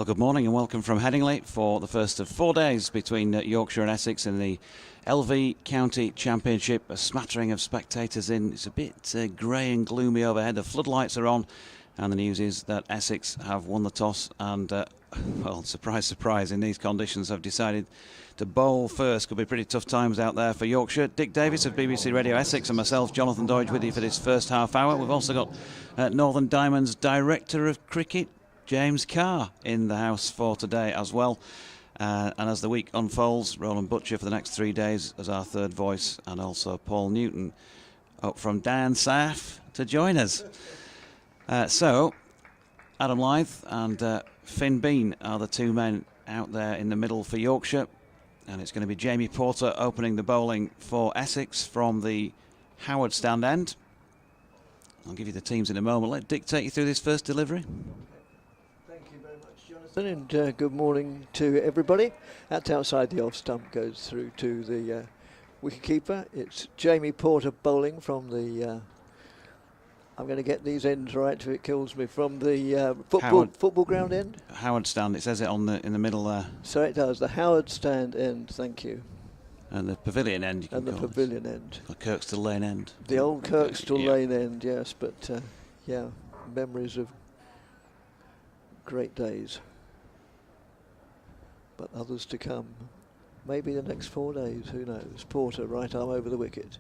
Well, good morning and welcome from Headingley for the first of 4 days between Yorkshire and Essex in the LV County Championship. A smattering of spectators in. It's a bit grey and gloomy overhead. The floodlights are on, and the news is that Essex have won the toss and, well, surprise, surprise, in these conditions have decided to bowl first. Could be pretty tough times out there for Yorkshire. Dick Davis of BBC Radio Essex and myself, Jonathan Doidge, with you for this first half hour. We've also got Northern Diamonds Director of Cricket, James Carr, in the house for today as well. And as the week unfolds, Roland Butcher for the next 3 days as our third voice, and also Paul Newton up from down south to join us. So, Adam Lyth and Finn Bean are the two men out there in the middle for Yorkshire. And it's going to be Jamie Porter opening the bowling for Essex from the Howard stand end. I'll give you the teams in a moment. Let Dick take you through this first delivery. And good morning to everybody. That's outside the off stump, goes through to the wicketkeeper. It's Jamie Porter bowling from the I'm going to get these ends right if it kills me, from the football ground end. Howard stand, it says it on in the middle there. So it does, the Howard stand end, thank you. And the pavilion end, you can call it. And the pavilion end. The Kirkstall Lane end. The old Kirkstall Lane end, yes, but yeah, memories of great days. But others to come. Maybe the next 4 days, who knows. Porter, right arm over the wicket,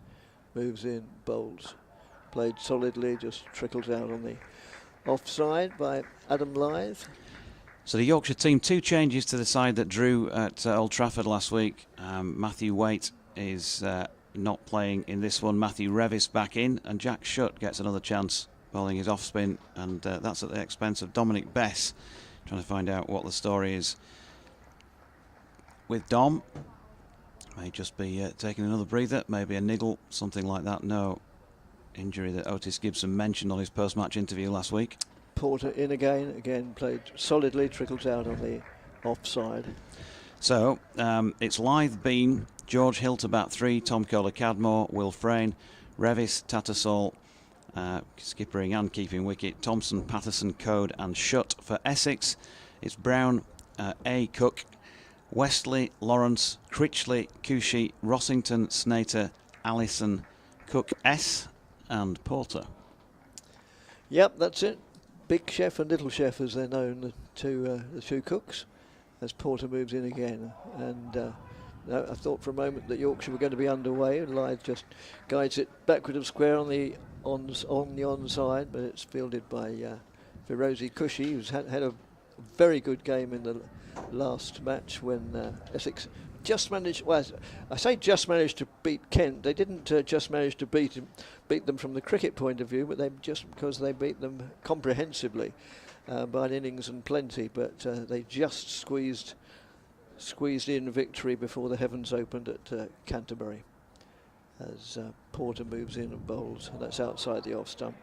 moves in, bowls. Played solidly, just trickles out on the offside by Adam Lyth. So the Yorkshire team, 2 changes to the side that drew at Old Trafford last week. Matthew Waite is not playing in this one. Matthew Revis back in, and Jack Shutt gets another chance bowling his off spin, and that's at the expense of Dominic Bess. Trying to find out what the story is with Dom. May just be taking another breather, maybe a niggle, something like that. No injury that Otis Gibson mentioned on his post-match interview last week. Porter in again played solidly, trickles out on the offside. So it's Lyth, Bean, George Hill to bat 3, Tom Kohler-Cadmore, Will Frayne, Revis, Tattersall, skippering and keeping wicket, Thompson, Patterson, Code and Shutt. For Essex, it's Brown, A. Cook, Westley, Lawrence, Critchley, Cushy, Rossington, Snater, Allison, Cook S and Porter. Yep, that's it. Big Chef and Little Chef, as they're known, the two cooks, as Porter moves in again. And I thought for a moment that Yorkshire were going to be underway, and Lyth just guides it backward of square on the onside, but it's fielded by Firozi Cushy, who's had a very good game in the last match when Essex just managed, well, I say just managed to beat Kent. They didn't just manage to beat them from the cricket point of view, but because they beat them comprehensively by an innings and plenty, but they just squeezed in victory before the heavens opened at Canterbury. As Porter moves in and bowls, and that's outside the off stump,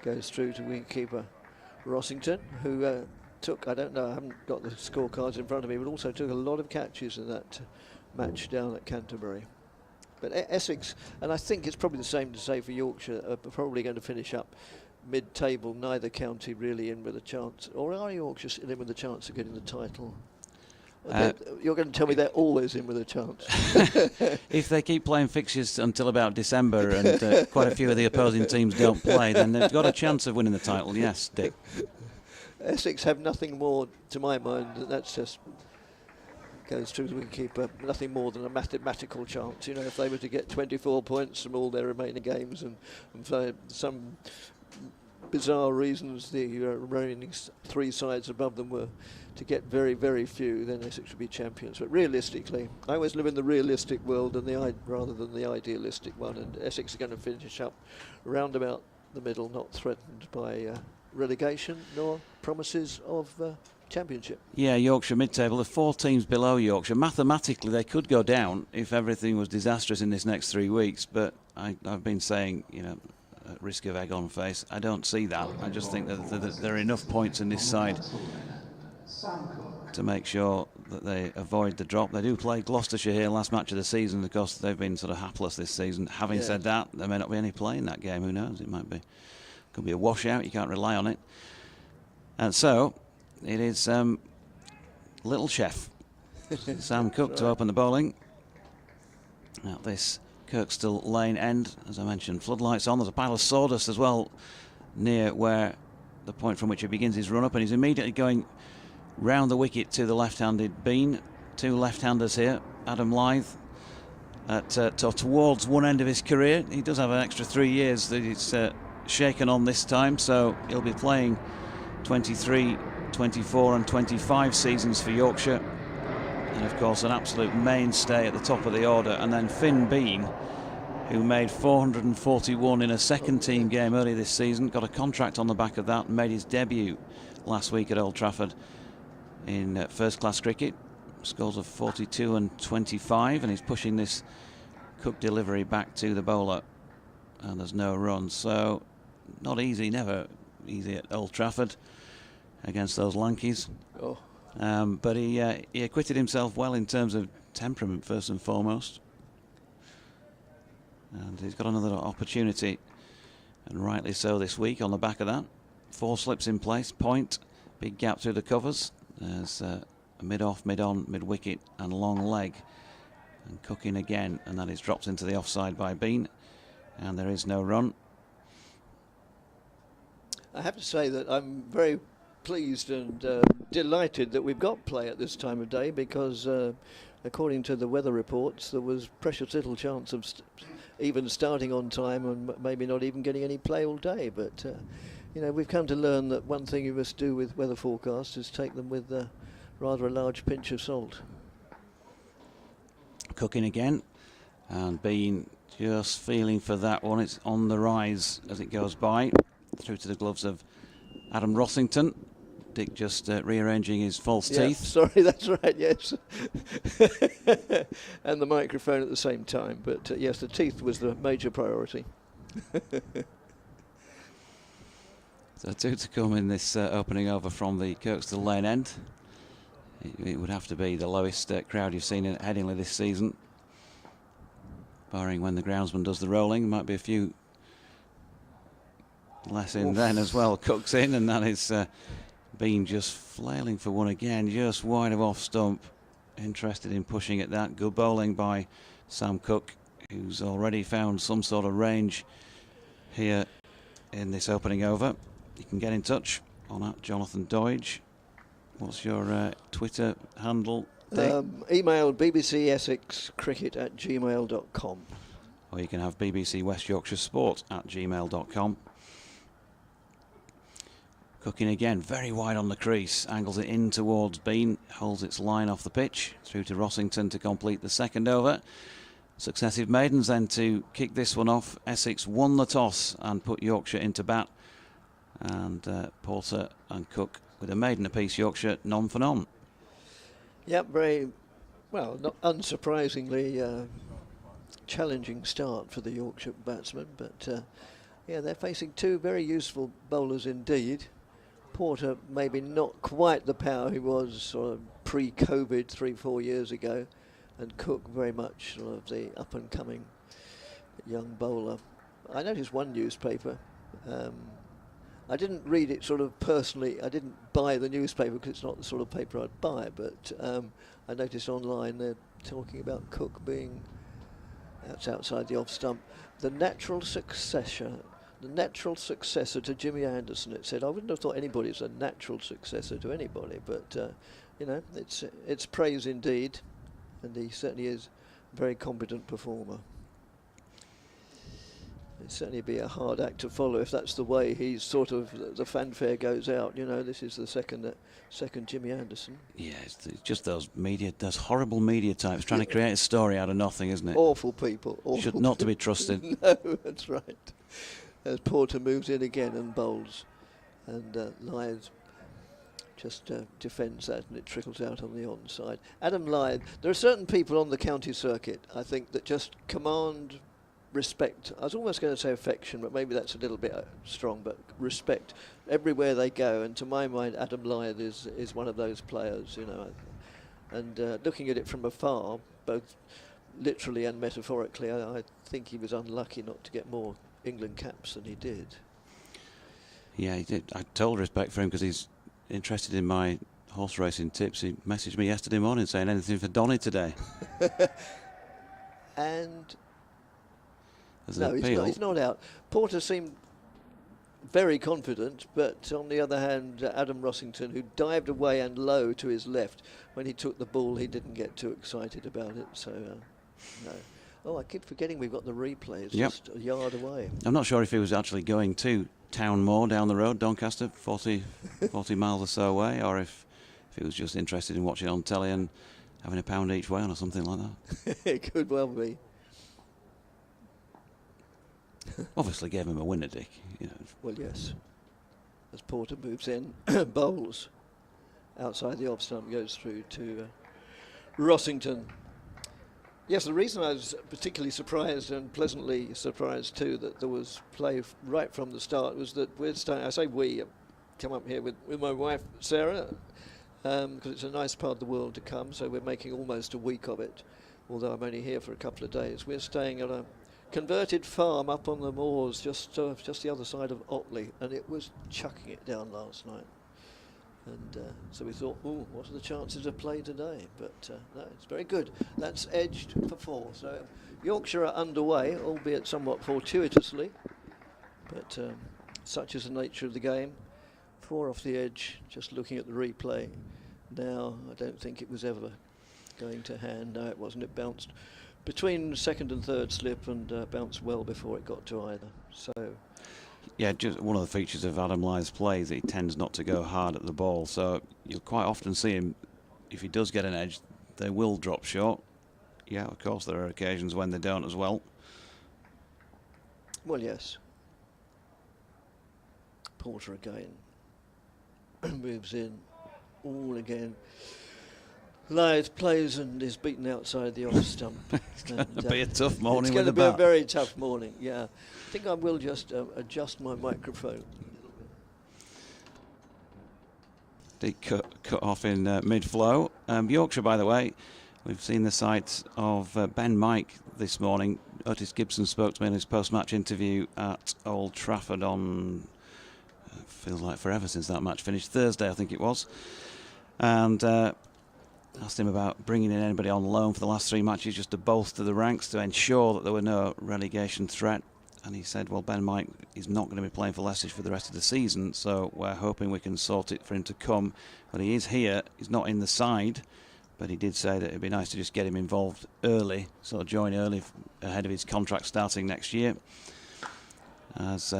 goes through to wicketkeeper Rossington, who took, I don't know, I haven't got the scorecards in front of me, but also took a lot of catches in that match down at Canterbury. But Essex, and I think it's probably the same to say for Yorkshire, are probably going to finish up mid-table, neither county really in with a chance. Or are Yorkshire still in with a chance of getting the title? You're going to tell me they're always in with a chance. If they keep playing fixtures until about December and quite a few of the opposing teams don't play, then they've got a chance of winning the title, yes, Dick. Essex have nothing more, to my mind, that's just goes through the wicketkeeper, nothing more than a mathematical chance. You know, if they were to get 24 points from all their remaining games, and for some bizarre reasons the remaining 3 sides above them were to get very, very few, then Essex would be champions. But realistically, I always live in the realistic world and rather than the idealistic one, and Essex are going to finish up round about the middle, not threatened by relegation nor promises of championship. Yeah, Yorkshire mid-table, the 4 teams below Yorkshire. Mathematically, they could go down if everything was disastrous in this next 3 weeks, but I've been saying, you know, at risk of egg on face, I don't see that. I just think that there are enough points in this side to make sure that they avoid the drop. They do play Gloucestershire here last match of the season. Of course, they've been sort of hapless this season. Having said that, there may not be any play in that game. Who knows? It might be. Could be a washout. You can't rely on it. And so it is little chef, Sam Cook, to open the bowling. At this Kirkstall Lane end, as I mentioned, floodlights on. There's a pile of sawdust as well near where the point from which he begins his run-up, and he's immediately going round the wicket to the left-handed Bean. Two left-handers here. Adam Lyth towards one end of his career. He does have an extra 3 years that he's shaken on this time, so he'll be playing 23, 24 and 25 seasons for Yorkshire. And of course an absolute mainstay at the top of the order. And then Finn Bean, who made 441 in a second team game earlier this season, got a contract on the back of that and made his debut last week at Old Trafford in first class cricket. Scores of 42 and 25, and he's pushing this Cook delivery back to the bowler, and there's no run. So not easy, never easy at Old Trafford against those Lankies. Oh. But he acquitted himself well in terms of temperament, first and foremost. And he's got another opportunity, and rightly so this week on the back of that. 4 slips in place, point, big gap through the covers. There's a mid-off, mid-on, mid-wicket and long leg. And Cook in again, and that is dropped into the offside by Bean. And there is no run. I have to say that I'm very pleased and delighted that we've got play at this time of day, because according to the weather reports there was precious little chance of even starting on time, and maybe not even getting any play all day. But you know, we've come to learn that one thing you must do with weather forecasts is take them with rather a large pinch of salt. Cooking again, and Bean just feeling for that one. It's on the rise as it goes by, through to the gloves of Adam Rossington. Dick just rearranging his false teeth. Sorry, that's right, yes. And the microphone at the same time. But yes, the teeth was the major priority. So 2 to come in this opening over from the Kirkstall Lane end. It would have to be the lowest crowd you've seen at Headingley this season, barring when the groundsman does the rolling. Might be a few less in then as well. Cook's in, and that is Bean just flailing for one again, just wide of off stump. Interested in pushing at that. Good bowling by Sam Cook, who's already found some sort of range here in this opening over. You can get in touch on @Jonathan Doidge. What's your Twitter handle, Dick? Email bbcessexcricket@gmail.com. Or you can have BBC West Yorkshire Sport @gmail.com. Cooking again, very wide on the crease, angles it in towards Bean, holds its line off the pitch, through to Rossington to complete the second over. Successive maidens then to kick this one off. Essex won the toss and put Yorkshire into bat, and Porter and Cook with a maiden apiece. Yorkshire none for none. Yep, very well, not unsurprisingly challenging start for the Yorkshire batsmen, but yeah, they're facing 2 very useful bowlers indeed. Porter maybe not quite the power he was sort of pre-COVID 3-4 years ago, and Cook very much sort of the up-and-coming young bowler. I noticed one newspaper, I didn't read it sort of personally, I didn't buy the newspaper because it's not the sort of paper I'd buy, but I noticed online they're talking about Cook being, that's outside the off stump, the natural successor to Jimmy Anderson. It said, I wouldn't have thought anybody's a natural successor to anybody, but you know, it's praise indeed, and he certainly is a very competent performer. It'd certainly be a hard act to follow if that's the way he's sort of, the fanfare goes out. You know, this is the second Jimmy Anderson. Yeah, it's just those horrible media types trying to create a story out of nothing, isn't it? Awful people. Should not to be trusted. No, that's right. As Porter moves in again and bowls, and Lyth just defends that, and it trickles out on the onside. Adam Lyth, there are certain people on the county circuit, I think, that just command respect. I was almost going to say affection, but maybe that's a little bit strong, but respect everywhere they go, and to my mind Adam Lyth is one of those players, you know. And looking at it from afar, both literally and metaphorically, I think he was unlucky not to get more England caps than he did. Yeah, he did. I told respect for him because he's interested in my horse racing tips. He messaged me yesterday morning saying anything for Donny today. And There's no, an appeal. he's not out. Porter seemed very confident, but on the other hand, Adam Rossington, who dived away and low to his left, when he took the ball, he didn't get too excited about it. So, no. Oh, I keep forgetting we've got the replay. It's just a yard away. I'm not sure if he was actually going to Town Moor down the road, Doncaster, 40 miles or so away, or if he was just interested in watching on telly and having a pound each way on or something like that. It could well be. Obviously gave him a winner, Dick. You know. Well, yes. As Porter moves in, bowls outside the off stump, goes through to Rossington. Yes, the reason I was particularly surprised and pleasantly surprised too that there was play right from the start was that we're starting. I say we come up here with my wife Sarah because it's a nice part of the world to come. So we're making almost a week of it. Although I'm only here for a couple of days, we're staying at a converted farm up on the moors just the other side of Otley, and it was chucking it down last night. And so we thought, oh, what are the chances of play today? But no, it's very good. That's edged for 4. So Yorkshire are underway, albeit somewhat fortuitously. But such is the nature of the game. 4 off the edge, just looking at the replay. Now, I don't think it was ever going to hand. No, it wasn't. It bounced between second and third slip and bounced well before it got to either. So. Yeah, just one of the features of Adam Lyth's play is he tends not to go hard at the ball, so you'll quite often see him, if he does get an edge, they will drop short. Yeah, of course there are occasions when they don't as well. Well, yes. Porter again moves in, all again. Lyth plays and is beaten outside the off stump. It's going to be a tough morning with the It's going to be bat. a very tough morning, yeah. I think I will just adjust my microphone. Did cut off in mid-flow. Yorkshire, by the way, we've seen the sight of Ben Mike this morning. Otis Gibson spoke to me in his post-match interview at Old Trafford on, feels like forever since that match finished, Thursday I think it was. And asked him about bringing in anybody on loan for the last 3 matches just to bolster the ranks to ensure that there were no relegation threat. And he said, well, Ben Mike is not going to be playing for Leicester for the rest of the season, so we're hoping we can sort it for him to come. But he is here. He's not in the side, but he did say that it'd be nice to just get him involved early, sort of join early ahead of his contract starting next year. As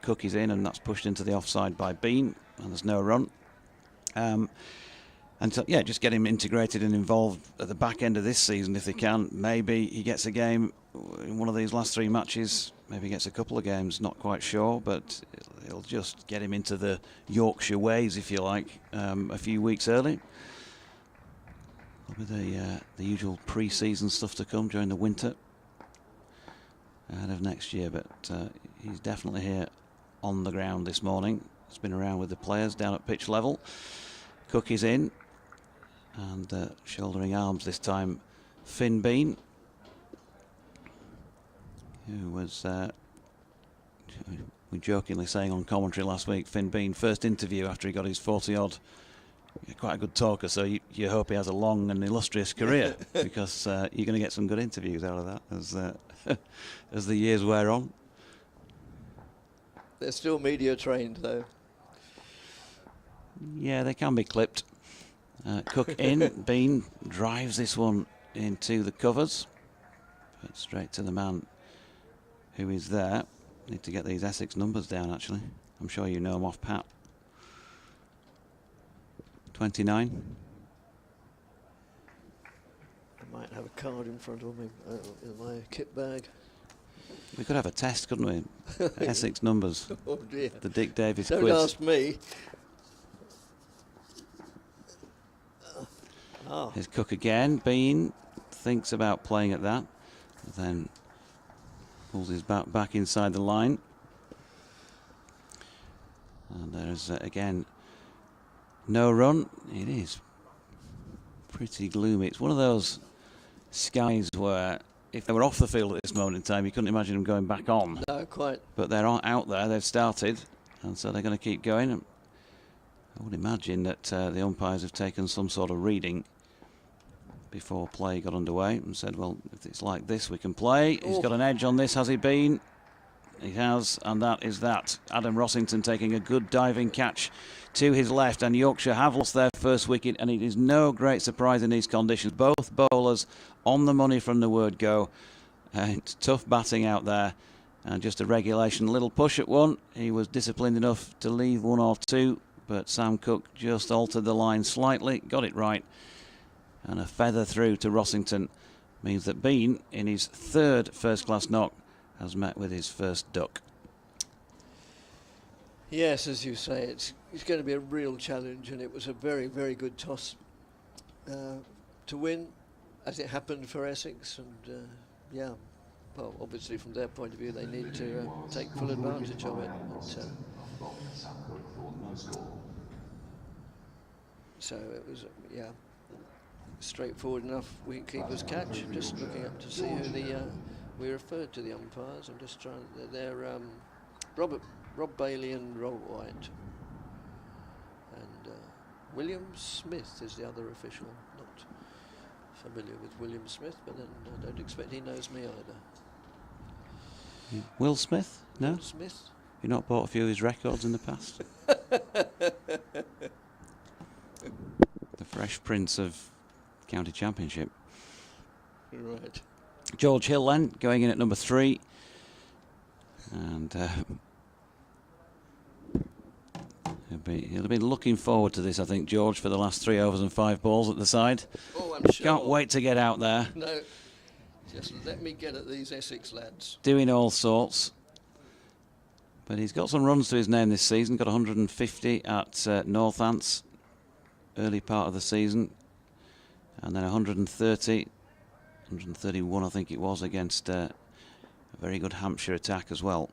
Cook is in, and that's pushed into the offside by Bean, and there's no run. And so, yeah, just get him integrated and involved at the back end of this season if they can. Maybe he gets a game in one of these last 3 matches. Maybe he gets a couple of games, not quite sure. But it'll just get him into the Yorkshire ways, if you like, a few weeks early. There'll be the usual pre-season stuff to come during the winter ahead of next year. But he's definitely here on the ground this morning. He's been around with the players down at pitch level. Cook is in. And shouldering arms this time, Finn Bean, who was, we jokingly saying on commentary last week, Finn Bean, first interview after he got his 40-odd, quite a good talker, so you hope he has a long and illustrious career, because you're going to get some good interviews out of that as, as the years wear on. They're still media trained, though. Yeah, they can be clipped. Cook in, Bean drives this one into the covers, but straight to the man who is there. Need to get these Essex numbers down, actually. I'm sure you know them off pat. 29. I might have a card in front of me in my kit bag. We could have a test, couldn't we? Essex numbers. Oh dear. The Dick Davis Don't quiz. ask me. Here's Cook again. Bean thinks about playing at that, then pulls his bat back inside the line. And there's again no run. It is pretty gloomy. It's one of those skies where if they were off the field at this moment in time, you couldn't imagine them going back on. No, quite. But they're out there. They've started, and so they're going to keep going. I would imagine that the umpires have taken some sort of reading before play got underway and said, well, if it's like this, we can play. He's got an edge on this, has he been? He has, and that is that. Adam Rossington taking a good diving catch to his left, and Yorkshire have lost their first wicket, and it is no great surprise in these conditions. Both bowlers on the money from the word go. It's tough batting out there, and just a regulation little push at one. He was disciplined enough to leave one or two, but Sam Cook just altered the line slightly, got it right, and a feather through to Rossington means that Bean, in his third first-class knock, has met with his first duck. Yes, as you say, it's going to be a real challenge, and it was a very, very good toss to win, as it happened for Essex, and yeah, well, obviously from their point of view, they need to take full advantage of it. But, so it was, yeah, straightforward enough wicketkeeper's catch. Just looking up to see who we referred to the umpires. I'm just trying. They're Rob Bailey and Rob White, and William Smith is the other official. Not familiar with William Smith, but then I don't expect he knows me either. Will Smith? No? Will Smith? You've not bought a few of his records in the past? The Fresh Prince of County Championship. Right. George Hill then, going in at number 3. And he'll be looking forward to this, I think, George, for the last 3 overs and 5 balls at the side. Oh, I'm sure. Can't wait to get out there. No, just let me get at these Essex lads. Doing all sorts. But he's got some runs to his name this season. Got 150 at Northants, early part of the season. And then 130, 131 I think it was, against a very good Hampshire attack as well.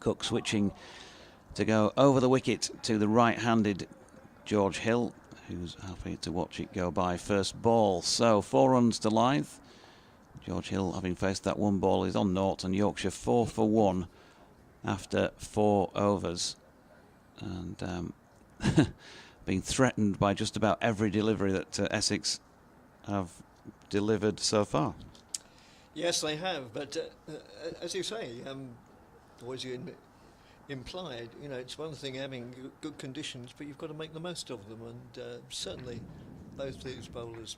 Cook switching to go over the wicket to the right-handed George Hill, who's happy to watch it go by. First ball, so 4 runs to Lythe. George Hill, having faced that 1 ball, is on naught, and Yorkshire 4 for 1 after 4 overs. And being threatened by just about every delivery that Essex have delivered so far. Yes, they have, but as you say, or as you implied, you know, it's one thing having good conditions, but you've got to make the most of them, and certainly both these bowlers,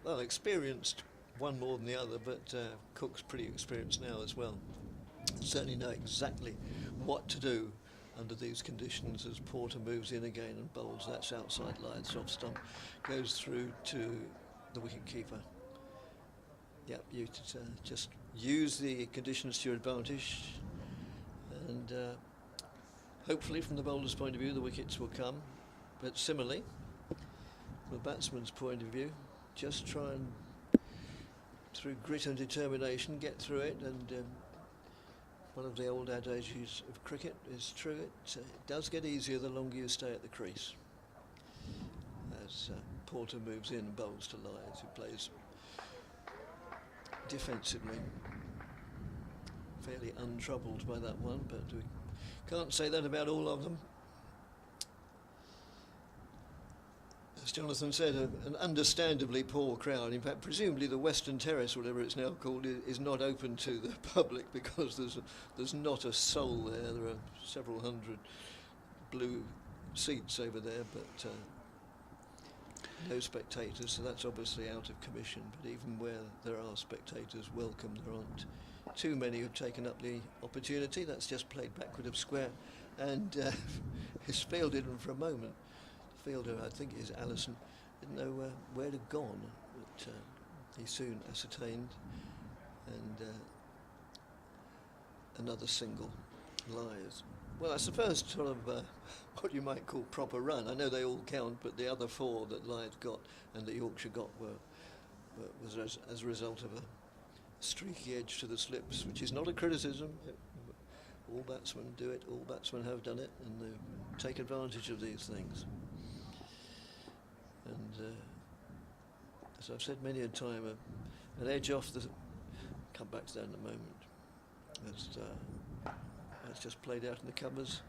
well, experienced, one more than the other, but Cook's pretty experienced now as well. Certainly know exactly what to do under these conditions as Porter moves in again and bowls. That's outside Lythe's off stump, goes through to the wicket-keeper. Yep, you just use the conditions to your advantage, and hopefully from the bowler's point of view the wickets will come, but similarly from the batsman's point of view, just try and through grit and determination get through it. And one of the old adages of cricket is true, it does get easier the longer you stay at the crease. As Porter moves in and bowls to Lythe, who plays defensively, fairly untroubled by that one, but we can't say that about all of them. As Jonathan said, an understandably poor crowd. In fact, presumably the Western Terrace, whatever it's now called, is not open to the public because there's not a soul there. There are several hundred blue seats over there, but no spectators, so that's obviously out of commission. But even where there are spectators, welcome. There aren't too many who've taken up the opportunity. That's just played backward of square, and it's fielded, and for a moment the fielder, I think it is Allison, didn't know where it had gone, but he soon ascertained, and another single lies. Well, that's the first sort of what you might call proper run. I know they all count, but the other 4 that Lythe got and that Yorkshire got was as a result of a streaky edge to the slips, which is not a criticism. All batsmen do it, all batsmen have done it, and they take advantage of these things. And as I've said many a time, an edge off the... come back to that in a moment. That's just played out in the covers,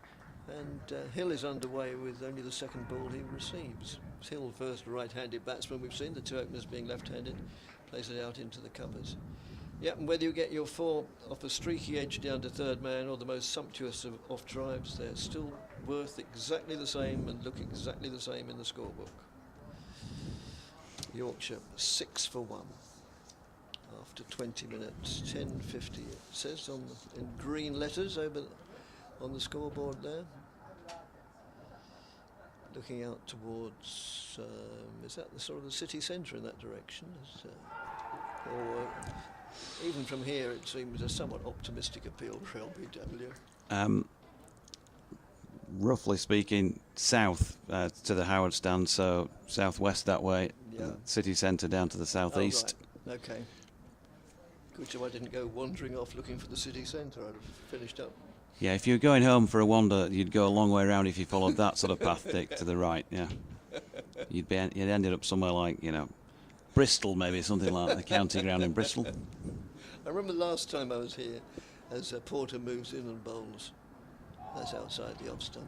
And Hill is underway with only the second ball he receives. It's Hill, first right-handed batsman we've seen, the two openers being left-handed, plays it out into the covers. Yep, and whether you get your 4 off a streaky edge down to third man or the most sumptuous of off drives, they're still worth exactly the same and look exactly the same in the scorebook. Yorkshire 6 for 1 after 20 minutes, 10:50 it says in green letters over on the scoreboard there. Looking out towards, is that the sort of the city centre in that direction? Or even from here it seems a somewhat optimistic appeal for LBW. Roughly speaking, south to the Howard stand, so southwest that way, Yeah. city centre down to the southeast. Oh, right. Okay. Good job I didn't go wandering off looking for the city centre. I'd have finished up. Yeah, if you were going home for a wander, you'd go a long way around if you followed that sort of path, Dick, to the right. Yeah, you'd ended up somewhere like Bristol, maybe something like the county ground in Bristol. I remember the last time I was here, as Porter moves in and bowls. That's outside the off stump,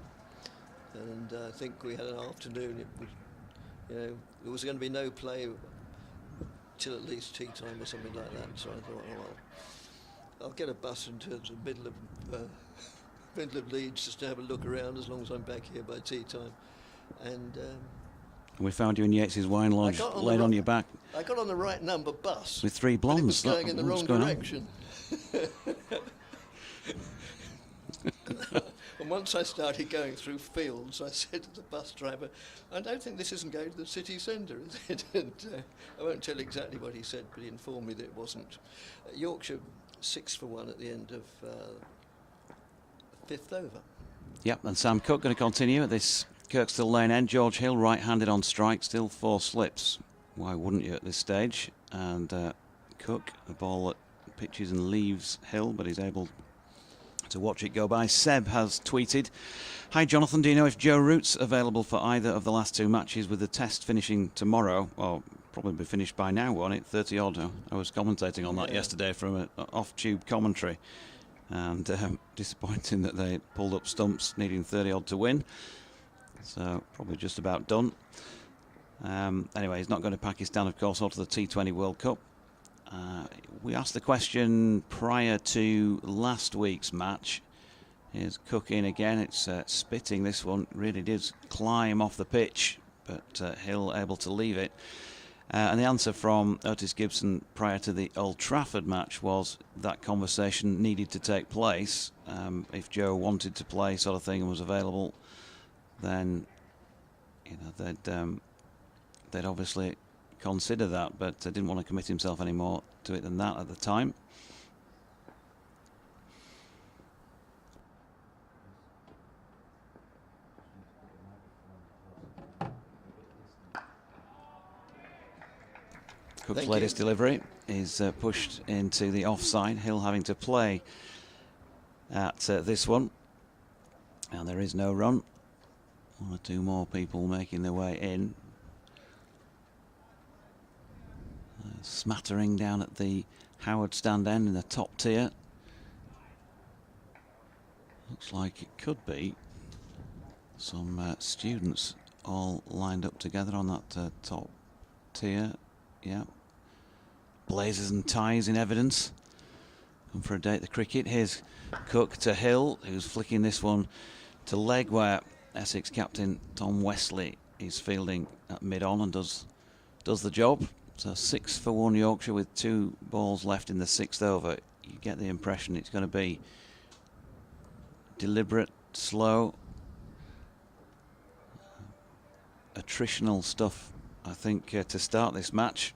and I think we had an afternoon. It was, there was going to be no play till at least tea time or something like that. So I thought, oh well, I'll get a bus into the middle of Leeds just to have a look around as long as I'm back here by tea time. And we found you in Yates's Wine Lodge, laid on your back. I got on the right number bus. With 3 blondes. It was going in the wrong direction. And once I started going through fields, I said to the bus driver, I don't think this isn't going to the city centre, is it? And I won't tell exactly what he said, but he informed me that it wasn't. Yorkshire 6 for 1 at the end of fifth over. Yep, and Sam Cook going to continue at this Kirkstall Lane end. George Hill right-handed on strike, still 4 slips. Why wouldn't you at this stage? And Cook, a ball that pitches and leaves Hill, but he's able to watch it go by. Seb has tweeted, "Hi Jonathan, do you know if Joe Root's available for either of the last 2 matches, with the test finishing tomorrow?" Well, probably be finished by now, won't it? 30 odd. I was commentating on that yesterday from an off-tube commentary, and disappointing that they pulled up stumps needing 30 odd to win, so probably just about done. Anyway, he's not going to Pakistan, of course, or to the T20 World Cup. We asked the question prior to last week's match. Here's Cook in again. It's spitting, this one. Really did climb off the pitch, but Hill able to leave it. And the answer from Otis Gibson prior to the Old Trafford match was that conversation needed to take place. If Joe wanted to play, sort of thing, and was available, then they'd obviously consider that, but didn't want to commit himself any more to it than that at the time. Cook's latest delivery is pushed into the offside. Hill having to play at this one, and there is no run. 1 or 2 more people making their way in. Smattering down at the Howard stand end in the top tier. Looks like it could be some students all lined up together on that top tier. Yeah, blazers and ties in evidence. Come for a day at the cricket. Here's Cook to Hill, who's flicking this one to leg, where Essex captain Tom Wesley is fielding at mid-on and does the job. So 6 for 1 Yorkshire with 2 balls left in the 6th over. You get the impression it's going to be deliberate, slow, attritional stuff, I think, to start this match.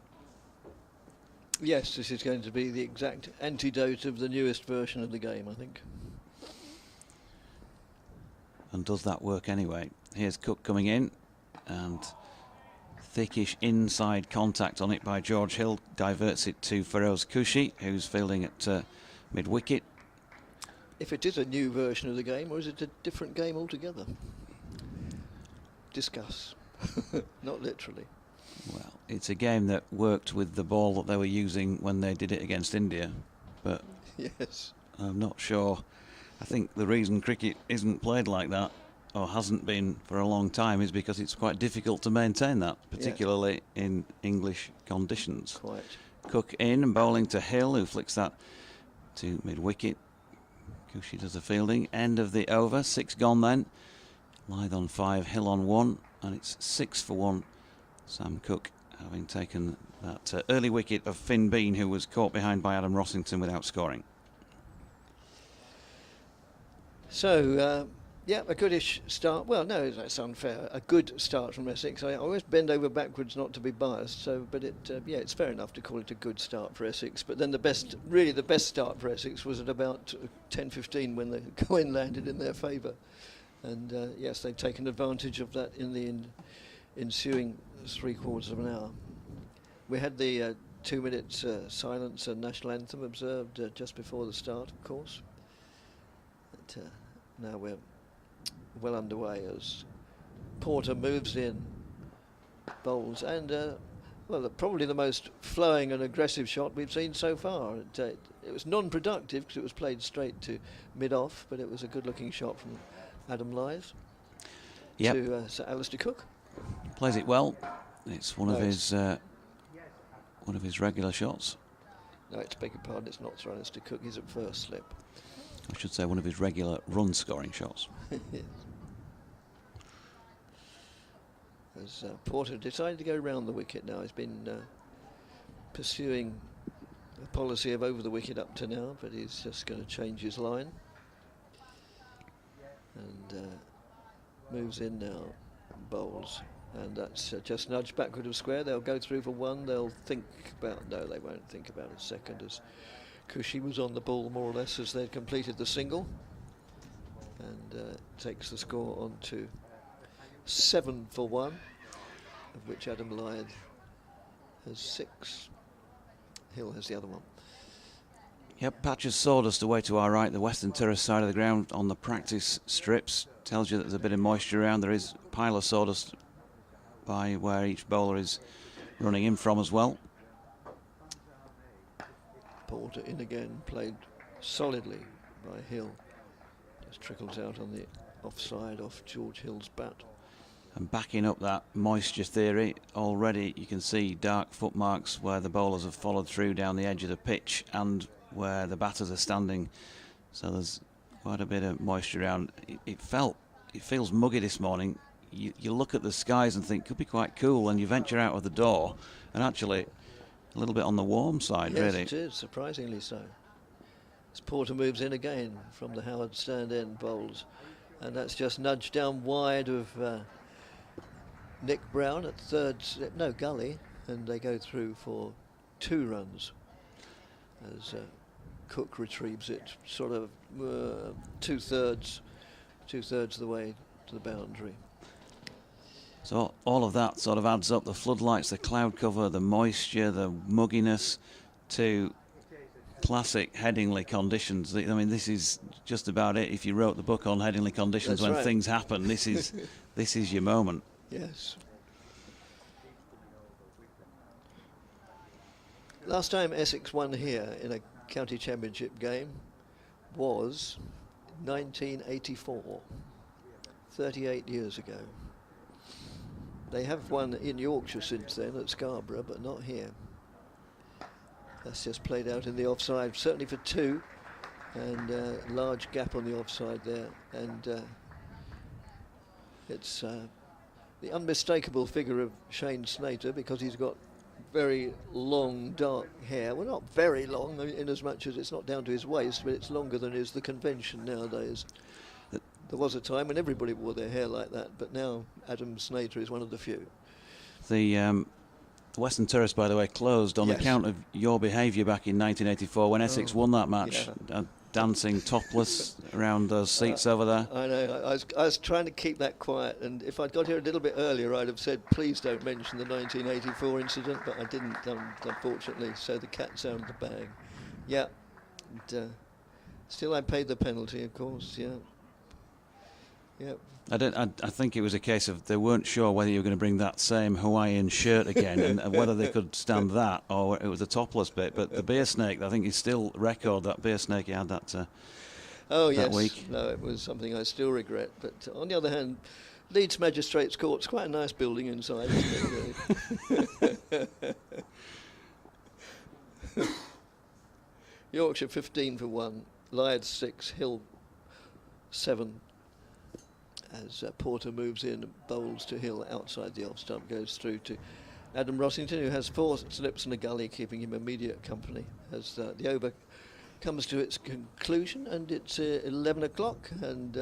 Yes, this is going to be the exact antidote of the newest version of the game, I think. And does that work anyway? Here's Cook coming in, and thickish inside contact on it by George Hill, diverts it to Feroz Kushi, who's fielding at mid-wicket. If it is a new version of the game, or is it a different game altogether? Discuss. Not literally. Well, it's a game that worked with the ball that they were using when they did it against India, but yes, I'm not sure I think the reason cricket isn't played like that, or hasn't been for a long time, is because it's quite difficult to maintain that, particularly in English conditions. Quite. Cook in and bowling to Hill, who flicks that to mid-wicket. Cushy does the fielding. End of the over. 6 gone then. Lyth on 5, Hill on 1, and it's 6 for 1. Sam Cook having taken that early wicket of Finn Bean, who was caught behind by Adam Rossington without scoring. So, yeah, a goodish start. Well, no, that's unfair. A good start from Essex. I always bend over backwards not to be biased. So, but yeah, it's fair enough to call it a good start for Essex. But then the best start for Essex was at about 10:15 when the coin landed in their favour. And yes, they've taken advantage of that in the ensuing 3/4 of an hour. We had the 2 minutes silence and national anthem observed just before the start, of course. But, now we're well underway as Porter moves in, bowls, and well, probably the most flowing and aggressive shot we've seen so far. It was non-productive because it was played straight to mid-off, but it was a good-looking shot from Adam Lyth to Sir Alistair Cook. Plays it well. It's one of his regular shots. No, it's beg your pardon. It's not Sir Alistair Cook. He's at first slip. I should say one of his regular run-scoring shots. Yes. As Porter decided to go round the wicket now. He's been pursuing a policy of over the wicket up to now, but he's just going to change his line. And moves in now, bowls. And that's just nudged backward of square. They'll go through for 1. They'll think about... No, they won't think about a second, as Cushy was on the ball more or less as they'd completed the single. And takes the score on to 7 for 1, of which Adam Lyth has 6. Hill has the other one. Yep, patch of sawdust away to our right, the western terrace side of the ground on the practice strips. Tells you that there's a bit of moisture around. There is a pile of sawdust by where each bowler is running in from as well. Porter in again, played solidly by Hill. Just trickles out on the offside off George Hill's bat. And backing up that moisture theory, already you can see dark footmarks where the bowlers have followed through down the edge of the pitch and where the batters are standing. So there's quite a bit of moisture around. It feels muggy this morning. You look at the skies and think could be quite cool, and you venture out of the door and actually a little bit on the warm side, yes, really. It is, surprisingly so. As Porter moves in again from the Howard stand end, bowls, and that's just nudged down wide of Nick Brown at third slip, no, gully, and they go through for 2 runs as Cook retrieves it sort of two-thirds of the way to the boundary. So all of that sort of adds up, the floodlights, the cloud cover, the moisture, the mugginess, to classic Headingley conditions. I mean, this is just about it. If you wrote the book on Headingley conditions, that's when right. things happen, this is this is your moment. Yes. Last time Essex won here in a county championship game was 1984, 38 years ago. They have won in Yorkshire since then at Scarborough, but not here. That's just played out in the offside, certainly for 2, and large gap on the offside there. And it's the unmistakable figure of Shane Snater, because he's got very long dark hair. Well, not very long in as much as it's not down to his waist, but it's longer than is the convention nowadays. There was a time when everybody wore their hair like that, but now Adam Snater is one of the few. The Western Terrace, by the way, closed on account of your behaviour back in 1984 when Essex won that match. Yeah. Dancing topless around those seats over there. I know. I was trying to keep that quiet, and if I'd got here a little bit earlier, I'd have said, please don't mention the 1984 incident, but I didn't, unfortunately, so the cat's out of the bag. Yeah. And, still, I paid the penalty, of course, yeah. Yeah. I think it was a case of they weren't sure whether you were going to bring that same Hawaiian shirt again and whether they could stand that or it was a topless bit. But the beer snake, I think, is still record. That beer snake, he had that Oh, that yes. week. No, it was something I still regret. But on the other hand, Leeds Magistrates Court's quite a nice building inside, isn't it, really? Yorkshire 15 for 1, Lyth 6, Hill 7. As Porter moves in and bowls to Hill outside the off stump, goes through to Adam Rossington, who has 4 slips and a gully, keeping him immediate company as the over comes to its conclusion. And it's 11 o'clock, and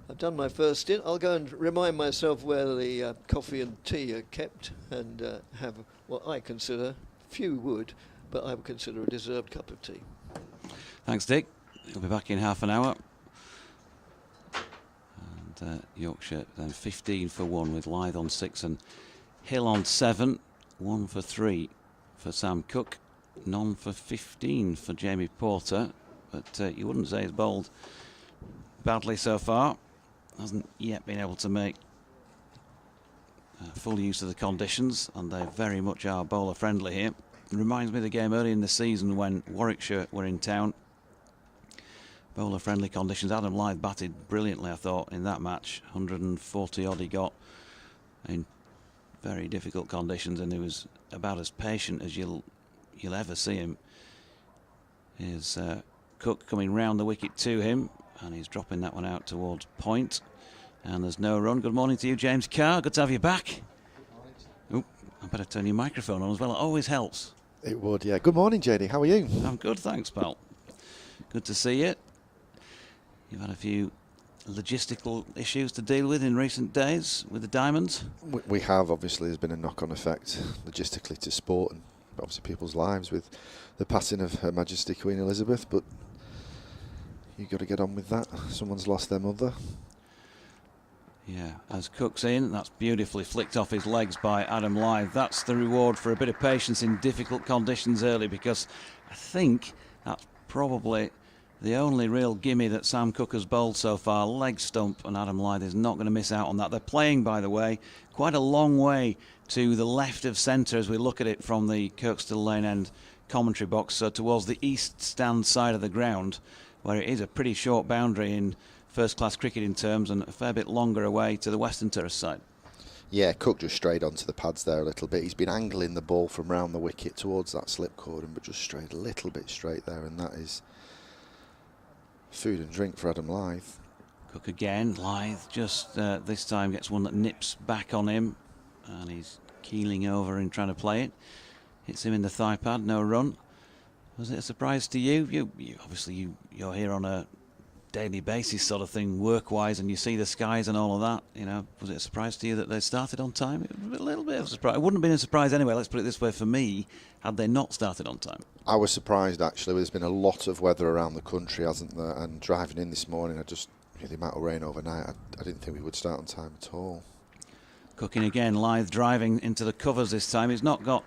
I've done my first stint. I'll go and remind myself where the coffee and tea are kept, and have what I consider, few would, but I would consider a deserved cup of tea. Thanks, Dick. He'll be back in half an hour. Yorkshire then 15 for 1 with Lyth on 6 and Hill on 7. 1 for 3 for Sam Cook. None for 15 for Jamie Porter. But you wouldn't say he's bowled badly so far. Hasn't yet been able to make full use of the conditions, and they very much are bowler friendly here. It reminds me of the game early in the season when Warwickshire were in town. Bowler friendly conditions. Adam Lyth batted brilliantly, I thought, in that match. 140 odd he got in very difficult conditions, and he was about as patient as you'll ever see him. Here's Cook coming round the wicket to him, and he's dropping that one out towards point, and there's no run. Good morning to you, James Carr. Good to have you back. Oh, I better turn your microphone on as well. It always helps. It would, yeah. Good morning, JD. How are you? I'm good, thanks, pal. Good to see you. You've had a few logistical issues to deal with in recent days with the Diamonds. We have. Obviously, there's been a knock-on effect logistically to sport and obviously people's lives with the passing of Her Majesty Queen Elizabeth, but you've got to get on with that. Someone's lost their mother. Yeah, as Cook's in, that's beautifully flicked off his legs by Adam Lyth. That's the reward for a bit of patience in difficult conditions early, because I think that's probably the only real gimme that Sam Cook has bowled so far. Leg stump, and Adam Lyth is not going to miss out on that. They're playing, by the way, quite a long way to the left of centre as we look at it from the Kirkstall Lane End commentary box, so towards the east stand side of the ground, where it is a pretty short boundary in first-class cricketing terms, and a fair bit longer away to the Western Terrace side. Yeah, Cook just strayed onto the pads there a little bit. He's been angling the ball from round the wicket towards that slip cordon, but just strayed a little bit straight there, and that is food and drink for Adam Lyth. Cook again. Lyth just this time gets one that nips back on him, and he's keeling over and trying to play it. Hits him in the thigh pad, no run. Was it a surprise to you? You obviously you're here on a daily basis sort of thing, work-wise, and you see the skies and all of that. You know, was it a surprise to you that they started on time? It was a little bit of a surprise. It wouldn't have been a surprise anyway. Let's put it this way: for me, had they not started on time. I was surprised actually. There's been a lot of weather around the country, hasn't there? And driving in this morning, the amount of rain overnight, I didn't think we would start on time at all. Cooking again, Lyth driving into the covers this time. He's not got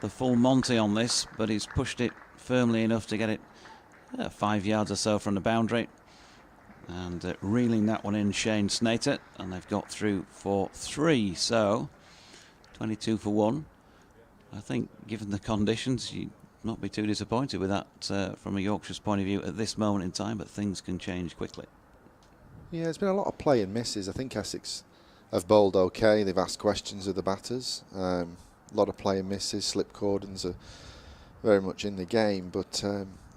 the full Monty on this, but he's pushed it firmly enough to get it 5 yards or so from the boundary, and reeling that one in, Shane Snater, and they've got through for 3, so 22 for 1. I think given the conditions you'd not be too disappointed with that from a Yorkshire's point of view at this moment in time, but things can change quickly. Yeah, there's been a lot of play and misses. I think Essex have bowled okay. They've asked questions of the batters. A lot of play and misses. Slip cordons are very much in the game, but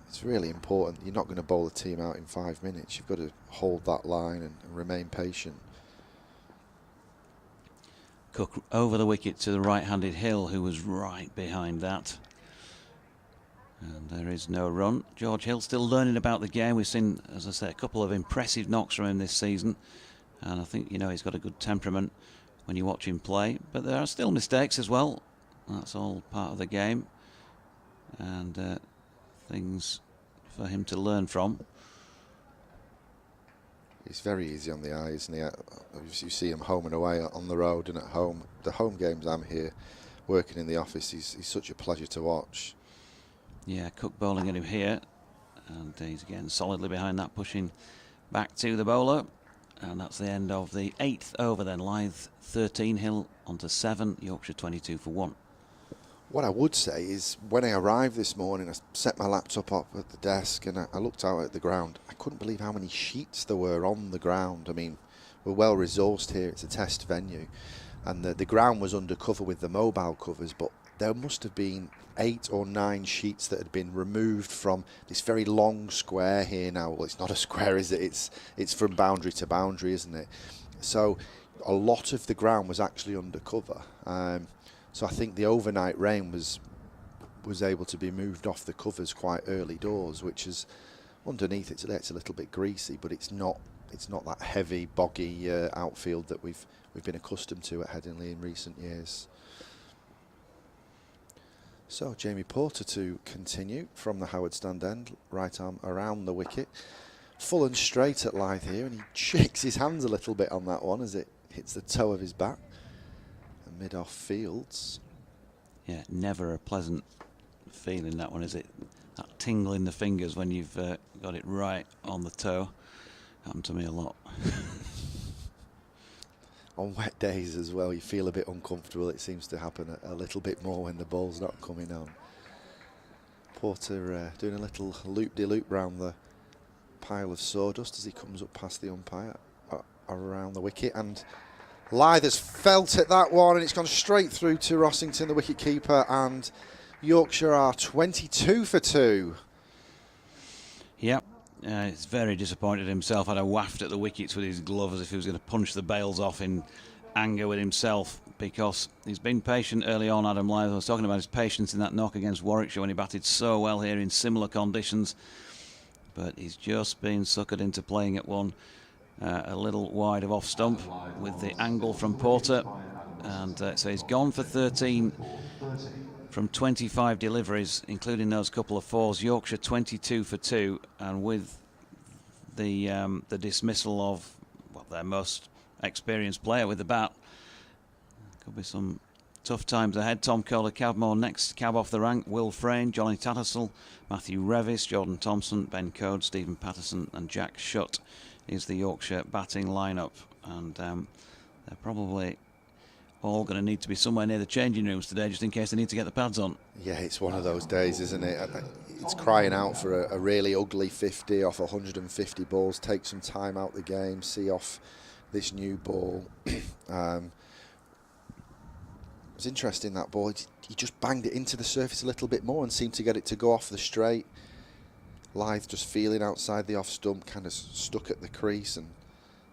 it's really important. You're not going to bowl a team out in 5 minutes. You've got to hold that line and remain patient. Cook over the wicket to the right-handed Hill, who was right behind that. And there is no run. George Hill still learning about the game. We've seen, as I say, a couple of impressive knocks from him this season. And I think, he's got a good temperament when you watch him play. But there are still mistakes as well. That's all part of the game. And things for him to learn from. He's very easy on the eye, isn't he? You see him home and away on the road and at home. The home games I'm here working in the office, he's such a pleasure to watch. Yeah, Cook bowling at him here, and he's again solidly behind that, pushing back to the bowler, and that's the end of the 8th over then. Lyth 13, Hill onto 7, Yorkshire 22 for 1. What I would say is when I arrived this morning, I set my laptop up at the desk and I looked out at the ground. I couldn't believe how many sheets there were on the ground. I mean, we're well resourced here. It's a test venue. And the ground was under cover with the mobile covers, but there must have been 8 or 9 sheets that had been removed from this very long square here now. Well, it's not a square, is it? It's from boundary to boundary, isn't it? So a lot of the ground was actually under cover. So I think the overnight rain was able to be moved off the covers quite early doors, which is underneath it's a little bit greasy, but it's not that heavy, boggy outfield that we've been accustomed to at Headingley in recent years. So Jamie Porter to continue from the Howard stand end, right arm around the wicket, full and straight at Lythe here, and he shakes his hands a little bit on that one as it hits the toe of his bat. Mid-off fields. Yeah, never a pleasant feeling, that one, is it? That tingle in the fingers when you've got it right on the toe. Happened to me a lot. On wet days as well, you feel a bit uncomfortable. It seems to happen a little bit more when the ball's not coming on. Porter doing a little loop-de-loop round the pile of sawdust as he comes up past the umpire around the wicket, and Lythe has felt at that one, and it's gone straight through to Rossington, the wicket keeper, and Yorkshire are 22 for 2. Yep, he's very disappointed himself. Had a waft at the wickets with his glove as if he was going to punch the bails off in anger with himself, because he's been patient early on. Adam Lythe was talking about his patience in that knock against Warwickshire when he batted so well here in similar conditions, but he's just been suckered into playing at one a little wide of off stump with the angle from Porter, and so he's gone for 13 from 25 deliveries, including those couple of fours. Yorkshire 22 for 2, and with the dismissal of their most experienced player with the bat, could be some tough times ahead. Tom Kohler-Cadmore next cab off the rank. Will Frayne, Johnny Tattersall, Matthew Revis, Jordan Thompson, Ben Code, Stephen Patterson and Jack Shutt is the Yorkshire batting lineup, and they're probably all going to need to be somewhere near the changing rooms today just in case they need to get the pads on. Yeah, it's one of those days, isn't it? It's crying out for a really ugly 50 off 150 balls. Take some time out the game, see off this new ball. It was interesting, that ball. He just banged it into the surface a little bit more and seemed to get it to go off the straight. Lythe just feeling outside the off stump, kind of stuck at the crease, and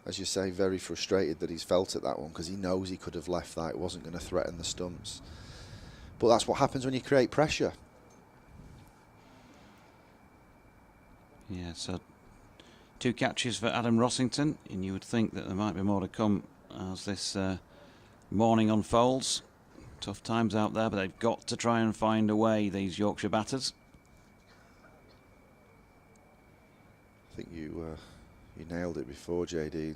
as you say, very frustrated that he's felt at that one, because he knows he could have left that. It wasn't going to threaten the stumps. But that's what happens when you create pressure. Yeah, so 2 catches for Adam Rossington, and you would think that there might be more to come as this morning unfolds. Tough times out there, but they've got to try and find a way, these Yorkshire batters. I think you nailed it before, JD.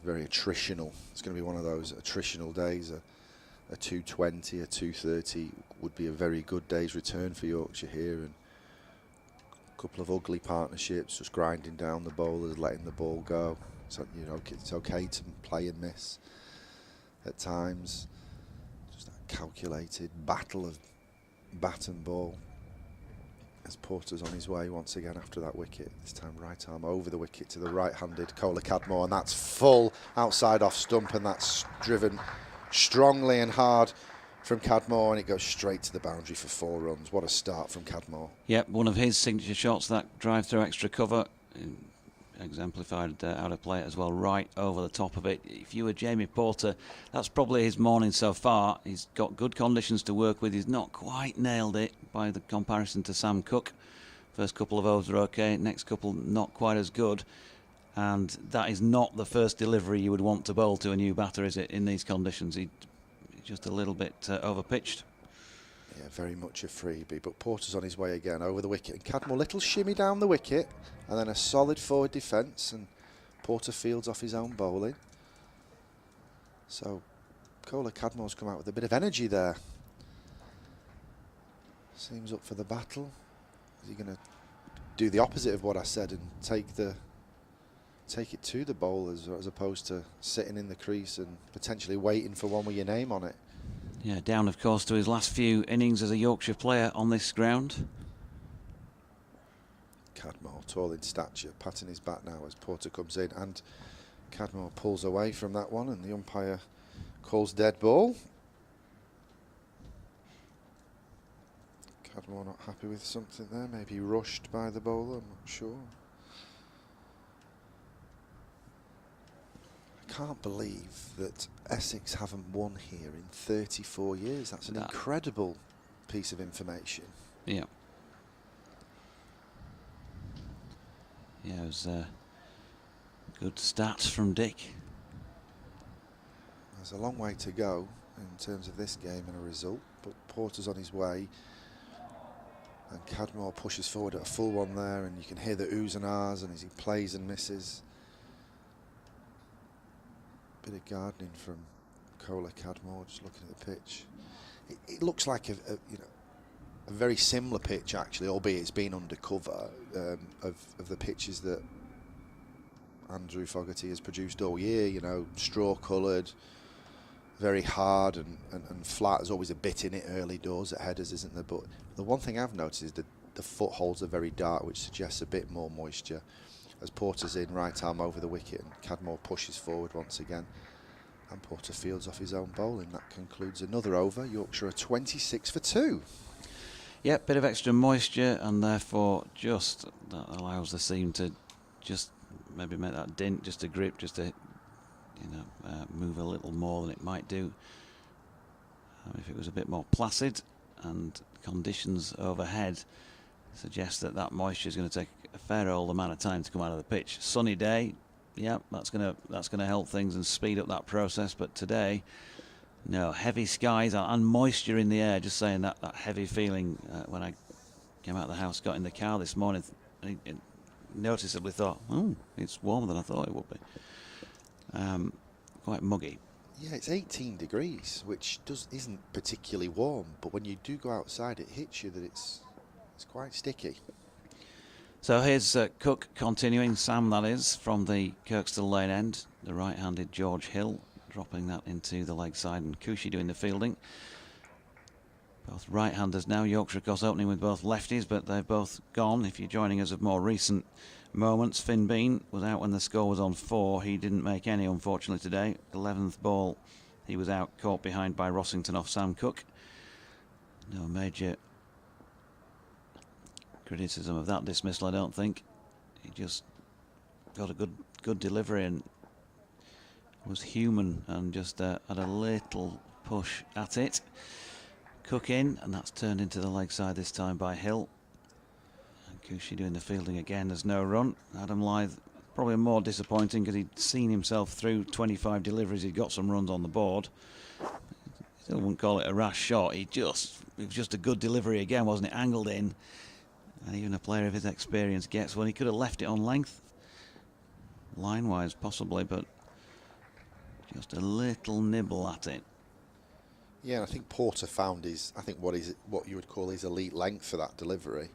Very attritional. It's going to be one of those attritional days. A 220, a 230 would be a very good day's return for Yorkshire here, and a couple of ugly partnerships, just grinding down the bowlers, letting the ball go. So it's okay to play and miss at times. Just that calculated battle of bat and ball. As Porter's on his way once again after that wicket, this time right arm over the wicket to the right-handed Kohler-Cadmore, and that's full outside off stump, and that's driven strongly and hard from Cadmore, and it goes straight to the boundary for 4 runs. What a start from Cadmore. Yep, one of his signature shots, that drive through extra cover, exemplified out of play as well, right over the top of it. If you were Jamie Porter, that's probably his morning so far. He's got good conditions to work with. He's not quite nailed it by the comparison to Sam Cook. First couple of overs are okay, next couple not quite as good, and that is not the first delivery you would want to bowl to a new batter, is it, in these conditions? He's just a little bit overpitched. Yeah, very much a freebie, but Porter's on his way again over the wicket, and Cadmore little shimmy down the wicket, and then a solid forward defence, and Porter fields off his own bowling. So Kohler-Cadmore's come out with a bit of energy there. Seems up for the battle. Is he going to do the opposite of what I said and take it to the bowlers, as opposed to sitting in the crease and potentially waiting for one with your name on it? Yeah, down of course to his last few innings as a Yorkshire player on this ground. Cadmore, tall in stature, patting his back now as Porter comes in, and Cadmore pulls away from that one, and the umpire calls dead ball. Cadmore not happy with something there, maybe rushed by the bowler, I'm not sure. I can't believe that Essex haven't won here in 34 years. That's an incredible piece of information. Yeah. Yeah, it was a good stats from Dick. There's a long way to go in terms of this game and a result, but Porter's on his way, and Cadmore pushes forward at a full one there, and you can hear the oohs and ahs and as he plays and misses. Bit of gardening from Kohler Cadmore, just looking at the pitch. It looks like a very similar pitch actually, albeit it's been undercover of the pitches that Andrew Fogarty has produced all year. You know, straw coloured, very hard and flat. There's always a bit in it early doors at headers, isn't there? But the one thing I've noticed is that the footholds are very dark, which suggests a bit more moisture. As Porter's in, right arm over the wicket, and Cadmore pushes forward once again, and Porter fields off his own bowling. That concludes another over. Yorkshire are 26 for 2. Yep, bit of extra moisture, and therefore just that allows the seam to just maybe make that dint, just a grip, just to move a little more than it might do if it was a bit more placid. And conditions overhead suggest that that moisture is going to take a fair old amount of time to come out of the pitch. Sunny day, yeah, that's going to help things and speed up that process. But today, no, heavy skies and moisture in the air. Just saying that heavy feeling when I came out of the house, got in the car this morning, and noticeably thought, oh, it's warmer than I thought it would be. Quite muggy. Yeah, it's 18 degrees, which isn't particularly warm, but when you do go outside, it hits you that it's quite sticky. So here's Cook continuing, Sam that is, from the Kirkstall Lane end, the right-handed George Hill, dropping that into the leg side, and Cushy doing the fielding. Both right-handers now. Yorkshire, of course, opening with both lefties, but they've both gone. If you're joining us of more recent moments, Finn Bean was out when the score was on 4. He didn't make any, unfortunately, today. 11th ball, he was out, caught behind by Rossington off Sam Cook. No major criticism of that dismissal, I don't think. He just got a good delivery and was human and just had a little push at it. Cook in, and that's turned into the leg side this time by Hill. And Cushy doing the fielding again. There's no run. Adam Lyth probably more disappointing because he'd seen himself through 25 deliveries. He'd got some runs on the board. Still wouldn't call it a rash shot. It was just a good delivery again, wasn't it? Angled in. And even a player of his experience gets one. He could have left it on length, line-wise possibly, but just a little nibble at it. Yeah, and I think Porter found what you would call his elite length for that delivery.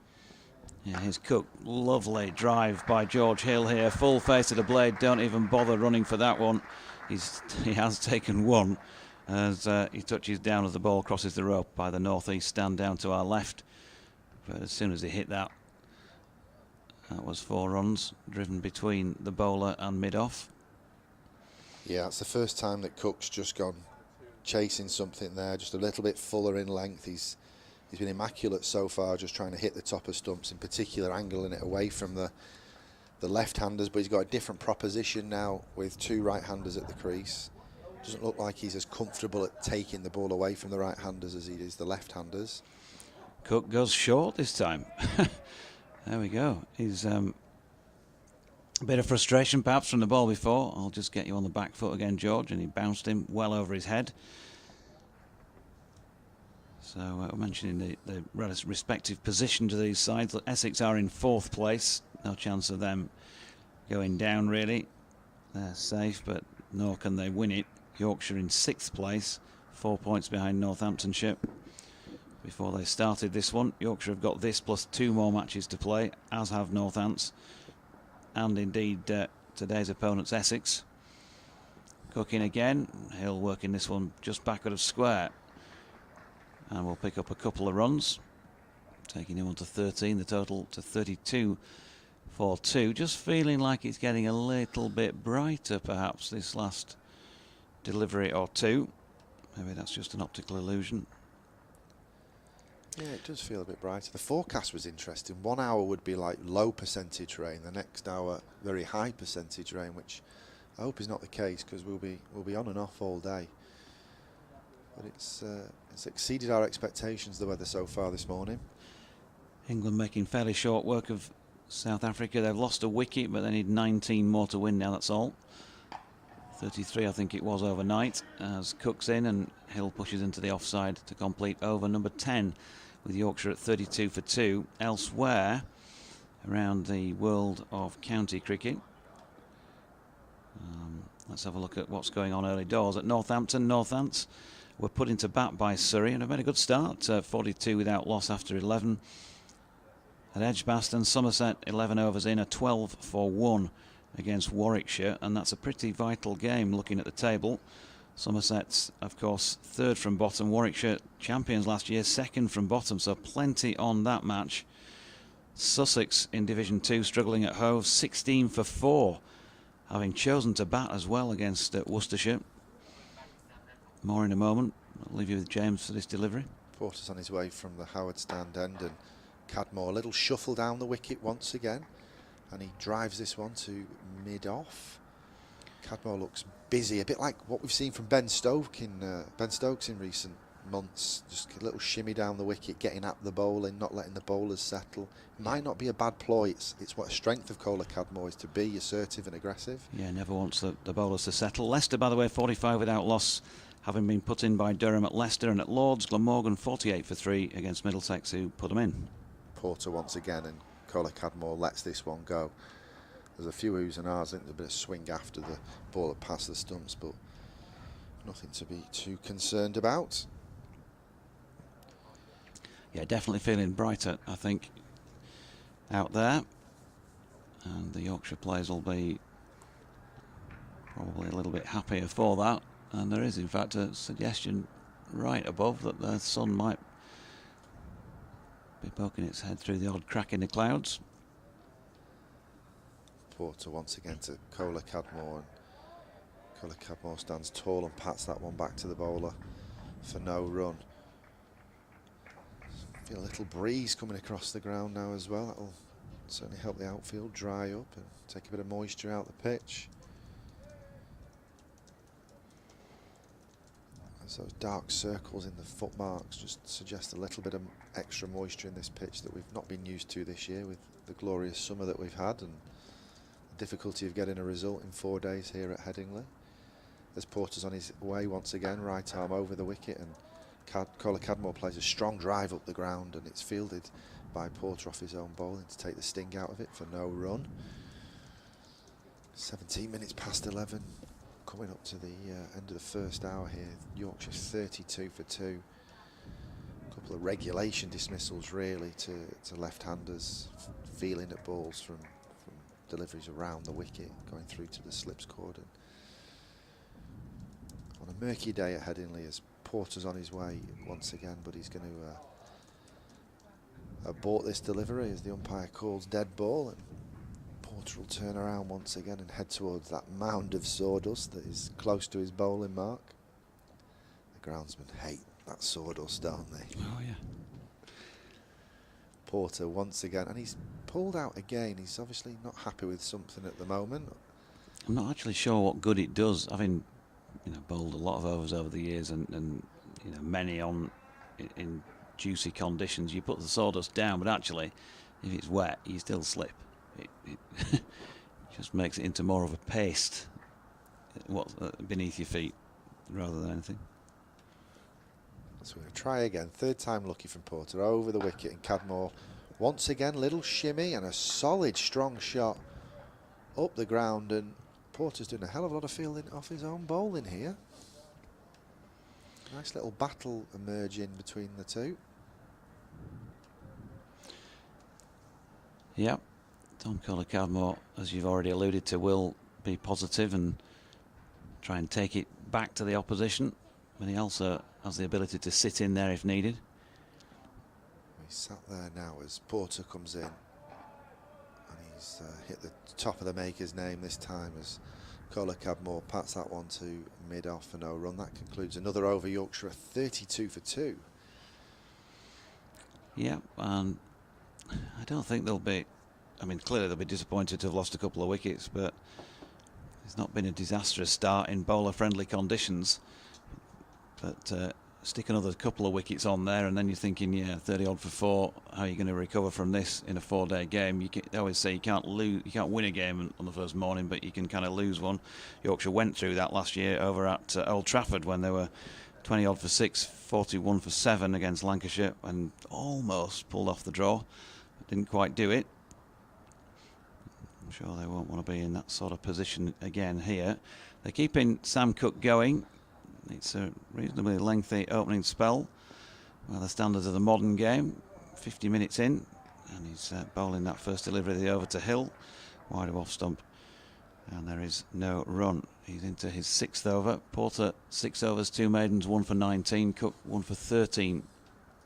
Yeah, here's Cook. Lovely drive by George Hill here. Full face of the blade. Don't even bother running for that one. He has taken one as he touches down as the ball crosses the rope by the northeast stand down to our left. But as soon as he hit that was 4 runs driven between the bowler and mid-off. Yeah, it's the first time that Cook's just gone chasing something there, just a little bit fuller in length. He's been immaculate so far, just trying to hit the top of stumps, in particular angling it away from the left-handers, but he's got a different proposition now with 2 right-handers at the crease. Doesn't look like he's as comfortable at taking the ball away from the right-handers as he is the left-handers. Cook goes short this time. There we go. He's a bit of frustration perhaps from the ball before. I'll just get you on the back foot again, George, and he bounced him well over his head. So we're mentioning the respective positions of these sides. Essex are in 4th place. No chance of them going down really. They're safe, but nor can they win it. Yorkshire in 6th place, 4 points behind Northamptonshire. Before they started this one, Yorkshire have got this plus 2 more matches to play, as have Northants, and indeed today's opponents Essex. Cook in again. Hill working this one just backward of square. and will pick up a couple of runs, taking him on to 13, the total to 32 for 2. Just feeling like it's getting a little bit brighter perhaps this last delivery or two. Maybe that's just an optical illusion. Yeah, it does feel a bit brighter. The forecast was interesting. 1 hour would be like low percentage rain, the next hour very high percentage rain, which I hope is not the case, because we'll be on and off all day. But it's exceeded our expectations, the weather so far this morning. England making fairly short work of South Africa. They've lost a wicket, but they need 19 more to win now, that's all. 33 I think it was overnight, as Cook's in and Hill pushes into the offside to complete over number 10, with Yorkshire at 32 for 2. Elsewhere around the world of county cricket, let's have a look at what's going on early doors at Northampton. Northants were put into bat by Surrey and have made a good start, 42 without loss after 11. At Edgbaston, Somerset 11 overs in, a 12 for 1 against Warwickshire, and that's a pretty vital game looking at the table. Somerset's, of course, third from bottom. Warwickshire, champions last year, second from bottom, so plenty on that match. Sussex in Division 2 struggling at Hove, 16 for 4, having chosen to bat as well against Worcestershire. More in a moment. I'll leave you with James for this delivery. Porter's on his way from the Howard stand end, and Cadmore a little shuffle down the wicket once again, and he drives this one to mid-off. Cadmore looks busy, a bit like what we've seen from Ben Stokes in recent months. Just a little shimmy down the wicket, getting at the bowling, not letting the bowlers settle. It might not be a bad ploy. It's what a strength of Kohler Cadmore is, to be assertive and aggressive. Yeah, never wants the bowlers to settle. Leicester, by the way, 45 without loss, having been put in by Durham at Leicester, and at Lords, Glamorgan 48 for 3 against Middlesex, who put them in. Porter once again, and Kohler Cadmore lets this one go. There's a few oohs and ahs. I think there's a bit of swing after the ball had passed the stumps, but nothing to be too concerned about. Yeah, definitely feeling brighter, I think, out there. And the Yorkshire players will be probably a little bit happier for that. And there is, in fact, a suggestion right above that the sun might be poking its head through the odd crack in the clouds. Porter once again to Kohler Cadmore, and Kohler Cadmore stands tall and pats that one back to the bowler for no run. Feel a little breeze coming across the ground now as well. That'll certainly help the outfield dry up and take a bit of moisture out the pitch. As those dark circles in the footmarks just suggest a little bit of extra moisture in this pitch that we've not been used to this year, with the glorious summer that we've had and the difficulty of getting a result in 4 days here at Headingley. As Porter's on his way once again, right arm over the wicket, and Kohler Cadmore plays a strong drive up the ground, and it's fielded by Porter off his own bowling to take the sting out of it for no run. 17 minutes past 11, coming up to the end of the first hour here. Yorkshire 32 for 2. A couple of regulation dismissals really to left-handers feeling at balls from deliveries around the wicket, going through to the slips cordon. On a murky day at Headingley, as Porter's on his way once again, but he's going to abort this delivery as the umpire calls dead ball, and Porter will turn around once again and head towards that mound of sawdust that is close to his bowling mark. The groundsmen hate that sawdust, don't they? Oh, yeah. Porter once again, and he's pulled out again. He's obviously not happy with something at the moment. I'm not actually sure what good it does, having bowled a lot of overs over the years, and many on in juicy conditions. You put the sawdust down, but actually, if it's wet, you still slip. It just makes it into more of a paste beneath your feet rather than anything. So we're going to try again. Third time lucky from Porter over the wicket, and Cadmore once again, little shimmy and a solid strong shot up the ground, and Porter's doing a hell of a lot of fielding off his own bowling here. Nice little battle emerging between the two. Yep, Tom Kohler Cadmore, as you've already alluded to, will be positive and try and take it back to the opposition. But he also has the ability to sit in there if needed. He's sat there now as Porter comes in, and he's hit the top of the maker's name this time as Cola Cadmore pats that one to mid-off for no run. That concludes another over. Yorkshire 32 for 2. Yeah, and I don't think they'll be, I mean, clearly they'll be disappointed to have lost a couple of wickets, but it's not been a disastrous start in bowler-friendly conditions. But stick another couple of wickets on there, and then you're thinking, yeah, 30-odd for 4. How are you going to recover from this in a 4-day game? They always say you can't win a game on the first morning, but you can kind of lose one. Yorkshire went through that last year over at Old Trafford when they were 20-odd for 6, 41 for 7 against Lancashire, and almost pulled off the draw. Didn't quite do it. I'm sure they won't want to be in that sort of position again here. They're keeping Sam Cook going. It's a reasonably lengthy opening spell by the standards of the modern game. 50 minutes in, and he's bowling that first delivery of the over to Hill, wide of off stump, and there is no run. He's into his 6th over. Porter 6 overs, 2 maidens, 1 for 19. Cook 1 for 13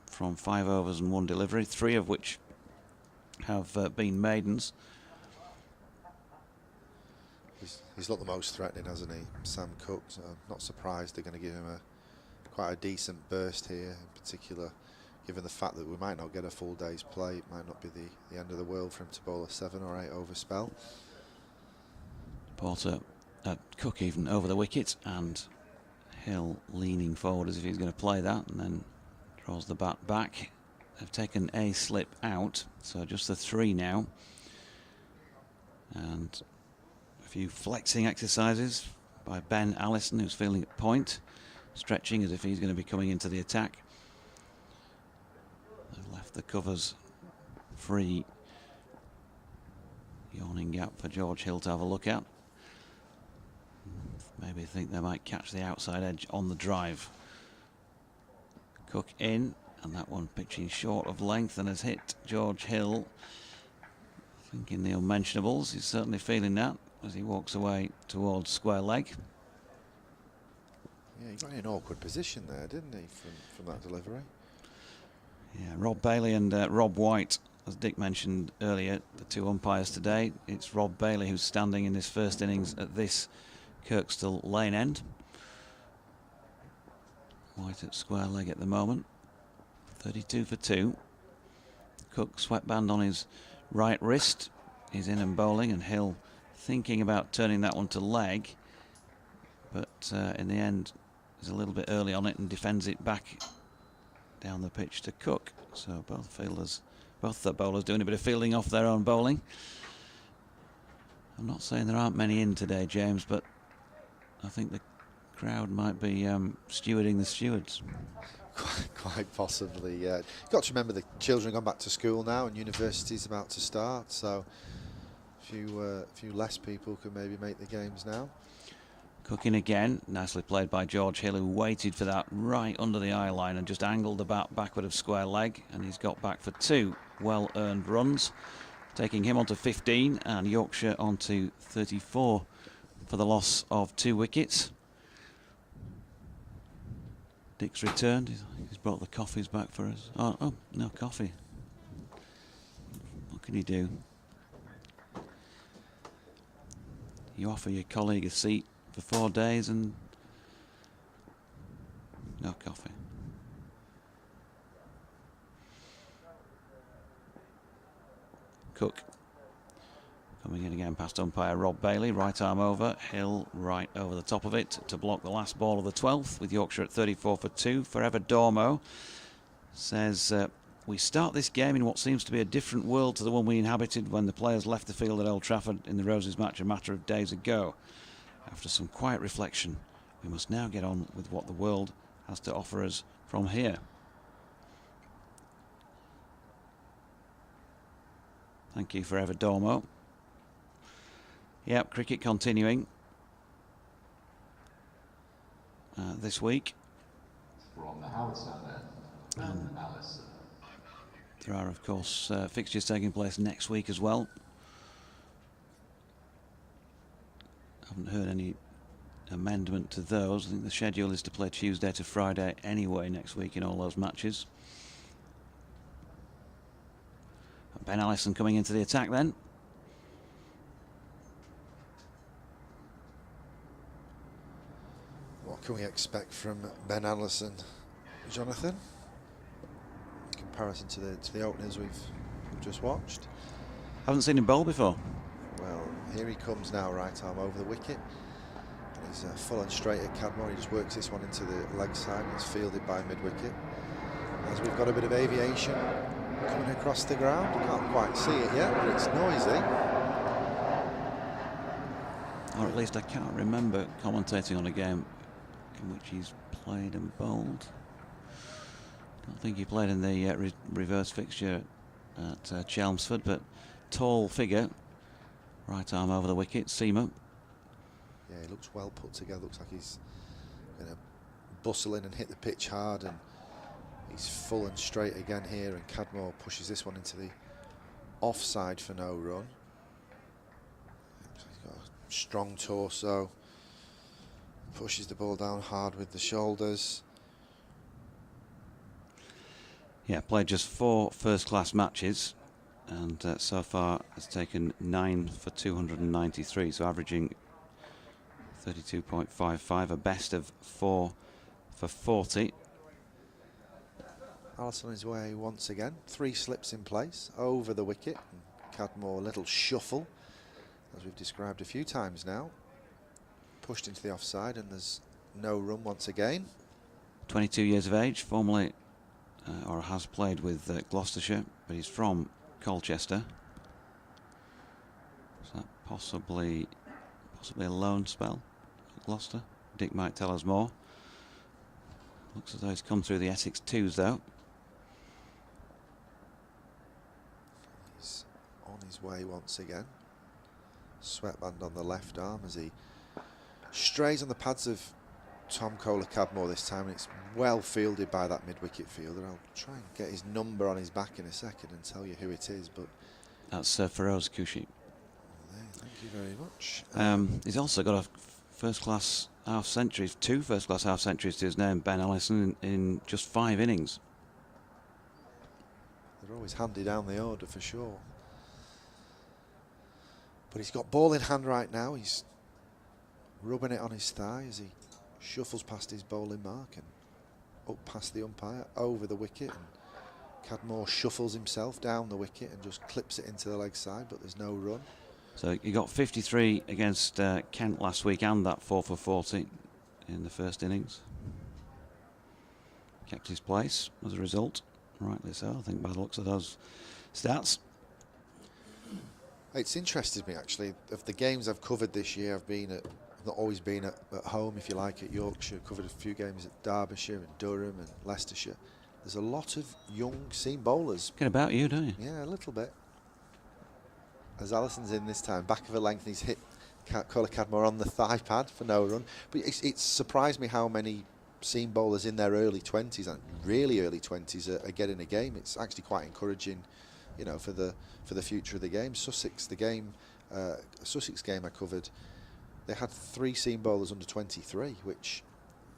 from 5 overs and 1 delivery, 3 of which have been maidens. He's looked the most threatening, hasn't he, Sam Cook? So I'm not surprised they're going to give him quite a decent burst here, in particular, given the fact that we might not get a full day's play. It might not be the end of the world for him to bowl a 7 or 8 over spell. Porter, Cook even over the wicket, and Hill leaning forward as if he's going to play that, and then draws the bat back. They've taken a slip out, so just the 3 now. And a few flexing exercises by Ben Allison, who's feeling at point, stretching as if he's going to be coming into the attack. They've left the covers free. Yawning gap for George Hill to have a look at. Maybe think they might catch the outside edge on the drive. Cook in, and that one pitching short of length and has hit George Hill. Thinking the unmentionables, he's certainly feeling that as he walks away towards square leg. Yeah, he got in an awkward position there, didn't he, from that delivery? Yeah, Rob Bailey and Rob White, as Dick mentioned earlier, the 2 umpires today. It's Rob Bailey who's standing in this first innings at this Kirkstall Lane end. White at square leg at the moment. 32 for 2. Cook sweatband on his right wrist. He's in and bowling, and Hill thinking about turning that one to leg, but in the end is a little bit early on it and defends it back down the pitch to Cook. So both the bowlers doing a bit of fielding off their own bowling. I'm not saying there aren't many in today, James, but I think the crowd might be stewarding the stewards. Quite possibly, yeah. You've got to remember the children have gone back to school now and university's about to start, so a few less people can maybe make the games now. Cooking again, nicely played by George Hill, who waited for that right under the eye line and just angled the bat backward of square leg, and he's got back for 2 well-earned runs, taking him on to 15 and Yorkshire on to 34 for the loss of 2 wickets. Dick's returned. He's brought the coffees back for us. Oh, no coffee. What can you do? You offer your colleague a seat for 4 days and no coffee. Cook coming in again past umpire Rob Bailey, right arm over, Hill right over the top of it to block the last ball of the 12th, with Yorkshire at 34 for 2. Forever Dormo says, we start this game in what seems to be a different world to the one we inhabited when the players left the field at Old Trafford in the Roses match a matter of days ago. After some quiet reflection, we must now get on with what the world has to offer us from here. Thank you, Forever Dormo. Yep, cricket continuing this week. We're on the howitzer then. Allison. There are, of course, fixtures taking place next week as well. Haven't heard amendment to those. I think the schedule is to play Tuesday to Friday anyway next week in all those matches. Ben Allison coming into the attack then. What can we expect from Ben Allison, Jonathan, in comparison to the openers we've just watched? Haven't seen him bowl before. Well, here he comes now, right arm over the wicket. And he's full and straight at Cadmore. He just works this one into the leg side and it's fielded by mid-wicket. As we've got a bit of aviation coming across the ground. You can't quite see it yet, but it's noisy. Or at least I can't remember commentating on a game in which he's played and bowled. I don't think he played in the reverse fixture at Chelmsford, but tall figure, right arm over the wicket, seamer. Yeah, he looks well put together. Looks like he's going to bustle in and hit the pitch hard, and he's full and straight again here, and Cadmore pushes this one into the offside for no run. He's got a strong torso, pushes the ball down hard with the shoulders. Yeah, played just 4 first-class matches, and so far has taken 9 for 293, so averaging 32.55, a best of 4 for 40. Allison on his way once again. 3 slips in place over the wicket. And Cadmore a little shuffle, as we've described a few times now. Pushed into the offside, and there's no run once again. 22 years of age, formerly or has played with Gloucestershire, but he's from Colchester. So that possibly a loan spell at Gloucester. Dick might tell us more. Looks as though he's come through the Essex 2s though. He's on his way once again. Sweatband on the left arm as he strays on the pads of Tom Kohler-Cadmore this time, and it's well fielded by that mid-wicket fielder. I'll try and get his number on his back in a second and tell you who it is, but That's Feroz Kushi. thank you very much. He's also got a first-class half-centuries, 2 first-class half-centuries to his name, Ben Allison, in just 5 innings. They're always handy down the order for sure. But he's got ball in hand right now. He's rubbing it on his thigh as he shuffles past his bowling mark and up past the umpire, over the wicket. And Cadmore shuffles himself down the wicket and just clips it into the leg side, but there's no run. So he got 53 against Kent last week, and that 4 for 40 in the first innings. Kept his place as a result, rightly so, I think, by the looks of those stats. It's interested me actually. Of the games I've covered this year, I've not always been at home, if you like, at Yorkshire. Covered a few games at Derbyshire and Durham and Leicestershire. There's a lot of young seam bowlers. Get about you, don't you? Yeah, a little bit. As Allison's in this time, back of a length, he's hit Kohler-Cadmore on the thigh pad for no run. But it's surprised me how many seam bowlers in their early 20s and really early 20s are getting a game. It's actually quite encouraging, you know, for the future of the game. Sussex game I covered, they had 3 seam bowlers under 23, which,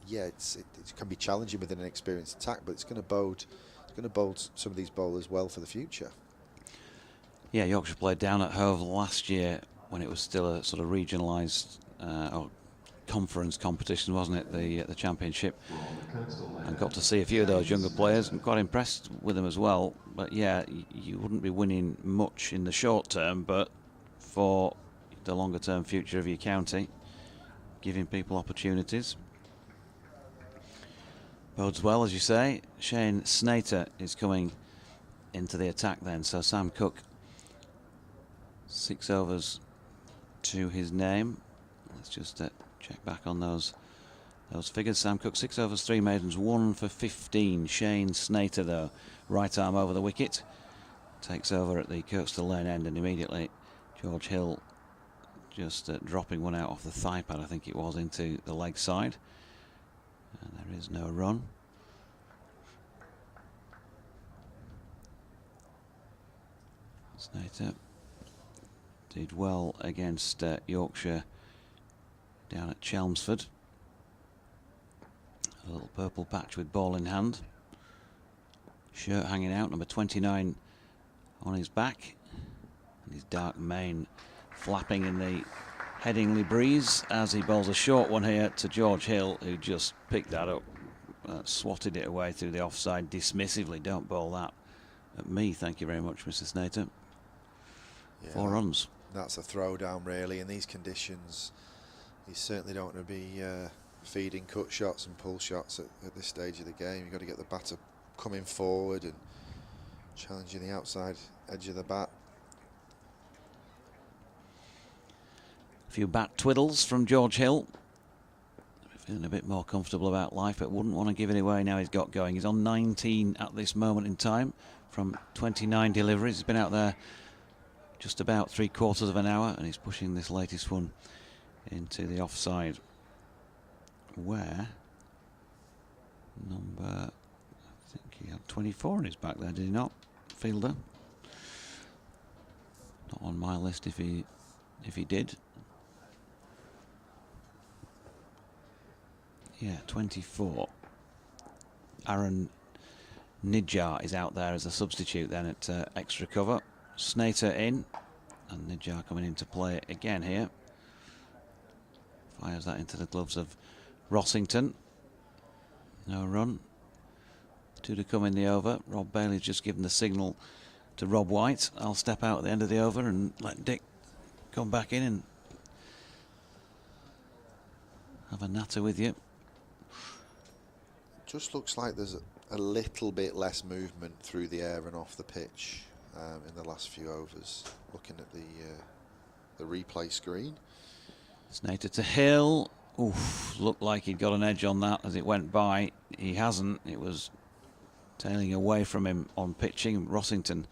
yeah, it can be challenging within an experienced attack, but it's going to bode some of these bowlers well for the future. Yeah, Yorkshire played down at Hove last year when it was still a sort of regionalised or conference competition, wasn't it? The championship. And got to see a few of those younger players and quite impressed with them as well. But yeah, you wouldn't be winning much in the short term, but for the longer term future of your county, giving people opportunities. Bodes well, as you say. Shane Snater is coming into the attack then. So Sam Cook, 6 overs to his name. Let's just check back on those figures. Sam Cook, 6 overs, 3 maidens, 1 for 15. Shane Snater, though, right arm over the wicket, takes over at the Kirkstall Lane end, and immediately George Hill just dropping one out off the thigh pad, I think it was, into the leg side. And there is no run. Snater did well against Yorkshire down at Chelmsford. A little purple patch with ball in hand. Shirt hanging out, number 29 on his back. And his dark mane flapping in the Headingley breeze as he bowls a short one here to George Hill, who just picked that up, swatted it away through the offside dismissively. Don't bowl that at me, thank you very much, Mr. Snater. Yeah, 4 runs. That's a throwdown, really, in these conditions. You certainly don't want to be feeding cut shots and pull shots at this stage of the game. You've got to get the batter coming forward and challenging the outside edge of the bat. A few bat twiddles from George Hill. Feeling a bit more comfortable about life, but wouldn't want to give it away now he's got going. He's on 19 at this moment in time from 29 deliveries. He's been out there just about 3/4 of an hour, and he's pushing this latest one into the offside, where number, I think he had 24 on his back there, did he not? Fielder. Not on my list if he did. Yeah, 24. Aaron Nijjar is out there as a substitute then at extra cover. Snater in, and Nijjar coming into play again here. Fires that into the gloves of Rossington. No run. 2 to come in the over. Rob Bailey's just given the signal to Rob White. I'll step out at the end of the over and let Dick come back in and have a natter with you. Just looks like there's a little bit less movement through the air and off the pitch in the last few overs. Looking at the replay screen. Snater to Hill. Oof, looked like he'd got an edge on that as it went by. He hasn't. It was tailing away from him on pitching. Rossington,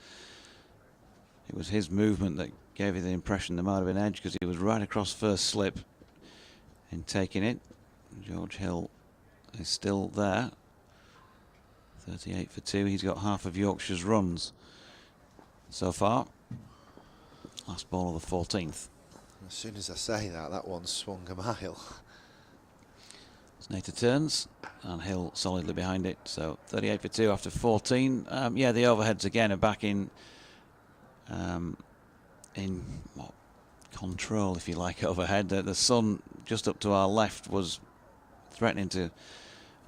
it was his movement that gave you the impression there might have been edge, because he was right across first slip in taking it. George Hill is still there. 38 for 2. He's got half of Yorkshire's runs so far. Last ball of the 14th. As soon as I say that, that one swung a mile. Snater turns, and Hill solidly behind it. So 38 for 2 after 14. Yeah, the overheads again are back in what, control, if you like, overhead. The sun just up to our left was threatening to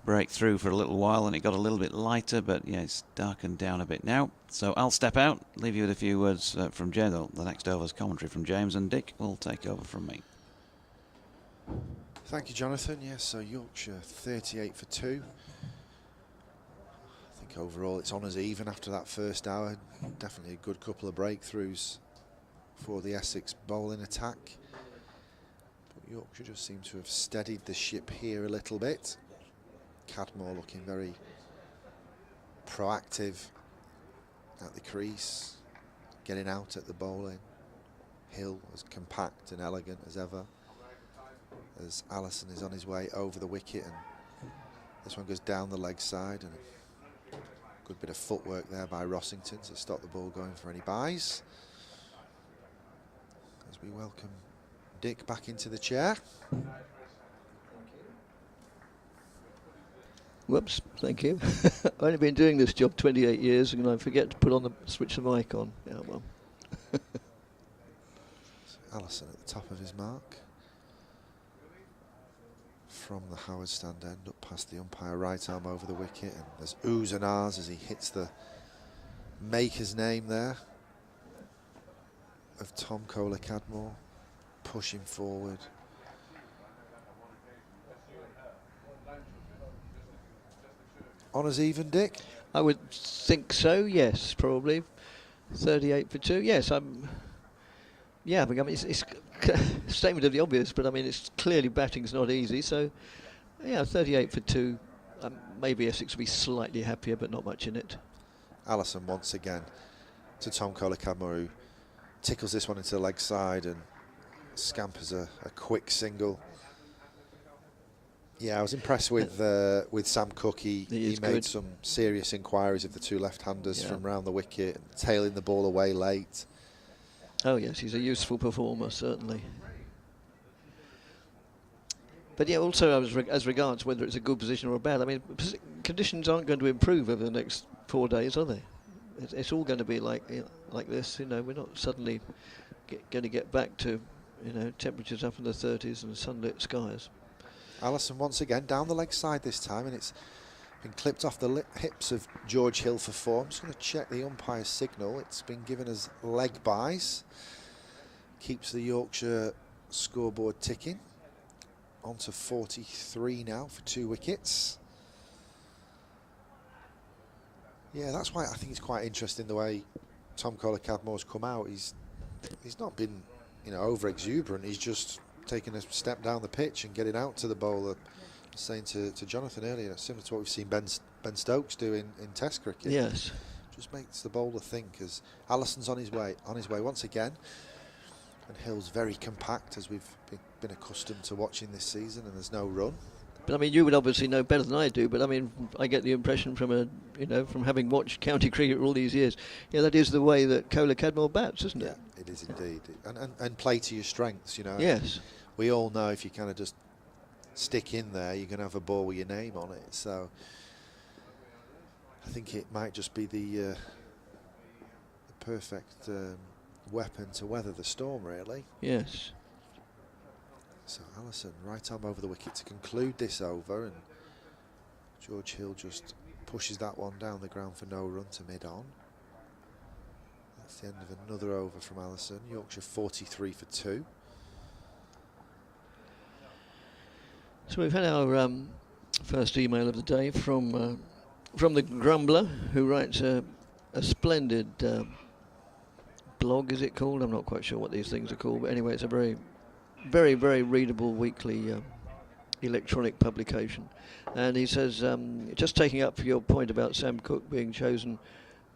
break through for a little while, and it got a little bit lighter, but yeah, it's darkened down a bit now. So I'll step out, leave you with a few words from James. The next over's commentary from James, and Dick will take over from me. Thank you, Jonathan. Yes, so Yorkshire 38 for 2. I think overall it's honours even after that first hour. Definitely a good couple of breakthroughs for the Essex bowling attack. But Yorkshire just seem to have steadied the ship here a little bit. Cadmore looking very proactive at the crease, getting out at the bowling. Hill as compact and elegant as ever, as Allison is on his way over the wicket, and this one goes down the leg side, and a good bit of footwork there by Rossington to stop the ball going for any byes. As we welcome Dick back into the chair. Whoops, thank you. I've only been doing this job 28 years, and I forget to switch the mic on. Yeah, well. Allison at the top of his mark. From the Howard stand end up past the umpire right arm over the wicket, and there's oohs and ahs as he hits the maker's name there of Tom Kohler-Cadmore, pushing forward. Honours even, Dick? I would think so, yes, probably. 38 for 2, yes. Yeah, but I mean, it's a statement of the obvious, but I mean, it's clearly batting's not easy, so yeah, 38 for 2. Maybe Essex will be slightly happier, but not much in it. Allison once again to Tom Kohler-Cadmore, who tickles this one into the leg side and scampers a quick single. Yeah, I was impressed with Sam Cook. He made good. some serious inquiries of the two left-handers from round the wicket, tailing the ball away late. Oh yes, he's a useful performer, certainly. But yeah, also as regards whether it's a good position or a bad, I mean, conditions aren't going to improve over the next 4 days, are they? It's all going to be like this. You know, we're not suddenly going to get back to, you know, temperatures up in the 30s and sunlit skies. Allison once again down the leg side this time, and it's been clipped off the hips of George Hill for 4. I'm just going to check the umpire's signal. It's been given as leg buys. Keeps the Yorkshire scoreboard ticking. On to 43 now for 2 wickets. Yeah, that's why I think it's quite interesting the way Tom Kohler-Cadmore's come out. He's not been, you know, over exuberant. He's just taken a step down the pitch and getting out to the bowler. Saying to Jonathan earlier, similar to what we've seen Ben Stokes do in Test cricket. Yes, just makes the bowler think. As Allison's on his way once again, and Hill's very compact as we've been accustomed to watching this season, and there's no run. but I mean, you would obviously know better than I do. But I mean, I get the impression from from having watched county cricket all these years, yeah, that is the way that Kohler-Cadmore bats, isn't it? Yeah, it is indeed, and play to your strengths. You know. Yes. We all know if you kind of just stick in there, you're going to have a ball with your name on it. So I think it might just be the perfect weapon to weather the storm, really. Yes. So Allison right arm over the wicket to conclude this over, and George Hill just pushes that one down the ground for no run to mid-on. That's the end of another over from Allison. Yorkshire 43 for 2. So we've had our first email of the day from the Grumbler, who writes a splendid blog, is it called? I'm not quite sure what these things are called, but anyway, it's a very, very, very readable weekly electronic publication. And he says, just taking up your point about Sam Cooke being chosen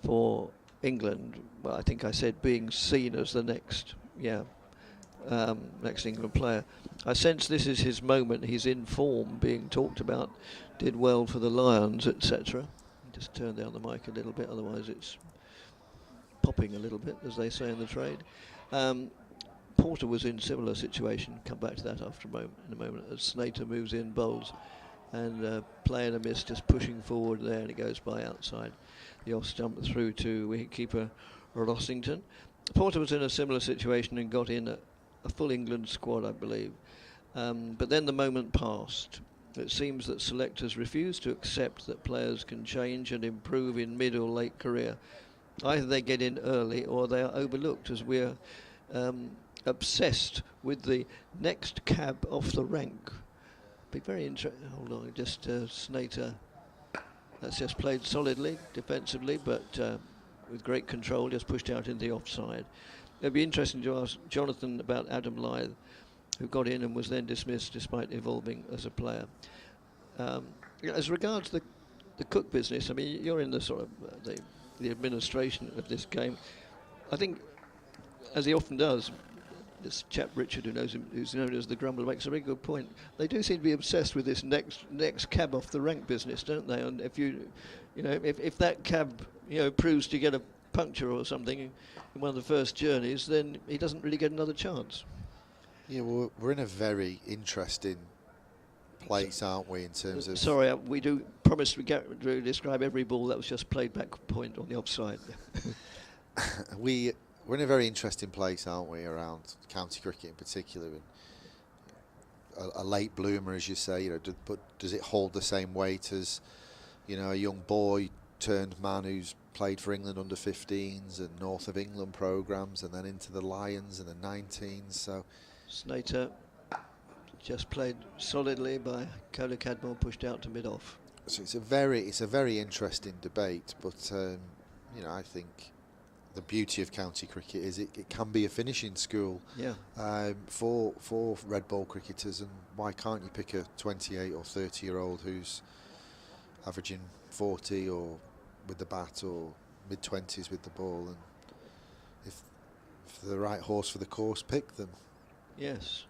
for England, well, I think I said being seen as the next England player. I sense this is his moment. He's in form, being talked about, did well for the Lions, etc. Just turn down the mic a little bit, otherwise it's popping a little bit, as they say in the trade. Porter was in similar situation. Come back to that after in a moment. As Snater moves in, bowls, and play and a miss, just pushing forward there, and it goes by outside the off stump through to wicketkeeper Rossington. Porter was in a similar situation and got in a full England squad, I believe. But then the moment passed. It seems that selectors refuse to accept that players can change and improve in mid or late career. Either they get in early or they are overlooked, as we're obsessed with the next cab off the rank. Be very interesting. Hold on, just Snater. That's just played solidly, defensively, but with great control, just pushed out into the offside. It'd be interesting to ask Jonathan about Adam Lyth, who got in and was then dismissed despite evolving as a player. As regards the Cooke business, I mean, you're in the sort of the administration of this game. I think, as he often does, this chap Richard, who knows him, who's known as the Grumbler, makes a very good point. They do seem to be obsessed with this next cab off the rank business, don't they? And if that cab proves to get a puncture or something in one of the first journeys, then he doesn't really get another chance. Yeah, well, we're in a very interesting place, aren't we, in terms of... Sorry, we do promise to describe every ball that was just played back point on the offside. We're in a very interesting place, aren't we, around county cricket in particular. And a late bloomer, as you say, but does it hold the same weight as, a young boy turned man who's played for England under 15s and North of England programmes and then into the Lions and the 19s? So Snater just played solidly by Kohler-Cadmore, pushed out to mid-off. So it's a very interesting debate, but I think the beauty of county cricket is it can be a finishing school for red ball cricketers, and why can't you pick a 28 or 30-year-old who's averaging 40 or with the bat or mid-20s with the ball, and if they're the right horse for the course, pick them. Yes.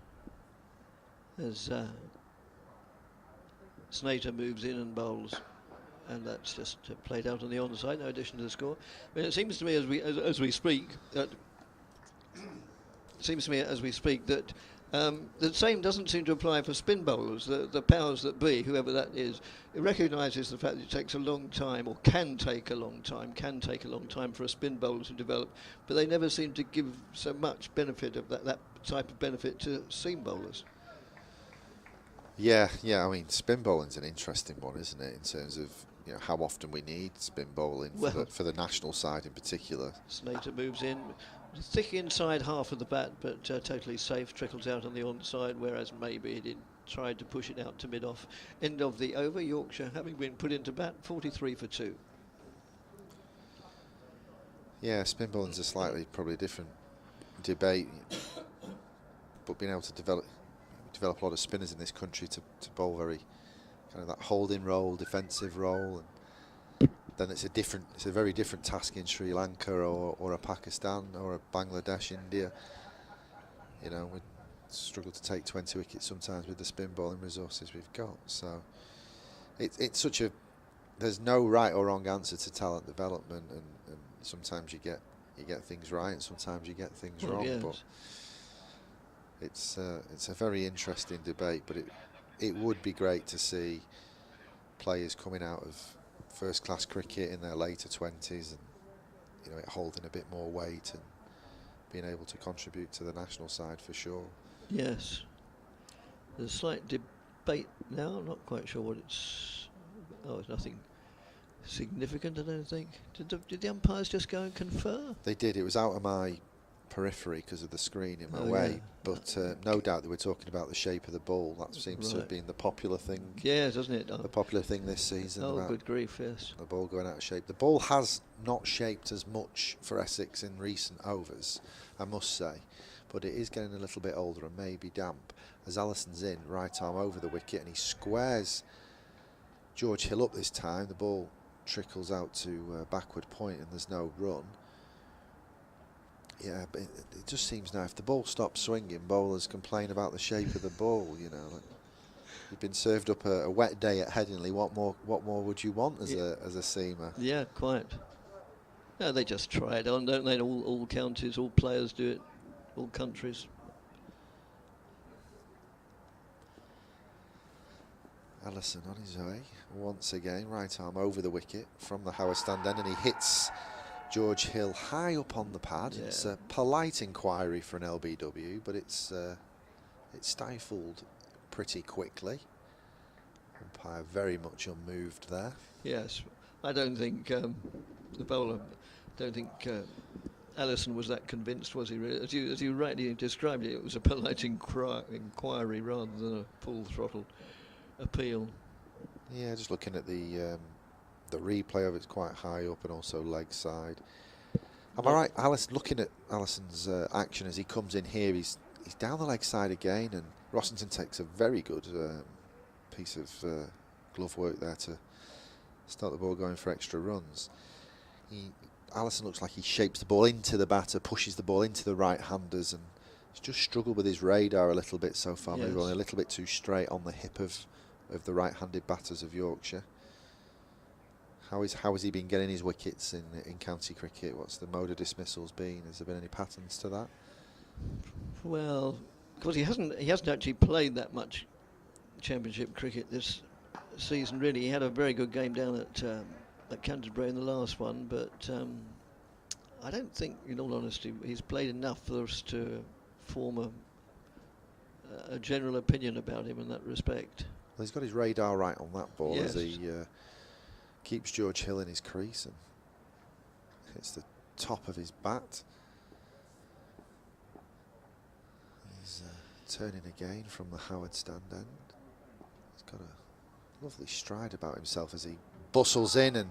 As Snater moves in and bowls, and that's just played out on the onside, no addition to the score. I mean, it seems to me as we speak that The same doesn't seem to apply for spin bowlers. The powers that be, whoever that is, it recognises the fact that it takes a long time, or can take a long time for a spin bowler to develop, but they never seem to give so much benefit of that type of benefit to seam bowlers. Yeah, I mean, spin bowling's an interesting one, isn't it, in terms of how often we need spin bowling for the national side in particular. Slater moves in, thick inside half of the bat, but totally safe, trickles out on the onside, whereas maybe he did tried to push it out to mid-off. End of the over, Yorkshire having been put into bat, 43 for 2. Yeah, spin bowling's a slightly probably different debate, but being able to develop a lot of spinners in this country to bowl very kind of that holding role, defensive role, and then it's a very different task in Sri Lanka or a Pakistan or a Bangladesh, India. We struggle to take 20 wickets sometimes with the spin bowling resources we've got. So it's such a, there's no right or wrong answer to talent development, and sometimes you get things right and sometimes you get things wrong. Yes. But it's a very interesting debate. But it would be great to see players coming out of first class cricket in their later 20s and it holding a bit more weight and being able to contribute to the national side for sure. Yes. There's a slight debate now. I'm not quite sure what it's. Oh, it's nothing significant, I don't think. Did the umpires just go and confer? They did. It was out of my periphery because of the screen in my way. Yeah. But no doubt they were talking about the shape of the ball. That seems to have been the popular thing. Yeah, doesn't it? The popular thing this season. Oh, about good grief, yes. the ball going out of shape. The ball has not shaped as much for Essex in recent overs, I must say. But it is getting a little bit older and maybe damp. As Allison's in, right arm over the wicket, and he squares George Hill up this time. The ball trickles out to backward point and there's no run. Yeah, but it just seems now if the ball stops swinging, bowlers complain about the shape of the ball. Like you've been served up a wet day at Headingley. What more would you want as a seamer? Yeah, quite. No, they just try it on, don't they? All counties, all players do it, all countries. Allison on his way once again, right arm over the wicket from the Howard stand end, and he hits George Hill high up on the pad. Yeah. It's a polite inquiry for an LBW, but it's stifled pretty quickly. Umpire very much unmoved there. Yes, I don't think the bowler. Don't think Allison was that convinced, was he? Really? As you rightly described it, it was a polite inquiry rather than a full throttle appeal. Yeah, just looking at the replay of it's quite high up and also leg side. Am I right, Allison? Looking at Allison's action as he comes in here, he's down the leg side again, and Rossington takes a very good piece of glove work there to start the ball going for extra runs. Allison looks like he shapes the ball into the batter, pushes the ball into the right-handers, and he's just struggled with his radar a little bit so far. Yes. Maybe going a little bit too straight on the hip of the right-handed batters of Yorkshire. How has he been getting his wickets in county cricket? What's the mode of dismissals been? Has there been any patterns to that? Well, because he hasn't actually played that much Championship cricket this season. Really, he had a very good game down at Canterbury in the last one, but I don't think, in all honesty, he's played enough for us to form a general opinion about him in that respect. Well, he's got his radar right on that ball. Yes. As he keeps George Hill in his crease and hits the top of his bat. He's turning again from the Howard stand end. He's got a lovely stride about himself as he bustles in, and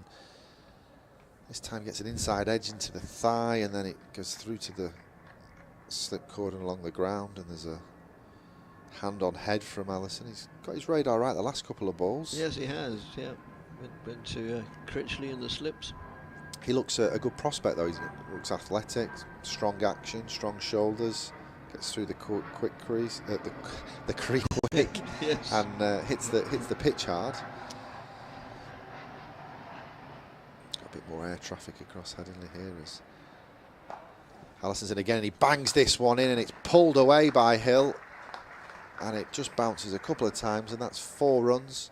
this time gets an inside edge into the thigh, and then it goes through to the slip cordon along the ground, and there's a hand on head from Allison. He's got his radar right the last couple of balls. Yes, he has, yeah. Went to Critchley in the slips. He looks a good prospect though. He looks athletic, strong action, strong shoulders, gets through the quick crease, the crease quick, yes. And hits the pitch hard. Got a bit more air traffic across Headingley here as Allison's in again, and he bangs this one in, and it's pulled away by Hill. and it just bounces a couple of times, and that's 4 runs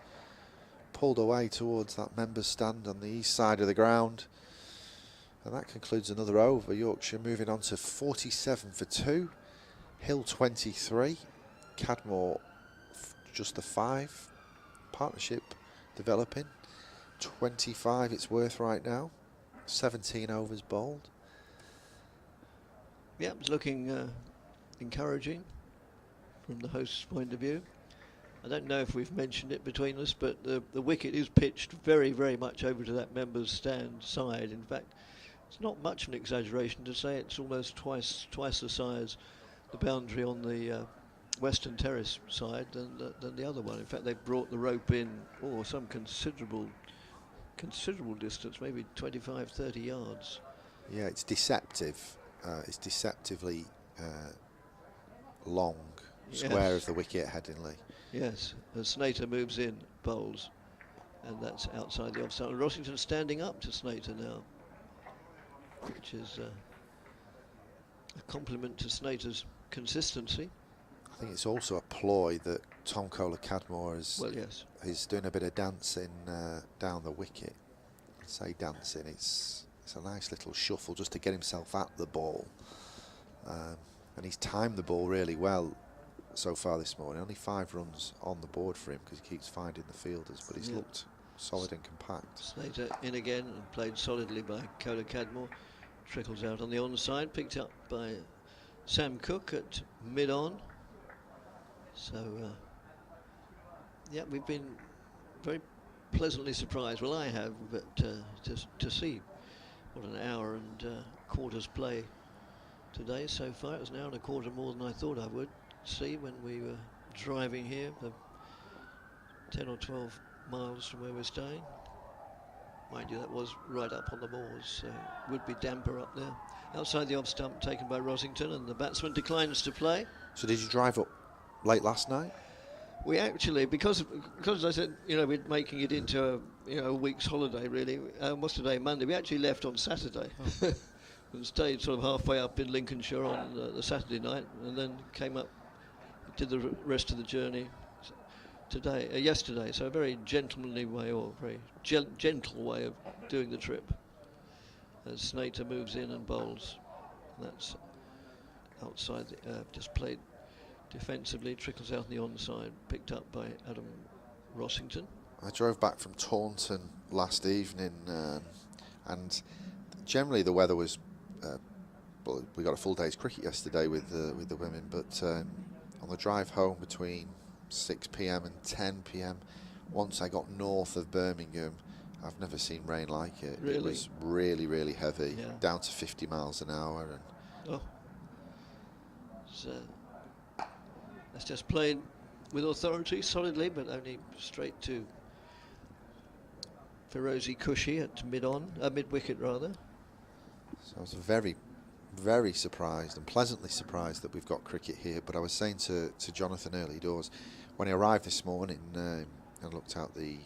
pulled away towards that members stand on the east side of the ground. And that concludes another over. Yorkshire moving on to 47 for 2. Hill 23, Cadmore just the 5. Partnership developing. 25 it's worth right now. 17 overs bowled. Yeah, it's looking encouraging from the host's point of view. I don't know if we've mentioned it between us, but the wicket is pitched very, very much over to that members stand side. In fact, it's not much of an exaggeration to say it's almost twice the size, the boundary on the Western Terrace side than the other one. In fact, they've brought the rope in some considerable distance, maybe 25, 30 yards. Yeah, it's deceptive. It's deceptively long square Yes. of the wicket at Headingley. Yes, as Snater moves in, bowls, and that's outside the off-stump. Rossington standing up to Snater now, which is a compliment to Snater's consistency. I think it's also a ploy that Tom Kohler-Cadmore is, Well, yes. is doing a bit of dancing down the wicket. I say dancing, it's a nice little shuffle just to get himself at the ball. And he's timed the ball really well so far this morning. Only 5 runs on the board for him because he keeps finding the fielders, but he's looked solid and compact. Slater in again and played solidly by Kohler-Cadmore. Trickles out on the onside, picked up by Sam Cook at mid-on. So, yeah, we've been very pleasantly surprised. Well, I have, but to see what an hour and quarter's play today so far. It was an hour and a quarter more than I thought I would see when we were driving here, the 10 or 12 miles from where we're staying. Mind you, that was right up on the moors, so it would be damper up there. Outside the off stump taken by Rossington, and the batsman declines to play. So did you drive up late last night? We actually, because I said, we're making it into a week's holiday really. What's today, Monday? We actually left on Saturday. And stayed sort of halfway up in Lincolnshire on the Saturday night, and then came up, did the rest of the journey yesterday. So a very gentlemanly way, or very gentle way of doing the trip. As Snater moves in and bowls, that's outside. Just played defensively, trickles out on the onside, picked up by Adam Rossington. I drove back from Taunton last evening, and generally the weather was. Well, we got a full day's cricket yesterday with the women, but on the drive home between 6 p.m. and 10 p.m, once I got north of Birmingham, I've never seen rain like it. Really? It was really, really heavy, Yeah. down to 50 miles an hour. And So that's just played with authority, solidly, but only straight to Ferozi Cushy at mid-wicket rather. So I was very, very surprised and pleasantly surprised that we've got cricket here. But I was saying to Jonathan early doors, when I arrived this morning and looked out the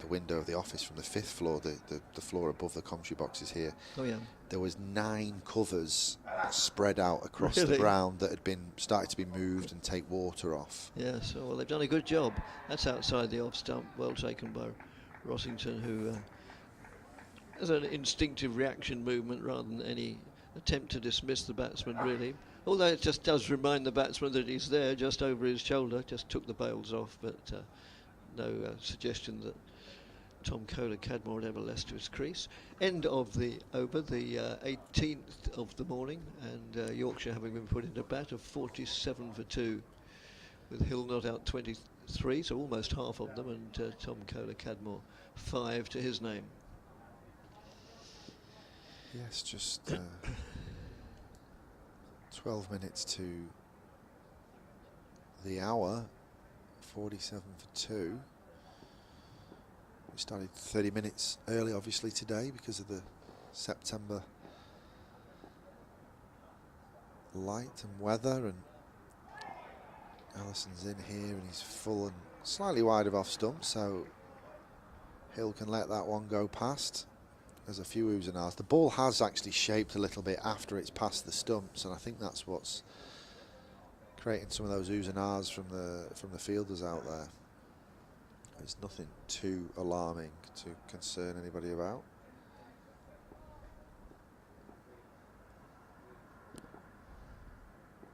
window of the office from the 5th floor, the floor above the commentary boxes here, Oh yeah. there was 9 covers spread out across the Really? ground that had been started to be moved and take water off. Yeah, so well, they've done a good job. That's outside the off stump, well taken by Rossington, who has an instinctive reaction movement rather than any attempt to dismiss the batsman, really. Although it just does remind the batsman that he's there just over his shoulder, just took the bails off, but no suggestion that Tom Kohler-Cadmore would ever less to his crease. End of the over, the 18th of the morning, and Yorkshire having been put into bat of 47 for 2, with Hill not out 23, so almost half of them, and Tom Kohler-Cadmore 5 to his name. Yes, just 12 minutes to the hour, 47 for 2. We started 30 minutes early, obviously, today because of the September light and weather. And Allison's in here and he's full and slightly wide of off stump, so Hill can let that one go past. There's a few oohs and ahs. The ball has actually shaped a little bit after it's past the stumps, and I think that's what's creating some of those oohs and ahs from the fielders out there. There's nothing too alarming to concern anybody about.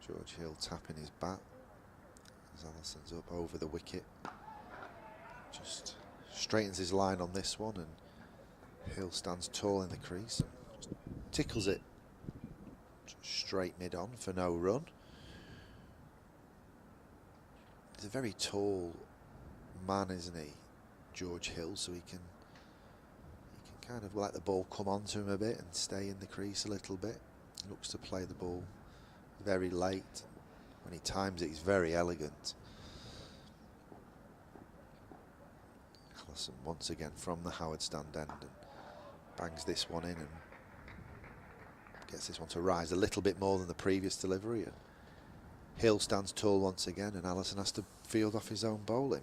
George Hill tapping his bat as Allison's up over the wicket. Just straightens his line on this one, and Hill stands tall in the crease and just tickles it straight mid-on for no run. He's a very tall man, isn't he, George Hill, so he can kind of let the ball come onto him a bit and stay in the crease a little bit. He looks to play the ball very late. When he times it, he's very elegant. Allison once again from the Howard stand end and bangs this one in and gets this one to rise a little bit more than the previous delivery. And Hill stands tall once again, and Allison has to field off his own bowling.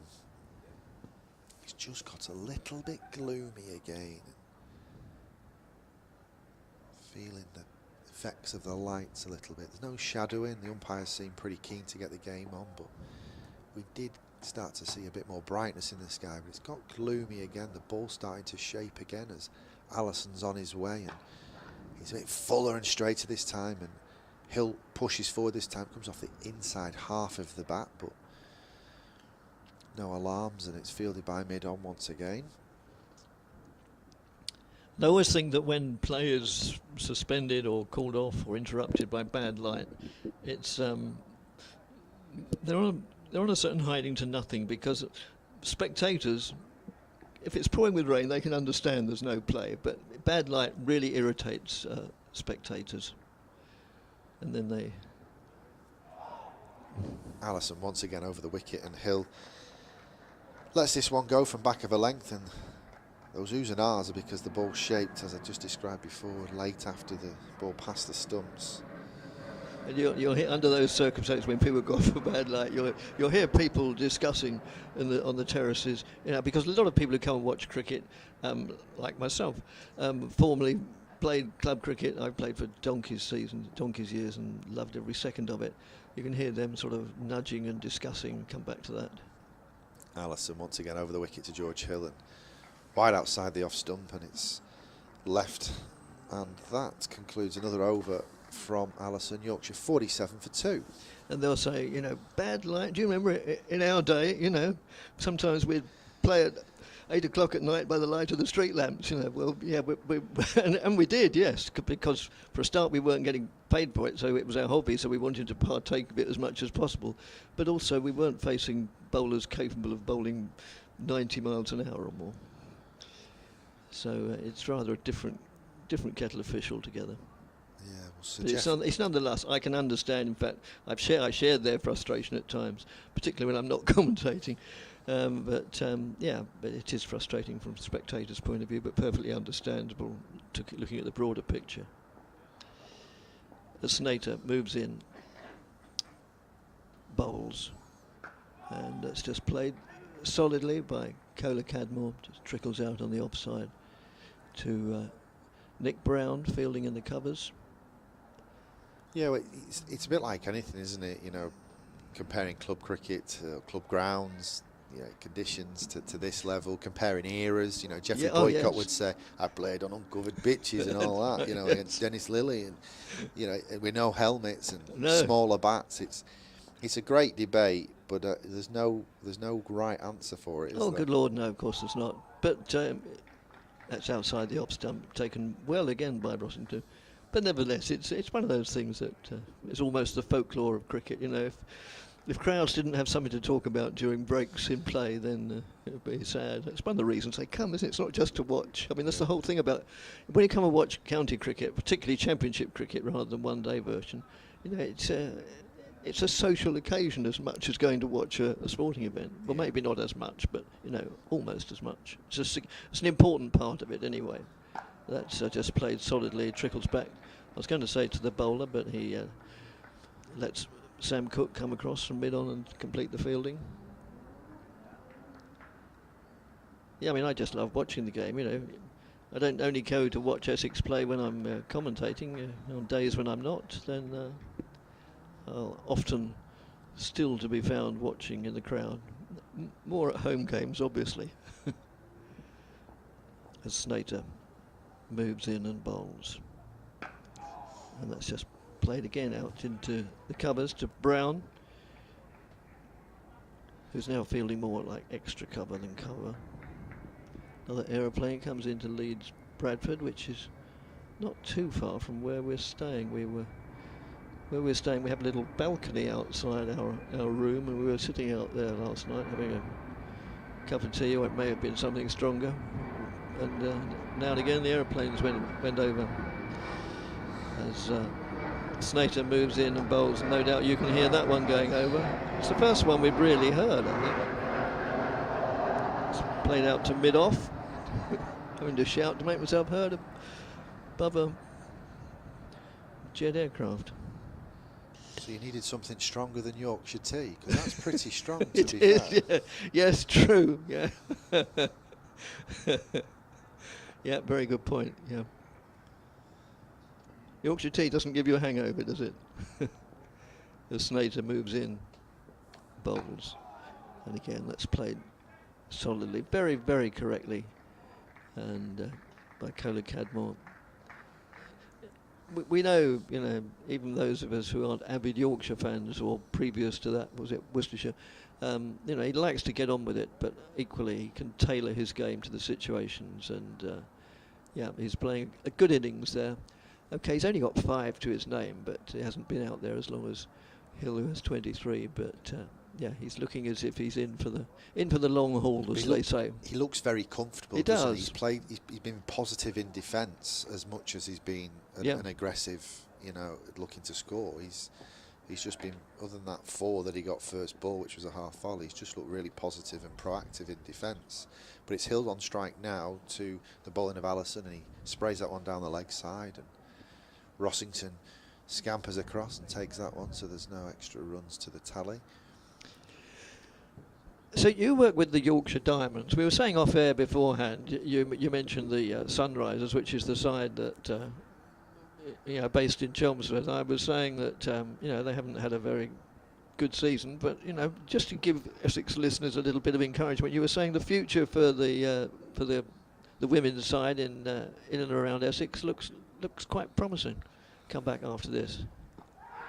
He's just got a little bit gloomy again. Feeling the effects of the lights a little bit. There's no shadowing. The umpires seem pretty keen to get the game on, but we did start to see a bit more brightness in the sky, but it's got gloomy again. The ball's starting to shape again as Allison's on his way, and he's a bit fuller and straighter this time, and Hill pushes forward this time, comes off the inside half of the bat, but no alarms, and it's fielded by mid-on once again. I always think that when players suspended or called off or interrupted by bad light, it's they're on a certain hiding to nothing, because spectators, if it's pouring with rain, they can understand there's no play, but bad light really irritates spectators, and then they... Allison once again over the wicket, and Hill lets this one go from back of a length, and those oohs and ahs are because the ball shaped, as I just described before, late after the ball passed the stumps. And you'll hear, under those circumstances, when people go for bad light, you'll hear people discussing on the terraces, because a lot of people who come and watch cricket, like myself, formerly played club cricket. I played for donkey's years, and loved every second of it. You can hear them sort of nudging and discussing. Come back to that. Allison once again over the wicket to George Hill, and wide outside the off stump, and it's left, and that concludes another over from Allison. Yorkshire 47 for 2. And they'll say, bad light. Do you remember in our day, sometimes we'd play at 8 o'clock at night by the light of the street lamps, Well, yeah, and we did, yes, because for a start we weren't getting paid for it, so it was our hobby, so we wanted to partake of it as much as possible. But also we weren't facing bowlers capable of bowling 90 miles an hour or more. So it's rather a different kettle of fish altogether. Yeah, it's nonetheless, I can understand. In fact, I shared their frustration at times, particularly when I'm not commentating. But it is frustrating from a spectator's point of view, but perfectly understandable looking at the broader picture. The Snater moves in, bowls, and it's just played solidly by Kohler Cadmore, just trickles out on the offside to Nick Brown fielding in the covers. Yeah, well, it's a bit like anything, isn't it? Comparing club cricket, club grounds, conditions to this level, comparing eras. Geoffrey Boycott would say, I played on uncovered pitches and all that, against Dennis Lilly, and with no helmets and smaller bats. It's a great debate, but there's no right answer for it. Oh, good Lord, no, of course there's not. But that's outside the off stump, taken well again by Rossington. But nevertheless, it's one of those things that is almost the folklore of cricket. If crowds didn't have something to talk about during breaks in play, then it would be sad. It's one of the reasons they come, isn't it? It's not just to watch. I mean, that's the whole thing about when you come and watch county cricket, particularly championship cricket rather than one-day version. It's a social occasion as much as going to watch a sporting event. Well, maybe not as much, but almost as much. It's an important part of it anyway. That's just played solidly, trickles back. I was going to say to the bowler, but he lets Sam Cook come across from mid-on and complete the fielding. Yeah, I mean, I just love watching the game, I don't only go to watch Essex play when I'm commentating. On days when I'm not, then I'll often still to be found watching in the crowd. More at home games, obviously. As Snater moves in and bowls. And that's just played again out into the covers to Brown, who's now fielding more like extra cover than cover. Another aeroplane comes into Leeds Bradford, which is not too far from where we're staying. Where we're staying, we have a little balcony outside our room, and we were sitting out there last night having a cup of tea, or it may have been something stronger. And now and again the aeroplanes went over as Snater moves in and bowls. No doubt you can hear that one going over. It's the first one we've really heard, I think. It's played out to mid-off. Having to shout to make myself heard above a jet aircraft. So you needed something stronger than Yorkshire tea, because that's pretty strong, to It be is, fair. yeah. Yes, true, yeah. Yeah, very good point, yeah. Yorkshire tea doesn't give you a hangover, does it? As Snater moves in, bowls. And again, that's played solidly, very, very correctly. And by Cola Cadmore. We know, you know, even those of us who aren't avid Yorkshire fans, or previous to that, was it Worcestershire, you know, he likes to get on with it, but equally he can tailor his game to the situations, and yeah, he's playing a good innings there. Okay, he's only got 5 to his name, but he hasn't been out there as long as Hill, who has 23. But yeah, he's looking as if he's in for the long haul, as they say. He looks very comfortable. He doesn't does. He's been positive in defence as much as he's been an aggressive, you know, looking to score. He's just been, other than that 4 that he got first ball, which was a half volley, he's just looked really positive and proactive in defence. But it's Hill on strike now to the bowling of Allison, and he sprays that one down the leg side, and Rossington scampers across and takes that one, so there's no extra runs to the tally. So you work with the Yorkshire Diamonds. We were saying off air beforehand, you mentioned the Sunrisers, which is the side that you know, based in Chelmsford. I was saying that you know, they haven't had a very good season, but you know, just to give Essex listeners a little bit of encouragement, you were saying the future for the women's side in and around Essex looks quite promising. Come back after this.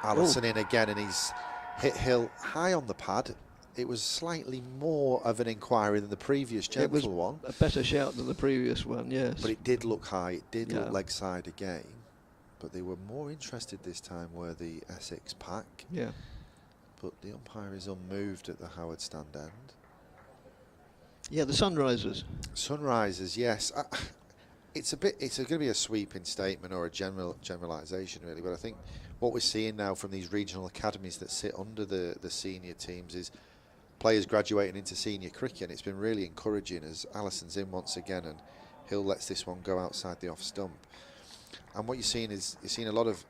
Allison in again, and he's hit Hill high on the pad. It was slightly more of an inquiry than the previous gentle one. A better shout than the previous one, yes. But it did look high, it did look leg side again. But they were more interested this time, were the Essex pack. Yeah. But the umpire is unmoved at the Howard stand end. Yeah, the Sunrisers. Sunrisers, yes. It's going to be a sweeping statement or a generalisation, really. But I think what we're seeing now from these regional academies that sit under the senior teams is players graduating into senior cricket. And it's been really encouraging as Allison's in once again, and Hill lets this one go outside the off stump. And what you're seeing is a lot of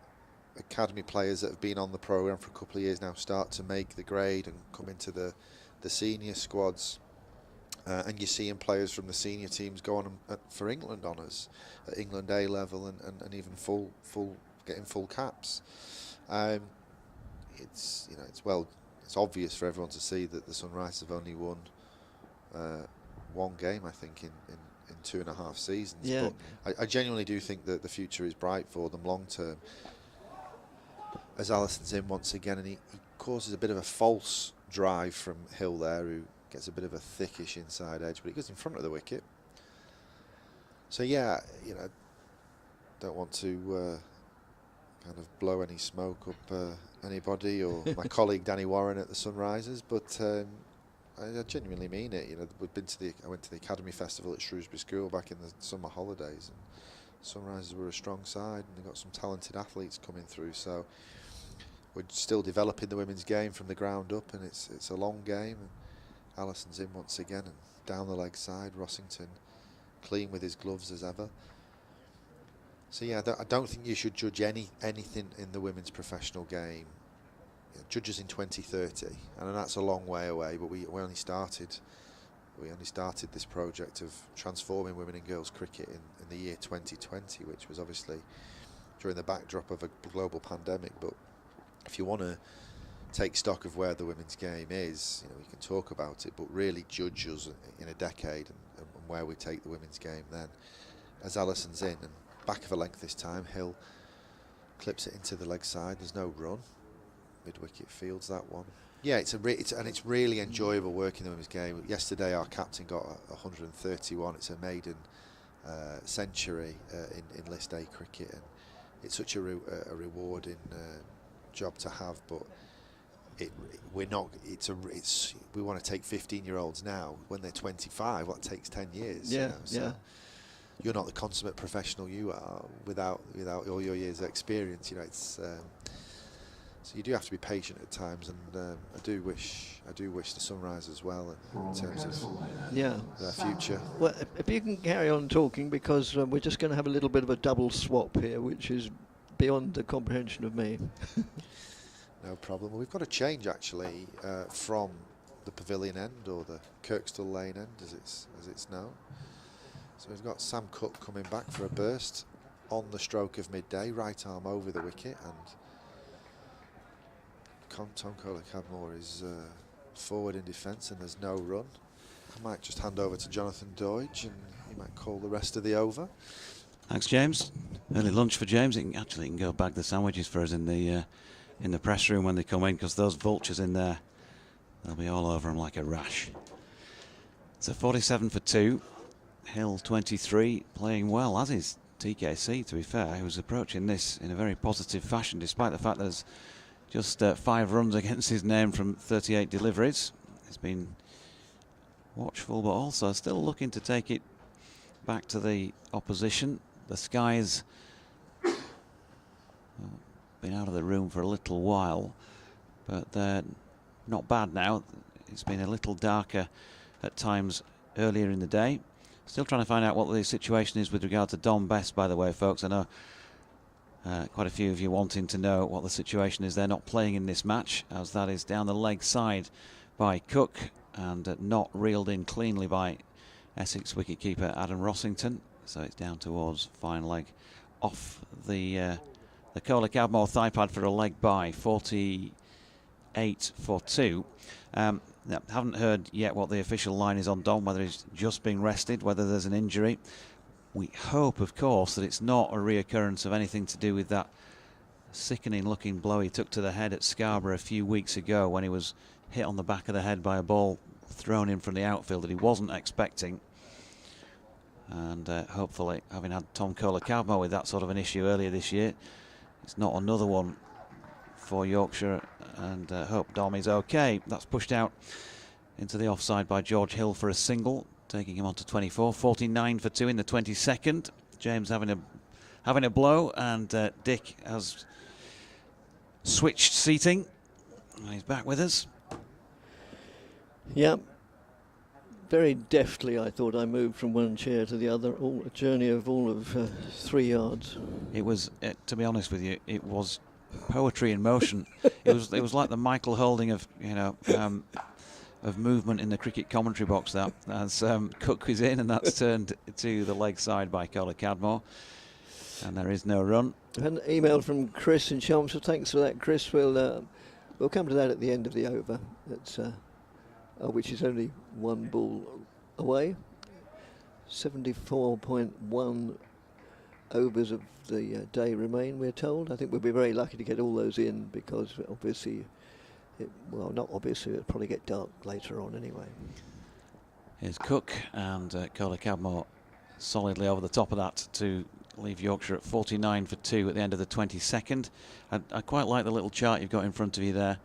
academy players that have been on the programme for a couple of years now start to make the grade and come into the senior squads. And you're seeing players from the senior teams go on for England honours at England A level and even getting full caps. It's obvious for everyone to see that the Sunrisers have only won one game, I think, in 2.5 seasons. Yeah. But I genuinely do think that the future is bright for them long term. As Allison's in once again, and he causes a bit of a false drive from Hill there, who gets a bit of a thickish inside edge, but it goes in front of the wicket. So yeah, you know, don't want to kind of blow any smoke up anybody or my colleague Danny Warren at the Sunrisers, but I genuinely mean it. You know, I went to the Academy Festival at Shrewsbury School back in the summer holidays, and Sunrisers were a strong side, and they got some talented athletes coming through. So we're still developing the women's game from the ground up, and it's a long game. And Allison's in once again and down the leg side. Rossington clean with his gloves as ever. So yeah, I don't think you should judge anything in the women's professional game. You know, judges in 2030, and that's a long way away. But we only started this project of transforming women and girls cricket in the year 2020, which was obviously during the backdrop of a global pandemic. But if you want to take stock of where the women's game is. You know, we can talk about it, but really judge us in a decade and where we take the women's game then. As Alison's in and back of a length this time, Hill clips it into the leg side. There's no run. Mid-wicket fields that one. Yeah, it's really enjoyable working the women's game. Yesterday our captain got 131. It's a maiden century in List A cricket, and it's such a rewarding job to have. But we want to take 15-year-olds now when they're 25. Well, it takes 10 years. Yeah, you know, so you're not the consummate professional you are without all your years of experience. You know, it's so you do have to be patient at times, and I do wish the Sunrise as well in terms of their future. Well, if you can carry on talking, because we're just going to have a little bit of a double swap here, which is beyond the comprehension of me. No problem. We've got a change actually from the Pavilion end, or the Kirkstall Lane end as it's known. So we've got Sam Cook coming back for a burst on the stroke of midday, right arm over the wicket, and Tom Kohler-Cadmore is forward in defence, and there's no run. I might just hand over to Jonathan Doidge, and he might call the rest of the over. Thanks, James. Early lunch for James. He can go bag the sandwiches for us in the press room when they come in, because those vultures in there, they'll be all over him like a rash. It's a 47 for 2. Hill 23, playing well, as is TKC, to be fair. He was approaching this in a very positive fashion, despite the fact that there's just 5 runs against his name from 38 deliveries. He's been watchful, but also still looking to take it back to the opposition. The skies been out of the room for a little while, but they're not bad now. It's been a little darker at times earlier in the day. Still trying to find out what the situation is with regard to Dom Best, by the way, folks. I know quite a few of you wanting to know what the situation is. They're not playing in this match, as that is down the leg side by Cook, and not reeled in cleanly by Essex wicketkeeper Adam Rossington. So it's down towards fine leg off the Kohler-Cadmore thigh pad for a leg by, 48 for 2. Haven't heard yet what the official line is on Dom, whether he's just being rested, whether there's an injury. We hope, of course, that it's not a reoccurrence of anything to do with that sickening looking blow he took to the head at Scarborough a few weeks ago, when he was hit on the back of the head by a ball thrown in from the outfield that he wasn't expecting. And hopefully, having had Tom Kohler-Cadmore with that sort of an issue earlier this year, it's not another one for Yorkshire, and hope Dom is okay. That's pushed out into the offside by George Hill for a single, taking him on to 24. 49 for 2 in the 22nd. James having a blow, and Dick has switched seating. He's back with us. Yeah. Very deftly, I thought I moved from one chair to the other, a journey of all of 3 yards. It was, to be honest with you, it was poetry in motion. It was like the Michael Holding of of movement in the cricket commentary box. That as Cook is in, and that's turned to the leg side by Kohler-Cadmore, and there is no run. An email from Chris in Chelmsford. Thanks for that, Chris. We'll come to that at the end of the over. That's which is only 1 ball away. 74.1 overs of the day remain, we're told. I think we'll be very lucky to get all those in, because obviously, not obviously, it'll probably get dark later on anyway. Here's Cook, and Kohler-Cadmore solidly over the top of that to leave Yorkshire at 49 for 2 at the end of the 22nd. I quite like the little chart you've got in front of you there.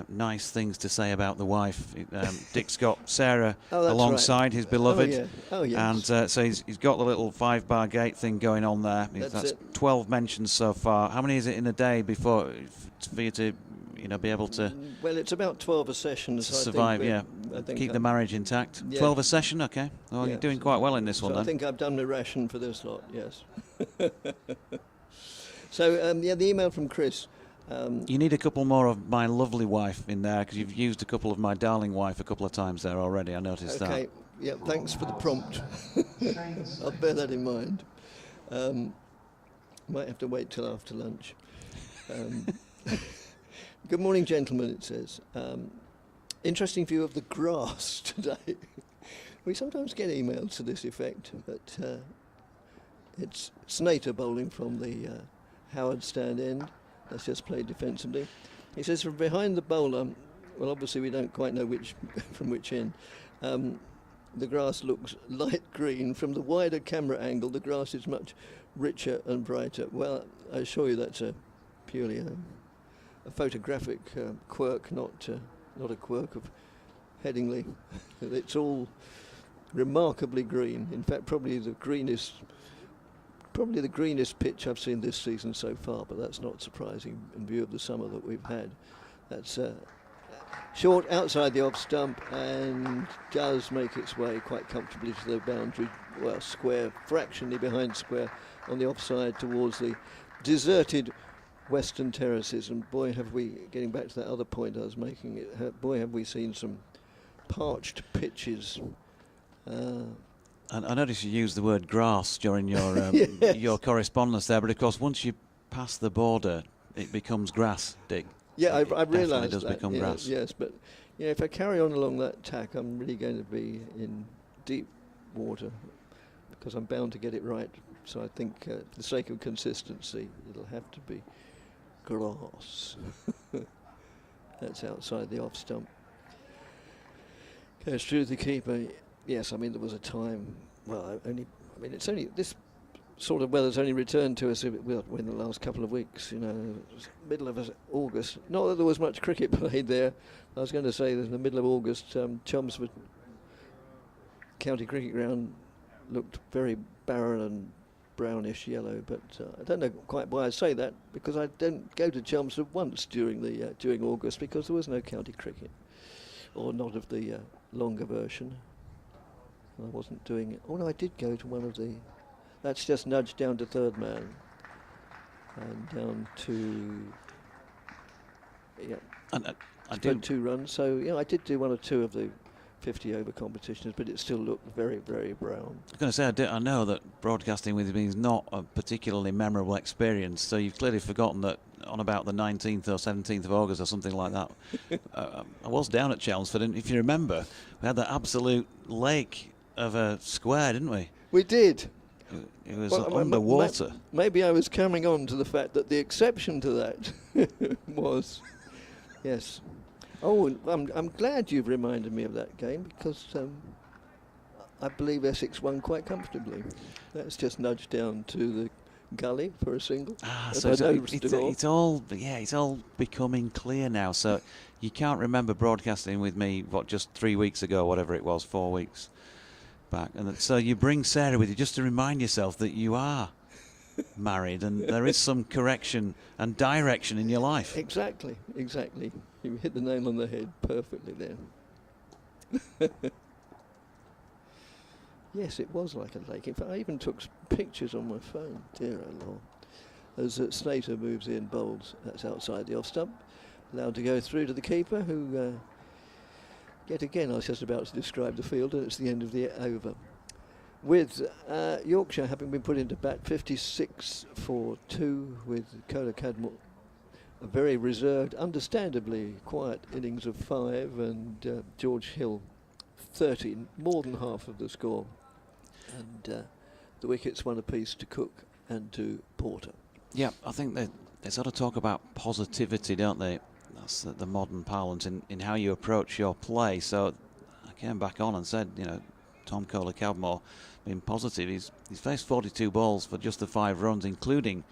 Nice things to say about the wife. Dick's got Sarah alongside his beloved. Oh, yes. And so he's got the little 5-bar gate thing going on there. That's 12 mentions so far. How many is it in a day for you to be able to? Well, it's about 12 a session. To survive, I think keep the marriage intact. Yeah. 12 a session, okay. Well, you're doing quite well in this one then. I think I've done the ration for this lot, yes. So, the email from Chris. You need a couple more of my lovely wife in there, because you've used a couple of my darling wife a couple of times there already. I noticed that. Okay, yeah, thanks for the prompt. I'll bear that in mind. Might have to wait till after lunch. Good morning, gentlemen, it says. Interesting view of the grass today. We sometimes get emails to this effect, but it's Snater bowling from the Howard stand end. That's just played defensively. He says from behind the bowler, well, obviously we don't quite know which from which end, the grass looks light green. From the wider camera angle, the grass is much richer and brighter. Well, I assure you that's purely a photographic quirk, not a quirk of Headingley. It's all remarkably green. In fact, probably the greenest pitch I've seen this season so far, but that's not surprising in view of the summer that we've had. That's short outside the off stump and does make its way quite comfortably to the boundary, well, square, fractionally behind square on the offside towards the deserted Western Terraces. And boy, have we, getting back to that other point I was making, boy, have we seen some parched pitches. And I noticed you used the word grass during your Yes. your correspondence there, but of course once you pass the border, it becomes grass, Dick. Yeah, It I realise does that. become grass. Yes, but if I carry on along that tack, I'm really going to be in deep water because I'm bound to get it right. So I think, for the sake of consistency, it'll have to be grass. That's outside the off stump. Goes through the keeper. Yes, I mean there was a time. Well, it's only this sort of weather's only returned to us in the last couple of weeks. Middle of August. Not that there was much cricket played there. I was going to say that in the middle of August, Chelmsford County Cricket Ground looked very barren and brownish yellow. But I don't know quite why I say that, because I don't go to Chelmsford once during August because there was no county cricket, or not of the longer version. I wasn't doing it. Oh no, I did go to one of the. That's just nudged down to third man and down to. Yeah, I do 2 runs. So yeah, I did do 1 or 2 of the 50 over competitions, but it still looked very, very brown. I was going to say, I know that broadcasting with me is not a particularly memorable experience, so you've clearly forgotten that on about the 19th or 17th of August or something like that, I was down at Chelmsford, and if you remember, we had that absolute lake of a square, didn't we? We did. It was underwater. Maybe I was coming on to the fact that the exception to that was, yes. Oh, and I'm glad you've reminded me of that game, because I believe Essex won quite comfortably. That's just nudged down to the gully for a single. So it's all becoming clear now. So you can't remember broadcasting with me, just 3 weeks ago, whatever it was, 4 weeks back. And so you bring Sarah with you just to remind yourself that you are married and there is some correction and direction in your life. Exactly. You hit the nail on the head perfectly there. Yes, it was like a lake. In fact, I even took pictures on my phone. Dear oh Lord. As Snater moves in, bowls. That's outside the off stump. Allowed to go through to the keeper, who, yet again, I was just about to describe the field, and it's the end of the over. With Yorkshire having been put into bat 56 for 2, with Kola Cadmore a very reserved, understandably quiet innings of 5, and George Hill 30, more than half of the score. And the wickets one apiece to Cook and to Porter. Yeah, I think they sort of talk about positivity, don't they? That's the modern parlance in how you approach your play. So I came back on and said, Tom Kohler-Cadmore being positive. He's faced 42 balls for just the 5 runs, including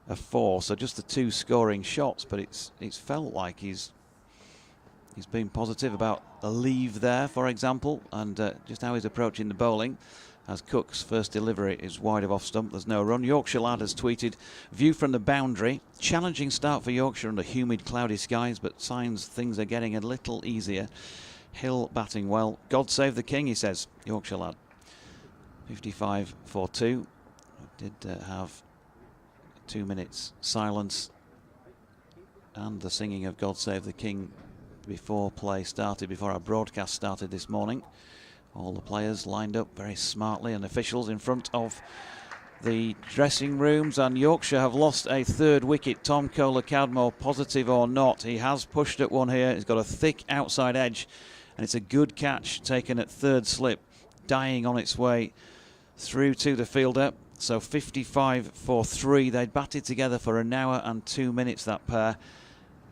a 4. So just the 2 scoring shots, but it's felt like he's been positive about the leave there, for example, and just how he's approaching the bowling. As Cook's first delivery is wide of off stump, there's no run. Yorkshire Lad has tweeted, view from the boundary. Challenging start for Yorkshire under humid, cloudy skies, but signs things are getting a little easier. Hill batting well. God save the king, he says, Yorkshire Lad. 55 for 2. Did have 2 minutes silence and the singing of God Save the King before play started, before our broadcast started this morning. All the players lined up very smartly, and officials in front of the dressing rooms, and Yorkshire have lost a third wicket. Tom Kohler-Cadmore, positive or not, he has pushed at one here. He's got a thick outside edge, and it's a good catch taken at third slip, dying on its way through to the fielder. So 55 for 3. They'd batted together for an hour and 2 minutes, that pair,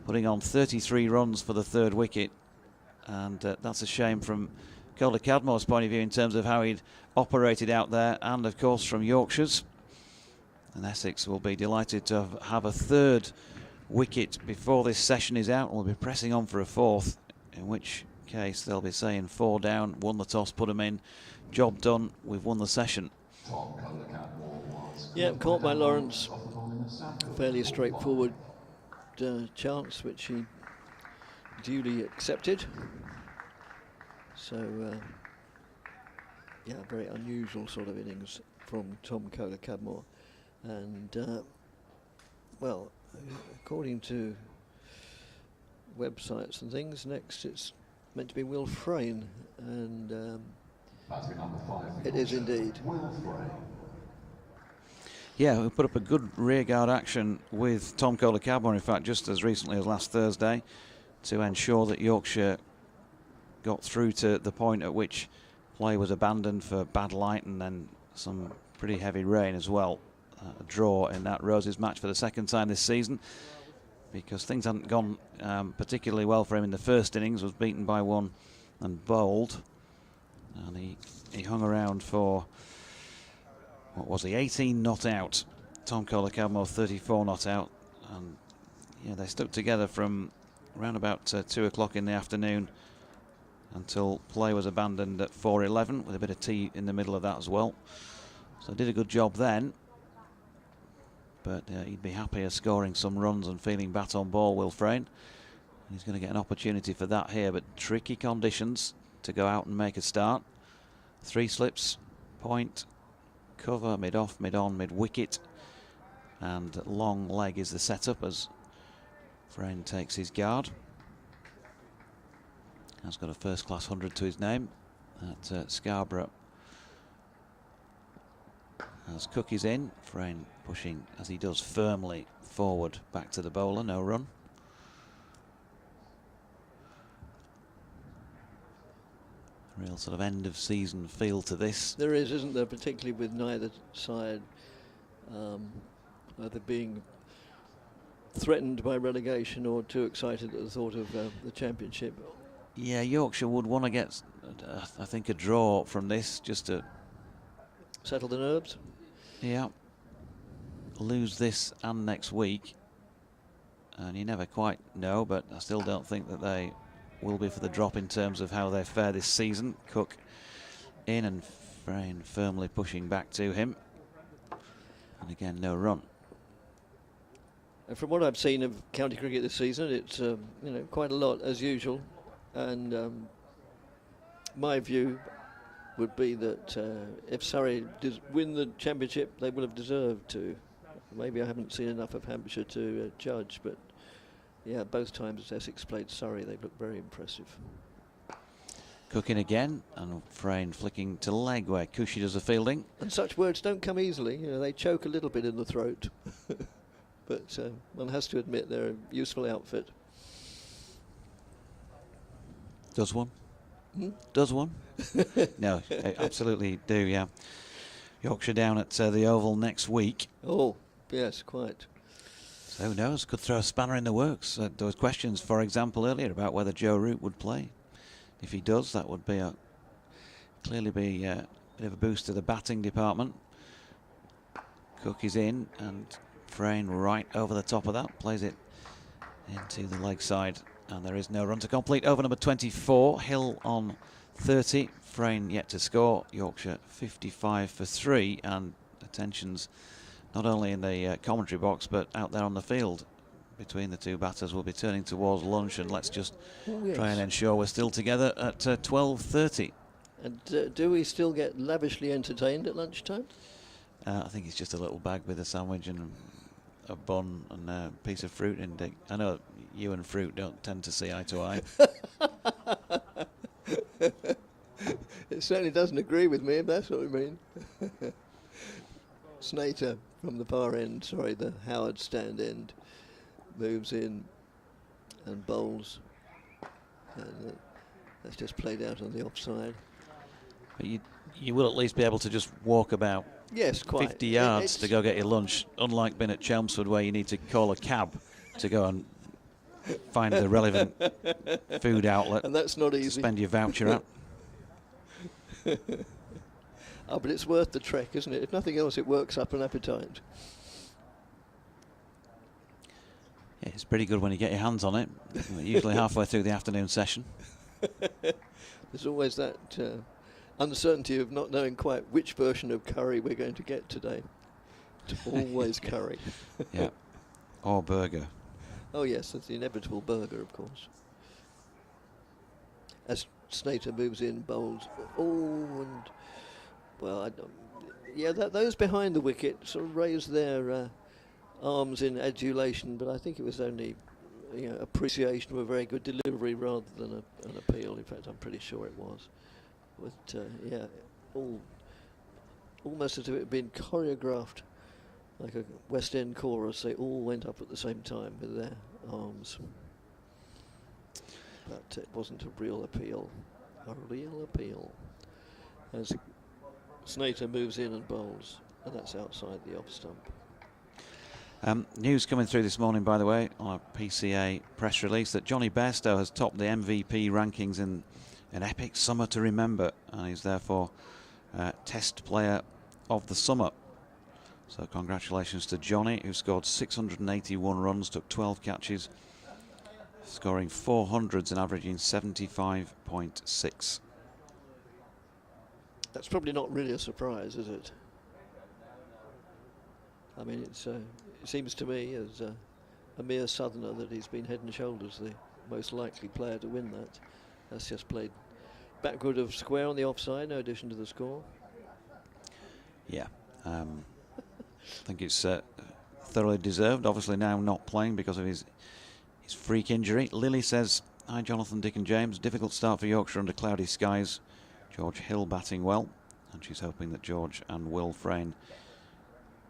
putting on 33 runs for the third wicket. And that's a shame from Kohler-Cadmore's point of view in terms of how he'd operated out there, and of course from Yorkshire's. And Essex will be delighted to have a third wicket before this session is out, and will be pressing on for a fourth, in which case they'll be saying 4 down, won the toss, put them in, job done, we've won the session. Yeah, caught by Lawrence. Fairly straightforward chance, which he duly accepted. So, yeah, very unusual sort of innings from Tom Kohler-Cadmore. And, well, according to websites and things, next it's meant to be Will Frayne, and it is indeed. Yeah, we put up a good rearguard action with Tom Kohler-Cadmore, in fact, just as recently as last Thursday, to ensure that Yorkshire got through to the point at which play was abandoned for bad light and then some pretty heavy rain as well. A draw in that Roses match for the second time this season, because things hadn't gone particularly well for him in the first innings. Was beaten by 1 and bowled, and he hung around for, what was he, 18 not out. Tom Kohler-Cadmore 34 not out, and yeah, they stuck together from around about 2 o'clock in the afternoon until play was abandoned at 4:11, with a bit of tea in the middle of that as well. So did a good job then, but he'd be happier scoring some runs and feeling bat on ball, Will Frayne. He's going to get an opportunity for that here, but tricky conditions to go out and make a start. 3 slips, point, cover, mid-off, mid-on, mid-wicket, and long leg is the setup as Frayne takes his guard. Has got a first-class 100 to his name at Scarborough. As Cook is in, Frayne pushing, as he does, firmly forward back to the bowler, no run. Real sort of end-of-season feel to this. There is, isn't there, particularly with neither side either being threatened by relegation or too excited at the thought of the championship. Yeah, Yorkshire would want to get, I think, a draw from this, just to settle the nerves. Yeah, lose this and next week, and you never quite know, but I still don't think that they will be for the drop in terms of how they fare this season. Cook in and Frayne firmly pushing back to him, and again no run. And from what I've seen of county cricket this season, it's you know, quite a lot as usual, and my view would be that if Surrey win the championship, they would have deserved to. Maybe I haven't seen enough of Hampshire to judge, but yeah, both times Essex played Surrey, they looked very impressive. Cook in again, and Frayne flicking to leg where Cushy does the fielding. And such words don't come easily, you know, they choke a little bit in the throat. But one has to admit they're a useful outfit. Does one? Hmm? Does one? No, they absolutely do, yeah. Yorkshire down at the Oval next week. Oh, yes, quite. So who knows, could throw a spanner in the works. There was questions, for example, earlier about whether Joe Root would play. If he does, that would be clearly be a bit of a boost to the batting department. Cook is in, and Frayne right over the top of that, plays it into the leg side, and there is no run to complete. Over number 24, Hill on 30, Frayne yet to score. Yorkshire 55 for 3, and attention's not only in the commentary box but out there on the field between the two batters. Will be turning towards lunch, and let's just try and ensure we're still together at 12:30. And do we still get lavishly entertained at lunchtime? I think it's just a little bag with a sandwich and a bun and a piece of fruit in it. I know you and fruit don't tend to see eye to eye. It certainly doesn't agree with me, if that's what you mean. Snater from the far end, sorry, the Howard stand end, moves in and bowls. And that's just played out on the offside. But you will at least be able to just walk about Yes, quite. 50 yards to go get your lunch, unlike being at Chelmsford where you need to call a cab to go and find the relevant food outlet. And that's not to easy. spend your voucher at. Oh, but it's worth the trek, isn't it? If nothing else, it works up an appetite. Yeah, it's pretty good when you get your hands on it, usually halfway through the afternoon session. There's always that uncertainty of not knowing quite which version of curry we're going to get today. It's always curry. Yeah, or burger. Oh yes, that's the inevitable burger, of course. As Snater moves in, bowls. Oh, and well, yeah, those behind the wicket sort of raised their arms in adulation, but I think it was only appreciation of a very good delivery rather than an appeal. In fact, I'm pretty sure it was. But yeah, almost as if it had been choreographed like a West End chorus. They all went up at the same time with their arms. But it wasn't a real appeal. A real appeal. As Snater moves in and bowls, and that's outside the off stump. News coming through this morning, by the way, on a PCA press release that Johnny Bairstow has topped the MVP rankings in an epic summer to remember, and he's therefore Test Player of the Summer. So congratulations to Johnny, who scored 681 runs, took 12 catches, scoring 400s and averaging 75.6. That's probably not really a surprise, is it? I mean, it seems to me as a mere southerner that he's been head and shoulders the most likely player to win that. That's just played backward of square on the offside, no addition to the score. Yeah, I think it's thoroughly deserved. Obviously now not playing because of his freak injury. Lily says, hi Jonathan, Dick and James. Difficult start for Yorkshire under cloudy skies. George Hill batting well, and she's hoping that George and Will Frayne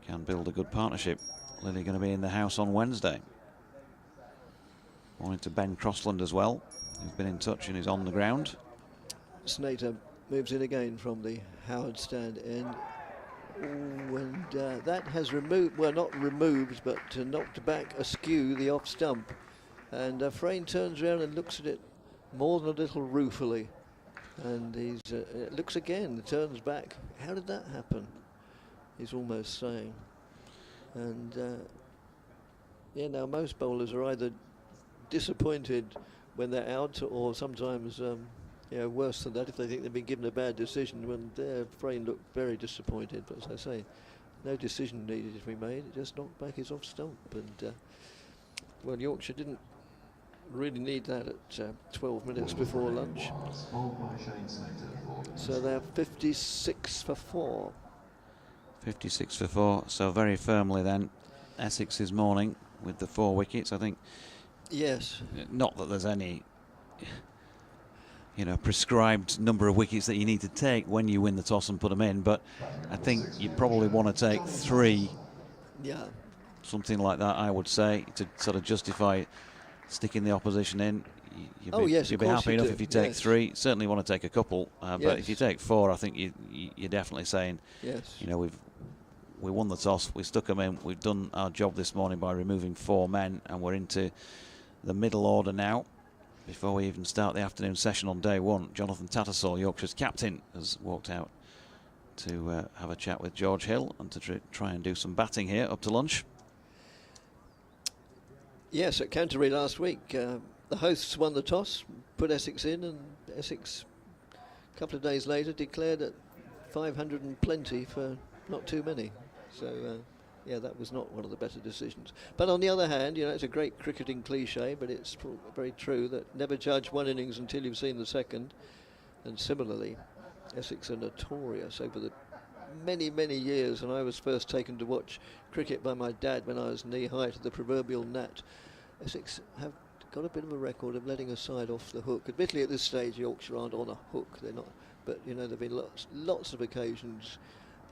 can build a good partnership. Lily going to be in the house on Wednesday. Morning to Ben Crossland as well, who's been in touch and is on the ground. Snater moves in again from the Howard stand end. Ooh, and that has removed, well not removed, but knocked back askew the off stump. And Frayne turns around and looks at it more than a little ruefully. And he's looks again, turns back. How did that happen? He's almost saying. And yeah, now most bowlers are either disappointed when they're out, or sometimes worse than that if they think they've been given a bad decision. When their Frayne looked very disappointed, but as I say, no decision needed to be made. It just knocked back his off stump, and well, Yorkshire didn't really need that at 12 minutes before lunch. So they're 56 for 4. 56 for 4, so very firmly then Essex is morning with the 4 wickets. I think, yes, not that there's any prescribed number of wickets that you need to take when you win the toss and put them in, but I think you probably want to take 3, something like that, I would say, to sort of justify sticking the opposition in. You'd be happy enough if you take 3. Certainly want to take a couple, but if you take 4, I think you're definitely saying, we won the toss, we stuck them in, we've done our job this morning by removing 4 men, and we're into the middle order now. Before we even start the afternoon session on day 1, Jonathan Tattersall, Yorkshire's captain, has walked out to have a chat with George Hill and to try and do some batting here up to lunch. Yes, at Canterbury last week, the hosts won the toss, put Essex in, and Essex, a couple of days later, declared at 500 and plenty for not too many. So, yeah, that was not one of the better decisions. But on the other hand, it's a great cricketing cliche, but it's very true that never judge one innings until you've seen the second. And similarly, Essex are notorious over the many, many years, and I was first taken to watch cricket by my dad when I was knee-high to the proverbial gnat. Essex have got a bit of a record of letting a side off the hook. Admittedly, at this stage, Yorkshire aren't on a hook. They're not. But, there have been lots of occasions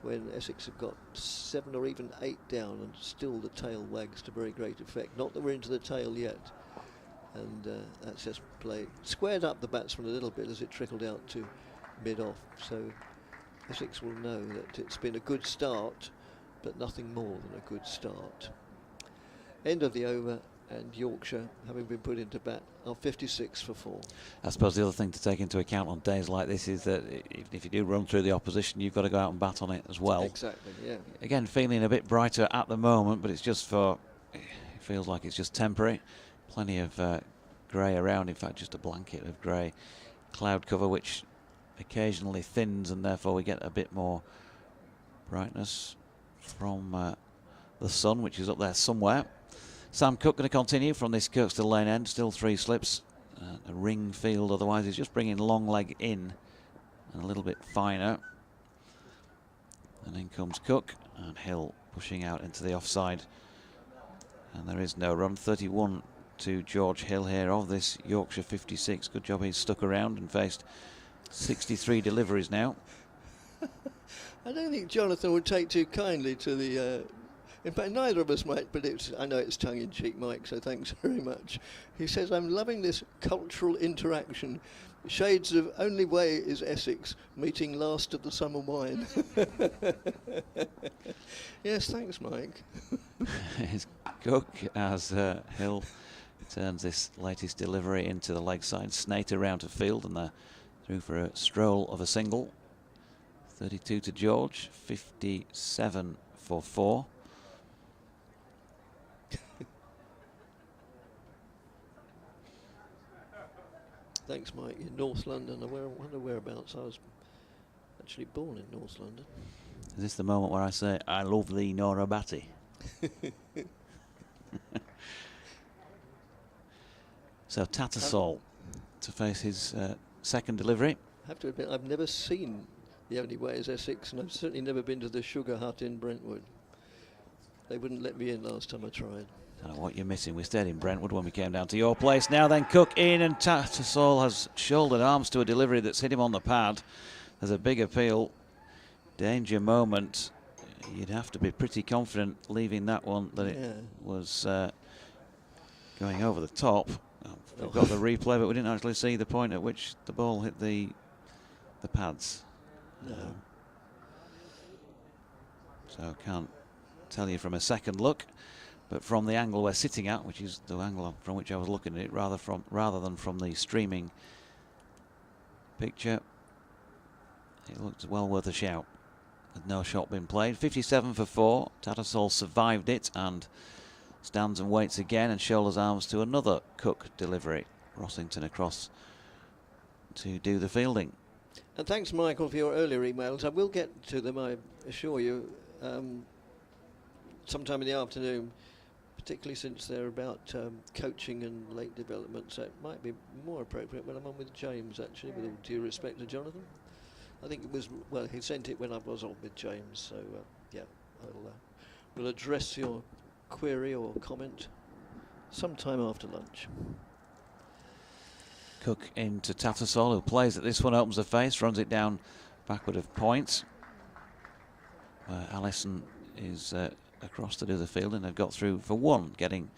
when Essex have got 7 or even 8 down, and still the tail wags to very great effect. Not that we're into the tail yet, and that's just played squared up the batsman a little bit as it trickled out to mid-off. So Essex will know that it's been a good start, but nothing more than a good start. End of the over, and Yorkshire, having been put into bat, are 56 for 4. I suppose the other thing to take into account on days like this is that if you do run through the opposition, you've got to go out and bat on it as well. Exactly, yeah. Again, feeling a bit brighter at the moment, but it's just for, it feels like it's just temporary. Plenty of grey around, in fact just a blanket of grey cloud cover which occasionally thins, and therefore we get a bit more brightness from the sun, which is up there somewhere. Sam Cook going to continue from this Kirkstall Lane end, still 3 slips, a ring field otherwise. He's just bringing long leg in and a little bit finer. And in comes Cook, and Hill pushing out into the offside. And there is no run. 31 to George Hill here of this Yorkshire 56. Good job he's stuck around and faced 63 deliveries now. I don't think Jonathan would take too kindly to the... in fact, neither of us might, but I know it's tongue-in-cheek, Mike, so thanks very much. He says, I'm loving this cultural interaction. Shades of only way is Essex, meeting last of the summer wine. Yes, thanks, Mike. It's Cook as Hill turns this latest delivery into the leg side. Snater round to field, and they're through for a stroll of a single. 32 to George, 57 for 4. Thanks, Mike. In North London, I wonder whereabouts. I was actually born in North London. Is this the moment where I say, I love thee, Nora Batty? So Tattersall to face his second delivery. I have to admit, I've never seen The Only Way is Essex, and I've certainly never been to the Sugar Hut in Brentwood. They wouldn't let me in last time I tried. I don't know what you're missing. We stayed in Brentwood when we came down to your place. Now then, Cook in, and Tattersall has shouldered arms to a delivery that's hit him on the pad. There's a big appeal. Danger moment. You'd have to be pretty confident leaving that one that it was going over the top. We've got the replay, but we didn't actually see the point at which the ball hit the pads. No. So can't tell you from a second look. But from the angle we're sitting at, which is the angle from which I was looking at it, rather than from the streaming picture, it looks well worth a shout. With no shot been played. 57 for 4. Tattersall survived it and stands and waits again and shoulders arms to another Cook delivery. Rossington across to do the fielding. And thanks, Michael, for your earlier emails. I will get to them, I assure you, sometime in the afternoon, particularly since they're about coaching and late development, so it might be more appropriate when I'm on with James, actually, with all due respect to Jonathan. I think it was, well, he sent it when I was on with James, so yeah, we'll address your query or comment sometime after lunch. Cook into Tattersall, who plays at this one, opens the face, runs it down backward of points. Allison is across to do the fielding. They've got through for 1, getting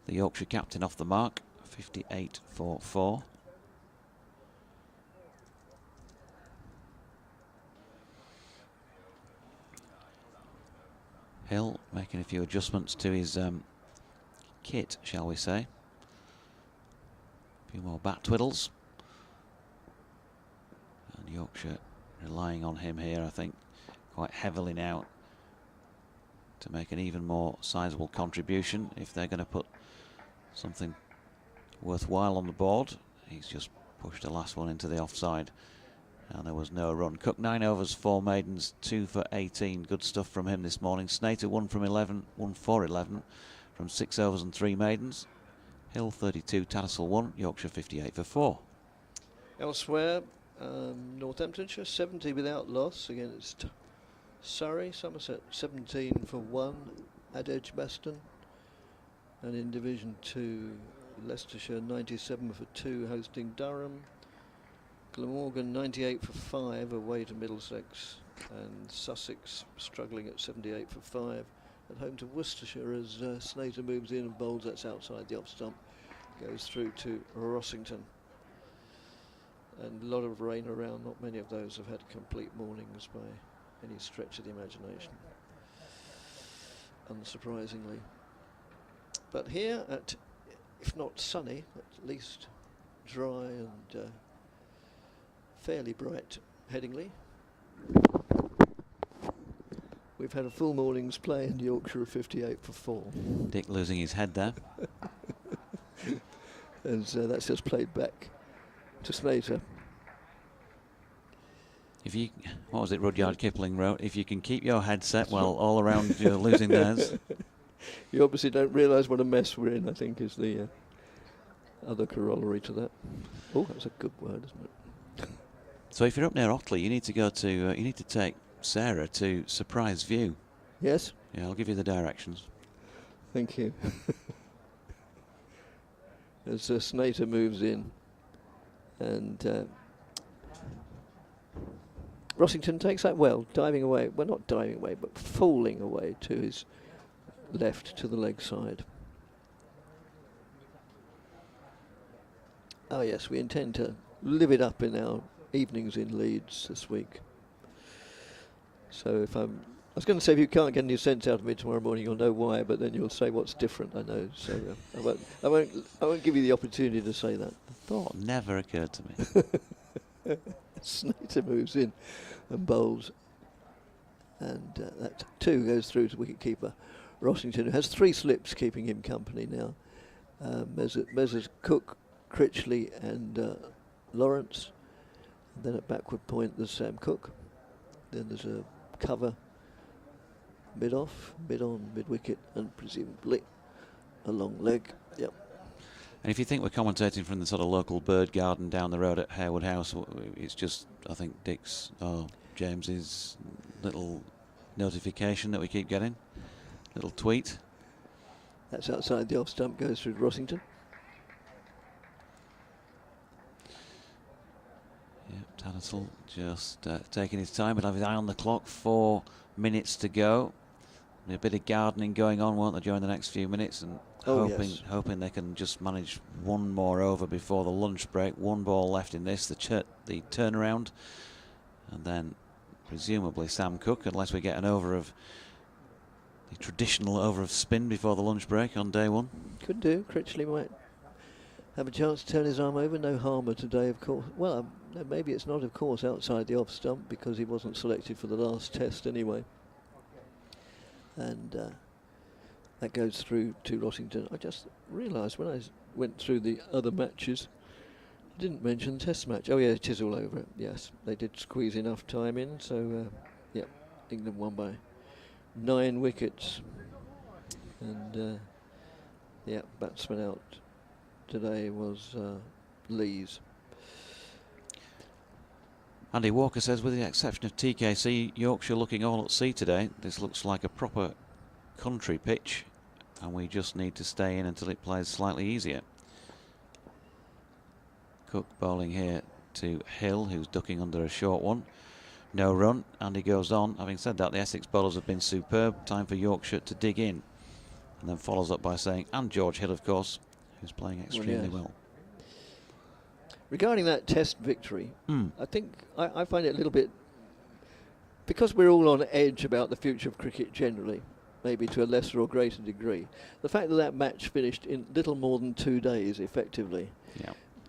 the Yorkshire captain off the mark. 58 for 4. Hill making a few adjustments to his kit, shall we say. A few more bat twiddles. And Yorkshire relying on him here, I think, quite heavily now to make an even more sizable contribution if they're going to put something worthwhile on the board. He's just pushed the last one into the offside and there was no run. Cook 9 overs, 4 maidens, 2 for 18. Good stuff from him this morning. Snater 1 from 11, 1 for 11 from 6 overs and 3 maidens. Hill 32, Tattersall 1, Yorkshire 58 for 4. Elsewhere, Northamptonshire 70 without loss against Surrey. Somerset 17 for 1 at Edgbaston. And in Division 2, Leicestershire 97 for 2 hosting Durham. Glamorgan 98 for 5 away to Middlesex. And Sussex struggling at 78 for 5 at home to Worcestershire as Snater moves in and bowls. That's outside the off stump, goes through to Rossington. And a lot of rain around. Not many of those have had complete mornings by any stretch of the imagination, unsurprisingly. But here, at, if not sunny, at least dry and fairly bright Headingley, we've had a full morning's play in Yorkshire of 58 for 4. Dick losing his head there. And that's just played back to Snater. If you, what was it Rudyard Kipling wrote? If you can keep your head set while all around you're losing theirs. You obviously don't realise what a mess we're in, I think, is the other corollary to that. Oh, that's a good word, isn't it? So if you're up near Otley, you need to go to, you need to take Sarah to Surprise View. Yes? Yeah, I'll give you the directions. Thank you. As Snater moves in, and Rossington takes that well, diving away. Well, not diving away, but falling away to his left to the leg side. Oh yes, we intend to live it up in our evenings in Leeds this week. So if I was going to say, if you can't get any sense out of me tomorrow morning, you'll know why. But then you'll say what's different. I know. So I won't give you the opportunity to say that. The thought never occurred to me. Snater moves in and bowls, and that 2 goes through to wicketkeeper Rossington, who has 3 slips keeping him company now. Measures Cook, Critchley, and Lawrence. And then at backward point there's Sam Cook. Then there's a cover mid-off, mid-on, mid-wicket, and presumably a long leg. Yep. And if you think we're commentating from the sort of local bird garden down the road at Harewood House, it's just, I think, Dick's or James's little notification that we keep getting, little tweet. That's outside the off stump, goes through to Rossington. Yep, Tattersall just taking his time, but have his eye on the clock. 4 minutes to go. A bit of gardening going on, won't there, during the next few minutes, and hoping they can just manage one more over before the lunch break. 1 ball left in this, the turnaround, and then presumably Sam Cook, unless we get an over of the traditional over of spin before the lunch break on day 1. Could do. Critchley might have a chance to turn his arm over. No harmer today, of course. Well, no, maybe it's not, of course, outside the off stump because he wasn't selected for the last test anyway. And that goes through to Rossington. I just realised when I went through the other matches, I didn't mention the test match. Oh yeah, it is all over. Yes, they did squeeze enough time in. So, yeah, England won by 9 wickets. And, yeah, batsman out today was Lees. Andy Walker says, with the exception of TKC, Yorkshire looking all at sea today. This looks like a proper country pitch, and we just need to stay in until it plays slightly easier. Cook bowling here to Hill, who's ducking under a short one. No run, and he goes on. Having said that, the Essex bowlers have been superb. Time for Yorkshire to dig in. And then follows up by saying, and George Hill, of course, who's playing extremely well. Regarding that test victory, I think I find it a little bit, because we're all on edge about the future of cricket generally, maybe to a lesser or greater degree, the fact that that match finished in little more than 2 days effectively,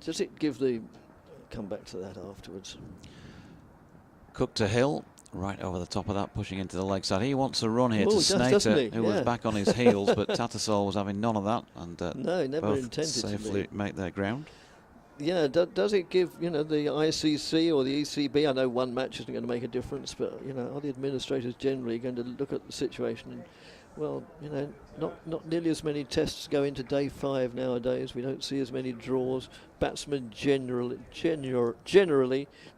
does it give the... Come back to that afterwards. Cook to Hill, right over the top of that, pushing into the leg side. He wants a run here to Snater, who was back on his heels, but Tattersall was having none of that, and no, never both intended safely to make their ground. Yeah, does it give, you know, the ICC or the ECB, I know one match isn't going to make a difference, but, you know, are the administrators generally going to look at the situation and, well, you know, not nearly as many tests go into day 5 nowadays. We don't see as many draws. Batsmen generally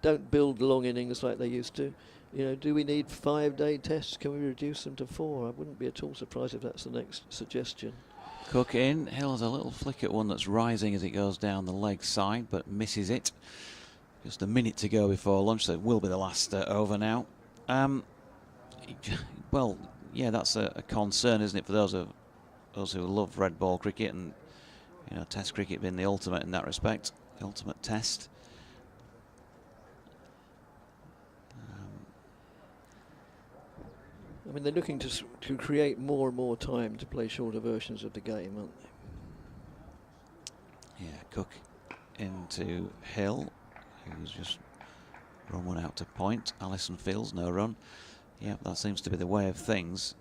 don't build long innings like they used to. You know, do we need 5-day tests? Can we reduce them to 4? I wouldn't be at all surprised if that's the next suggestion. Cook in. Hill's a little flick at one that's rising as it goes down the leg side, but misses it. Just a minute to go before lunch, so it will be the last over now. Well, yeah, that's a concern, isn't it, for those who love red ball cricket, and Test cricket being the ultimate in that respect, the ultimate test. I mean, they're looking to create more and more time to play shorter versions of the game, aren't they? Yeah, Cook into Hill, who's just run one out to point. Allison Fields, no run. Yeah, that seems to be the way of things.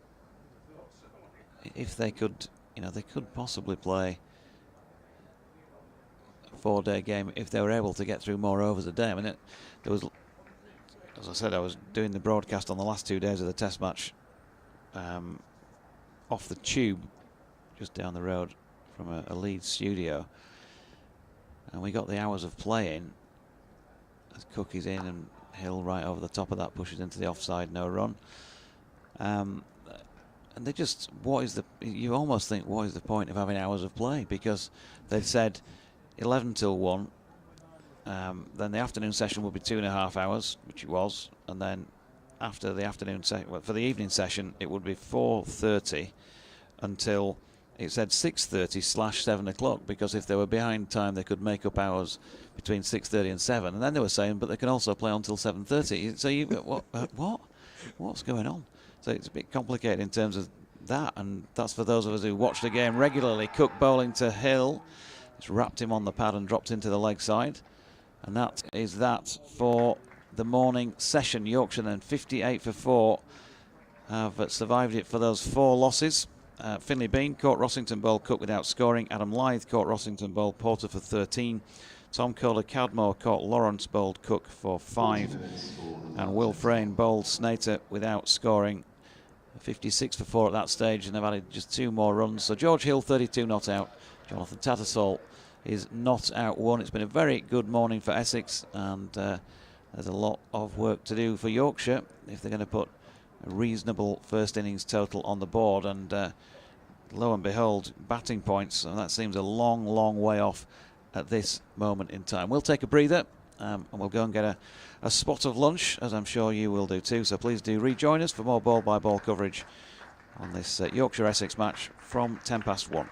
If they could, they could possibly play a 4-day game if they were able to get through more overs a day. I mean, there was, as I said, I was doing the broadcast on the last 2 days of the Test match off the tube just down the road from a Leeds studio, and we got the hours of playing as Cook is in and Hill right over the top of that pushes into the offside, no run. And they just, you almost think, what is the point of having hours of play? Because they've said 11 till 1, then the afternoon session will be 2.5 hours, which it was, and then after the afternoon for the evening session it would be 4:30 until, it said 6:30/7 o'clock, because if they were behind time they could make up hours between 6:30 and 7, and then they were saying, but they can also play until 7:30. So you've got what's going on? So it's a bit complicated in terms of that, and that's for those of us who watch the game regularly. Cook bowling to Hill, it's wrapped him on the pad and dropped into the leg side, and that is that for the morning session. Yorkshire then 58 for 4 have survived it for those 4 losses. Finley Bean caught Rossington bowled Cook without scoring. Adam Lyth caught Rossington bowled Porter for 13. Tom Kohler-Cadmore caught Lawrence bowled Cook for 5. And Will Frayne bowled Snater without scoring. 56 for 4 at that stage, and they've added just 2 more runs. So George Hill 32 not out. Jonathan Tattersall is not out 1. It's been a very good morning for Essex, and there's a lot of work to do for Yorkshire if they're going to put a reasonable first innings total on the board, and lo and behold, batting points, and that seems a long way off at this moment in time. We'll take a breather, and we'll go and get a spot of lunch, as I'm sure you will do too, so please do rejoin us for more ball-by-ball coverage on this Yorkshire-Essex match from 1:10.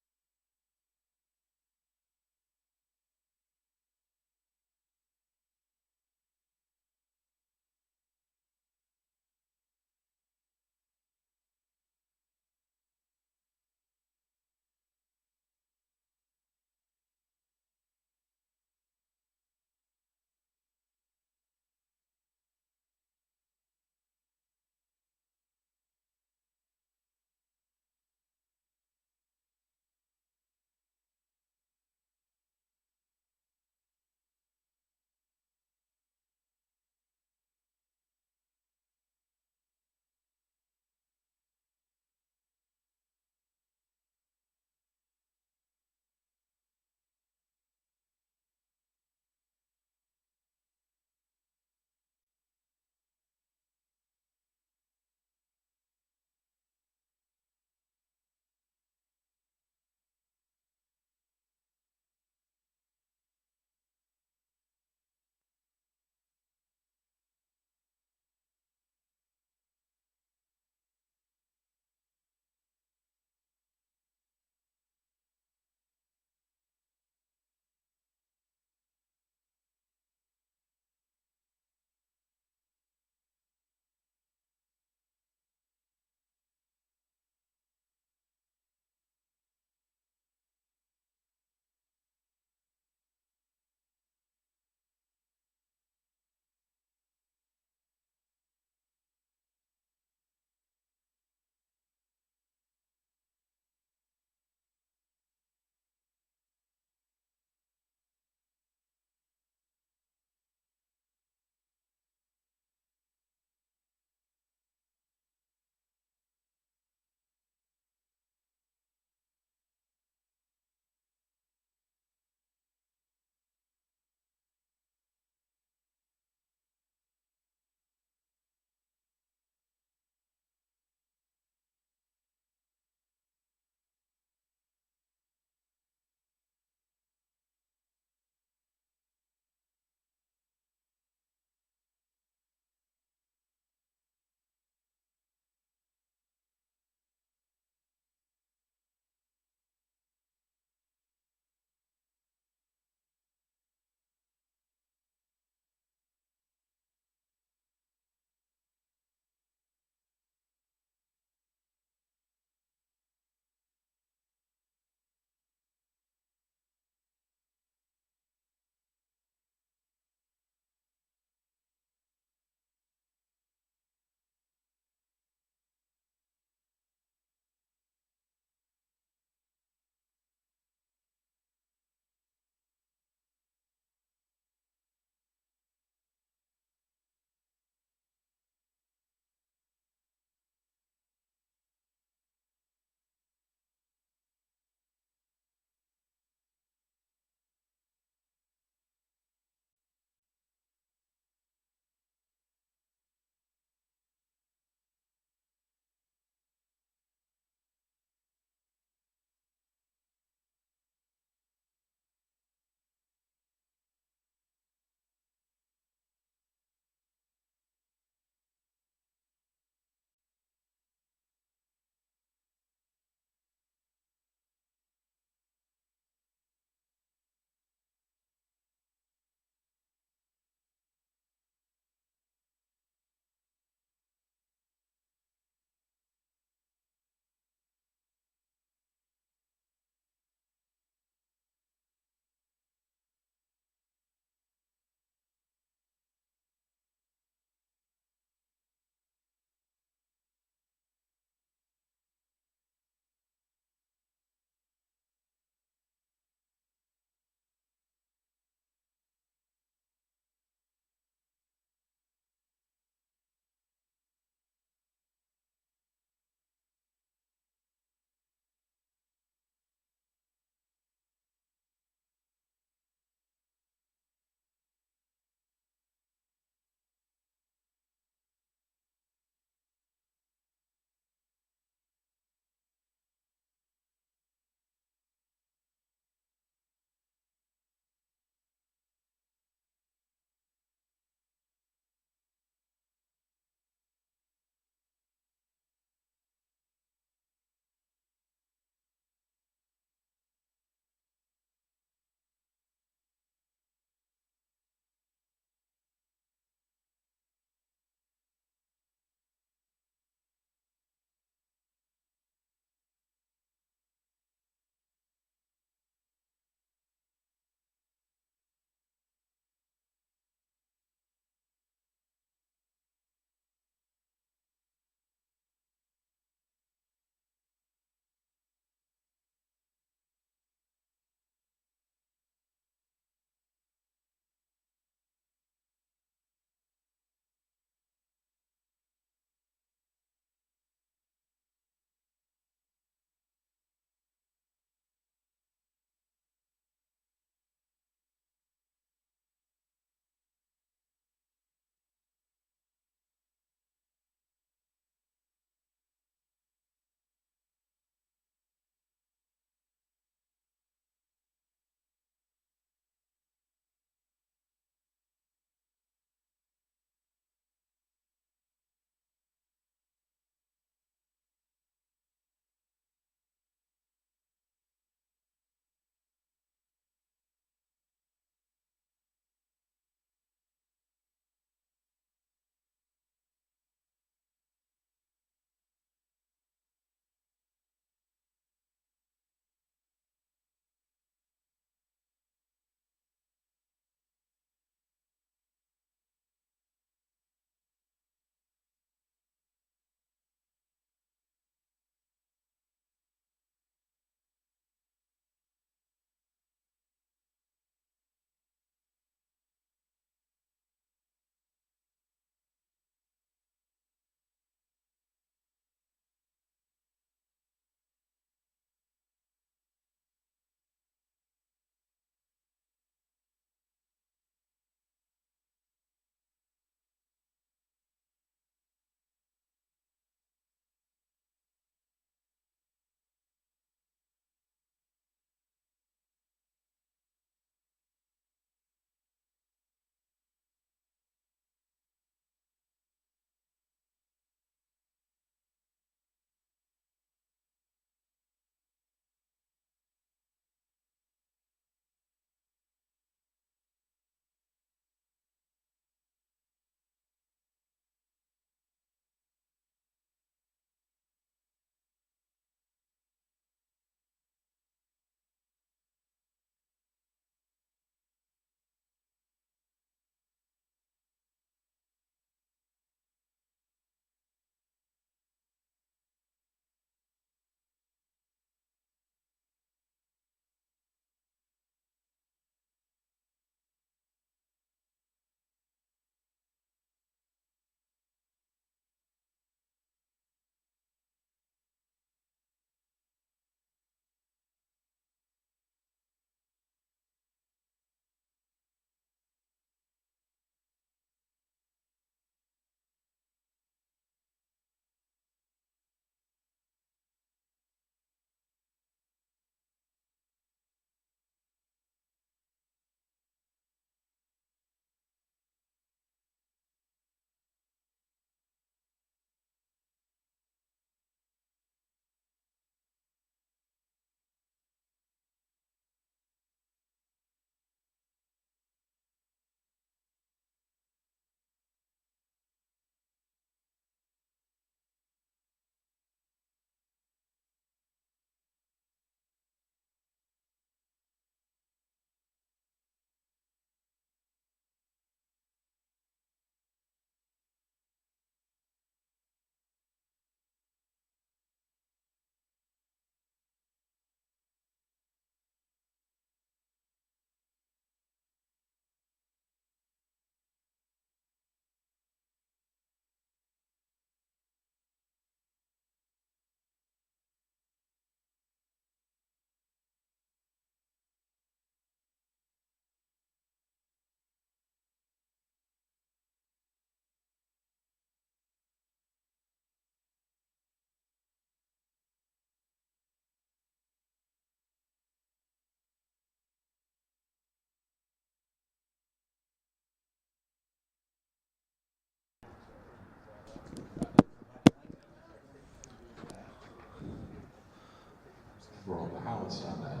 From the Howard stand end,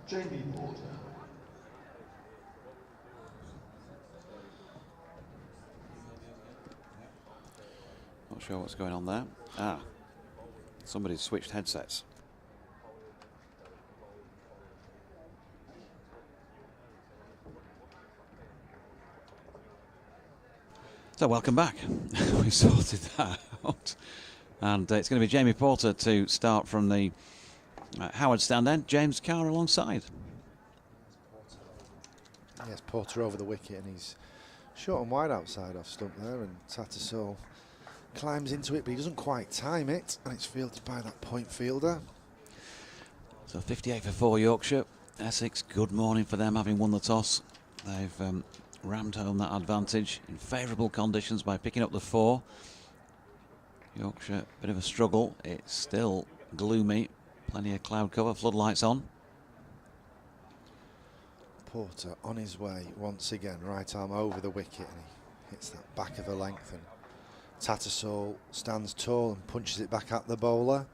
Jamie Porter. Not sure what's going on there. Somebody's switched headsets. So welcome back. We sorted that out. And it's going to be Jamie Porter to start from the Howard stand end. James Carr alongside. Yes, Porter over the wicket, and he's short and wide outside off stump there, and Tattersall climbs into it, but he doesn't quite time it, and it's fielded by that point fielder. So 58 for 4 Yorkshire. Essex, good morning for them, having won the toss. They've rammed home that advantage in favourable conditions by picking up the 4. Yorkshire, bit of a struggle. It's still gloomy. Plenty of cloud cover, floodlights on. Porter on his way once again, right arm over the wicket, and he hits that back of a length, and Tattersall stands tall and punches it back at the bowler.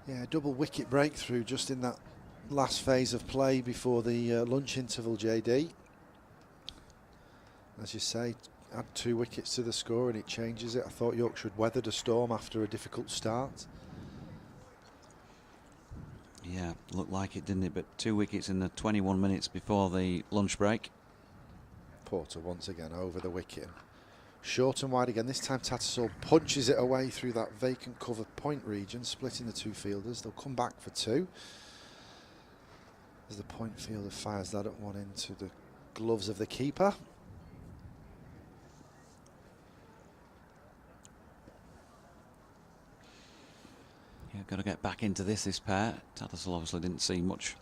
Yeah, double wicket breakthrough just in that last phase of play before the lunch interval, JD. As you say, add 2 wickets to the score and it changes it. I thought Yorkshire had weathered a storm after a difficult start. Yeah, looked like it, didn't it? But 2 wickets in the 21 minutes before the lunch break. Porter once again over the wicket. Short and wide again. This time Tattersall punches it away through that vacant cover point region, splitting the 2 fielders. They'll come back for 2. As the point fielder fires that at one into the gloves of the keeper. Yeah, got to get back into this pair. Tattersall obviously didn't see much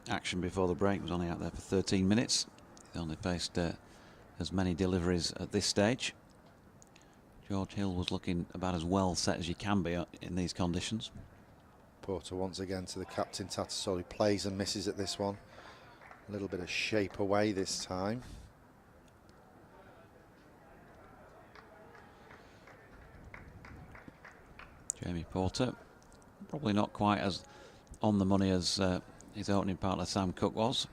action before the break. Was only out there for 13 minutes. He only faced as many deliveries at this stage. George Hill was looking about as well set as you can be in these conditions. Porter once again to the captain Tattersall, who plays and misses at this one. A little bit of shape away this time. Jamie Porter, probably not quite as on the money as his opening partner Sam Cook was.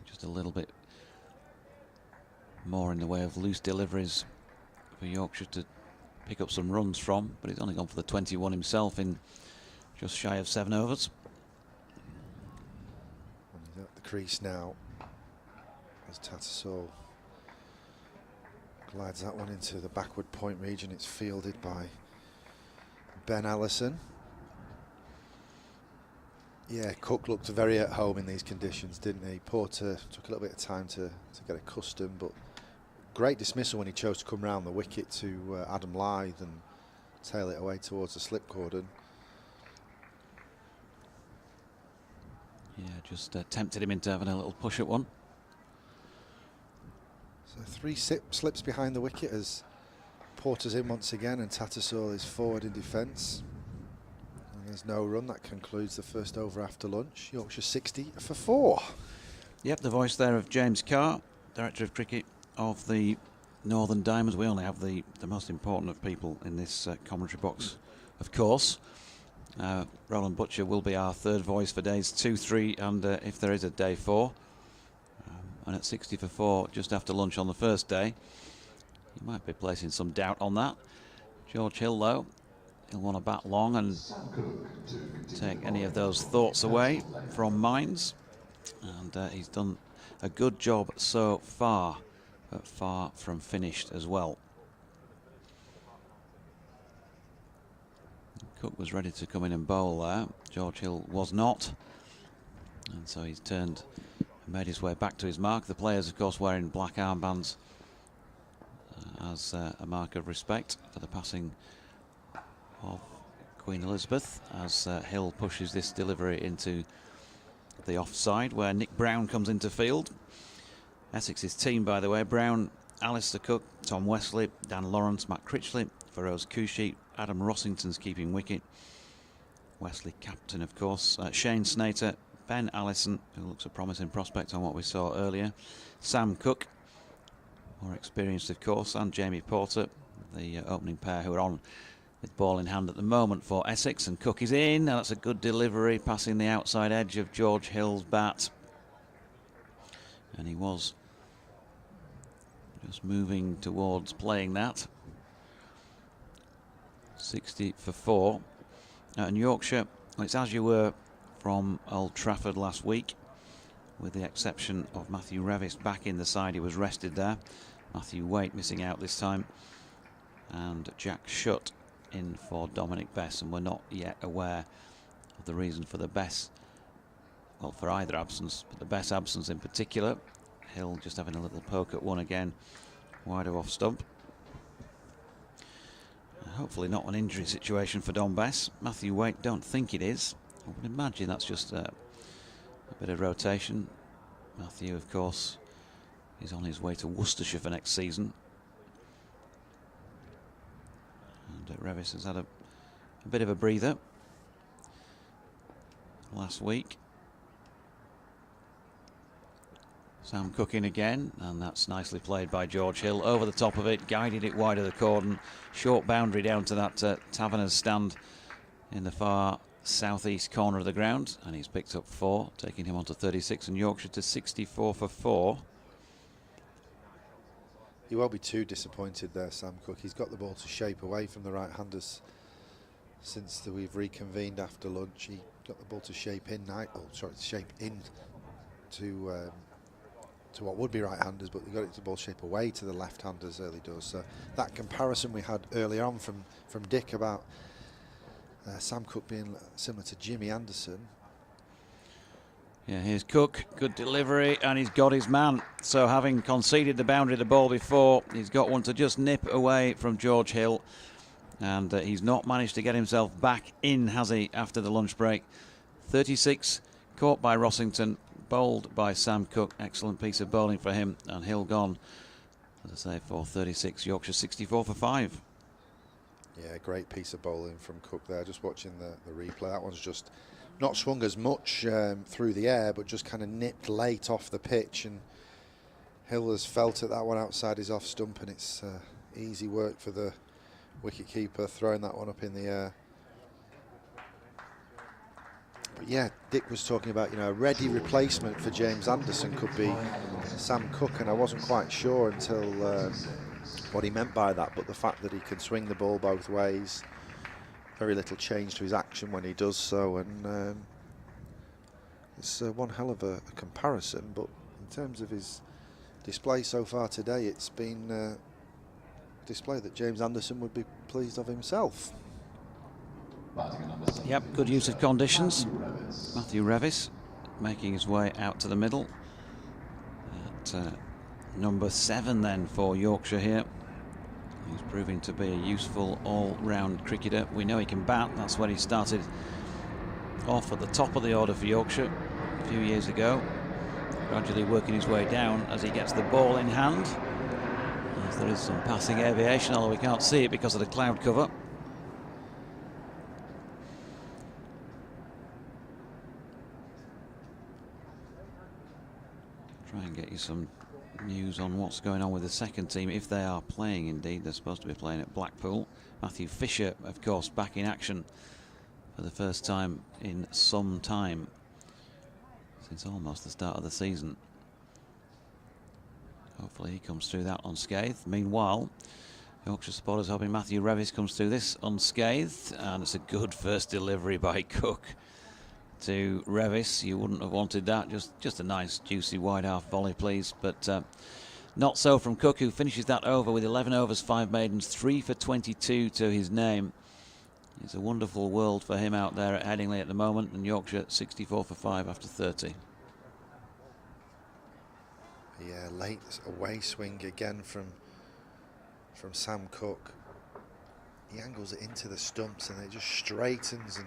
Just a little bit more in the way of loose deliveries for Yorkshire to pick up some runs from, but he's only gone for the 21 himself in just shy of 7 overs. And he's at the crease now as Tattersall glides that one into the backward point region. It's fielded by Ben Allison. Yeah, Cook looked very at home in these conditions, didn't he? Porter took a little bit of time to get accustomed, but great dismissal when he chose to come round the wicket to Adam Lyth and tail it away towards the slip cordon. Yeah, just tempted him into having a little push at one. So 3 slips behind the wicket as Porter's in once again and Tattersall is forward in defence. And there's no run. That concludes the first over after lunch. Yorkshire 60 for 4. Yep, the voice there of James Carr, Director of Cricket of the Northern Diamonds. We only have the most important of people in this commentary box, of course. Roland Butcher will be our third voice for days 2, 3 and if there is a day 4. And at 60 for 4 just after lunch on the first day, you might be placing some doubt on that. George Hill, though, he'll want to bat long and take any of those thoughts away from minds. And he's done a good job so far, but far from finished as well. Cook was ready to come in and bowl there. George Hill was not. And so he's turned and made his way back to his mark. The players, of course, wearing black armbands as a mark of respect for the passing of Queen Elizabeth, as Hill pushes this delivery into the offside where Nick Brown comes into field. Essex's team, by the way: Brown, Alistair Cook, Tom Wesley, Dan Lawrence, Matt Critchley, Feroz Kushi, Adam Rossington's keeping wicket, Wesley captain, of course, Shane Snater, Ben Allison, who looks a promising prospect on what we saw earlier, Sam Cook, more experienced of course, and Jamie Porter, the opening pair who are on with ball in hand at the moment for Essex, and Cook is in. Now that's a good delivery, passing the outside edge of George Hill's bat. And he was just moving towards playing that. 60 for 4. And Yorkshire, well, it's as you were from Old Trafford last week, with the exception of Matthew Revis back in the side. He was rested there. Matthew Waite missing out this time. And Jack Shutt in for Dominic Bess. And we're not yet aware of the reason for the Bess, well, for either absence, but the Bess absence in particular. Hill just having a little poke at one again, wider off stump. Hopefully not an injury situation for Dom Bess. Matthew Waite, don't think it is. I would imagine that's just a bit of rotation. Matthew, of course, is on his way to Worcestershire for next season. And Revis has had a bit of a breather last week. Sam Cook in again, and that's nicely played by George Hill. Over the top of it, guided it wide of the cordon. Short boundary down to that Taverner's stand in the far southeast corner of the ground. And he's picked up 4, taking him on to 36 and Yorkshire to 64 for 4. He won't be too disappointed there, Sam Cook. He's got the ball to shape away from the right-handers since we've reconvened after lunch. He got the ball to shape in, shape in to what would be right-handers, but we got it to ball shape away to the left-handers early doors. So that comparison we had earlier on from Dick about Sam Cook being similar to Jimmy Anderson. Yeah, here's Cook, good delivery, and he's got his man. So having conceded the boundary of the ball before, he's got one to just nip away from George Hill. And he's not managed to get himself back in, has he, after the lunch break. 36, caught by Rossington. Bowled by Sam Cook. Excellent piece of bowling for him. And Hill gone, as I say, for 36. Yorkshire 64 for 5. Yeah, great piece of bowling from Cook there. Just watching the replay. That one's just not swung as much through the air, but just kind of nipped late off the pitch. And Hill has felt at that one outside his off stump. And it's easy work for the wicket-keeper throwing that one up in the air. But yeah, Dick was talking about, a ready replacement for James Anderson could be Sam Cook, and I wasn't quite sure until what he meant by that, but the fact that he can swing the ball both ways, very little change to his action when he does so, and it's one hell of a comparison, but in terms of his display so far today, it's been a display that James Anderson would be pleased of himself. Yep, good use of conditions. Matthew Revis making his way out to the middle. At number 7 then for Yorkshire here. He's proving to be a useful all-round cricketer. We know he can bat. That's when he started off at the top of the order for Yorkshire a few years ago. Gradually working his way down as he gets the ball in hand. As there is some passing aviation, although we can't see it because of the cloud cover. Try and get you some news on what's going on with the second team, if they are playing indeed. They're supposed to be playing at Blackpool. Matthew Fisher, of course, back in action for the first time in some time, since almost the start of the season. Hopefully he comes through that unscathed. Meanwhile, Yorkshire supporters hoping Matthew Revis comes through this unscathed, and it's a good first delivery by Cook to Revis. You wouldn't have wanted that. Just a nice juicy wide half volley, please, but not so from Cook, who finishes that over with 11 overs, 5 maidens, 3 for 22 to his name. It's a wonderful world for him out there at Headingley at the moment, and Yorkshire 64 for 5 after 30. Yeah, late away swing again from Sam Cook. He angles it into the stumps and it just straightens and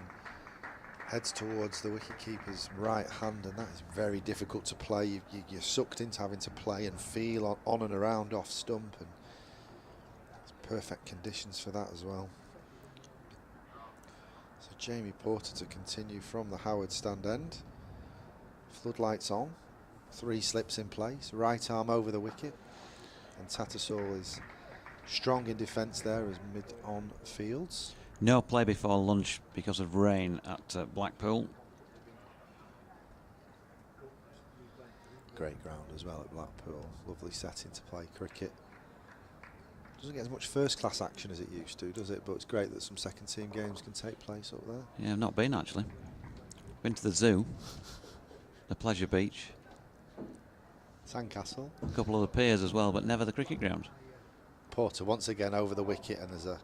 heads towards the wicketkeeper's right hand, and that is very difficult to play. You're sucked into having to play and feel on and around off stump, and it's perfect conditions for that as well. So Jamie Porter to continue from the Howard stand end. Floodlights on, 3 slips in place, right arm over the wicket, and Tattersall is strong in defence there as mid-on fields. No play before lunch because of rain at Blackpool. Great ground as well at Blackpool. Lovely setting to play cricket. Doesn't get as much first-class action as it used to, does it? But it's great that some second-team games can take place up there. Yeah, I've not been actually. Been to the zoo, the pleasure beach, Sandcastle. a couple of the piers as well, but never the cricket ground. Porter once again over the wicket, and there's a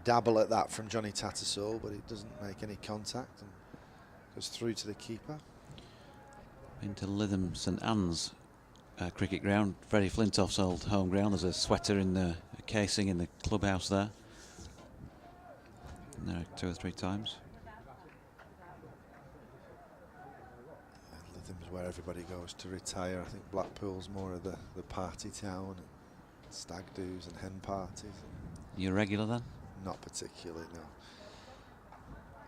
dabble at that from Johnny Tattersall, but it doesn't make any contact and goes through to the keeper. Been to Lytham St Anne's cricket ground, Freddie Flintoff's old home ground. There's a sweater in the casing in the clubhouse there. Been there 2 or 3 times. Lytham's where everybody goes to retire. I think Blackpool's more of the party town, and stag do's and hen parties. You a regular then? Not particularly, no.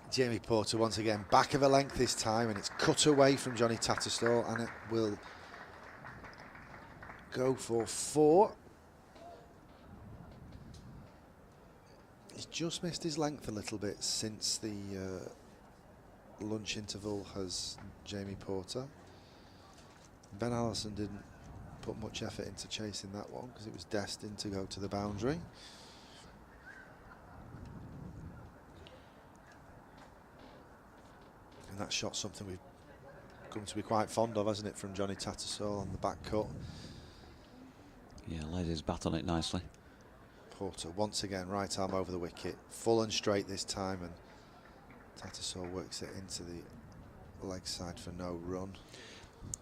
Jamie Porter once again back of a length this time, and it's cut away from Johnny Tattersall, and it will go for 4. He's just missed his length a little bit since the lunch interval, has Jamie Porter. Ben Allison didn't put much effort into chasing that one because it was destined to go to the boundary. And that shot's something we've come to be quite fond of, hasn't it, from Johnny Tattersall on the back cut. Yeah, laid his bat on it nicely. Porter once again, right arm over the wicket, full and straight this time, and Tattersall works it into the leg side for no run.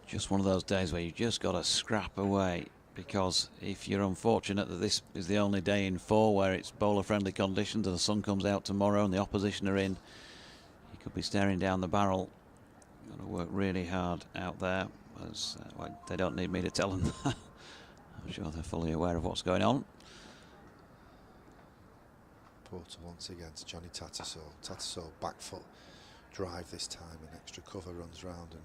Just one of those days where you just got to scrap away, because if you're unfortunate that this is the only day in 4 where it's bowler-friendly conditions and the sun comes out tomorrow and the opposition are in, you could be staring down the barrel. Got to work really hard out there, as well, they don't need me to tell them that. I'm sure they're fully aware of what's going on. Porter once again to Johnny Tattersall. Tattersall back foot drive this time, and extra cover runs round and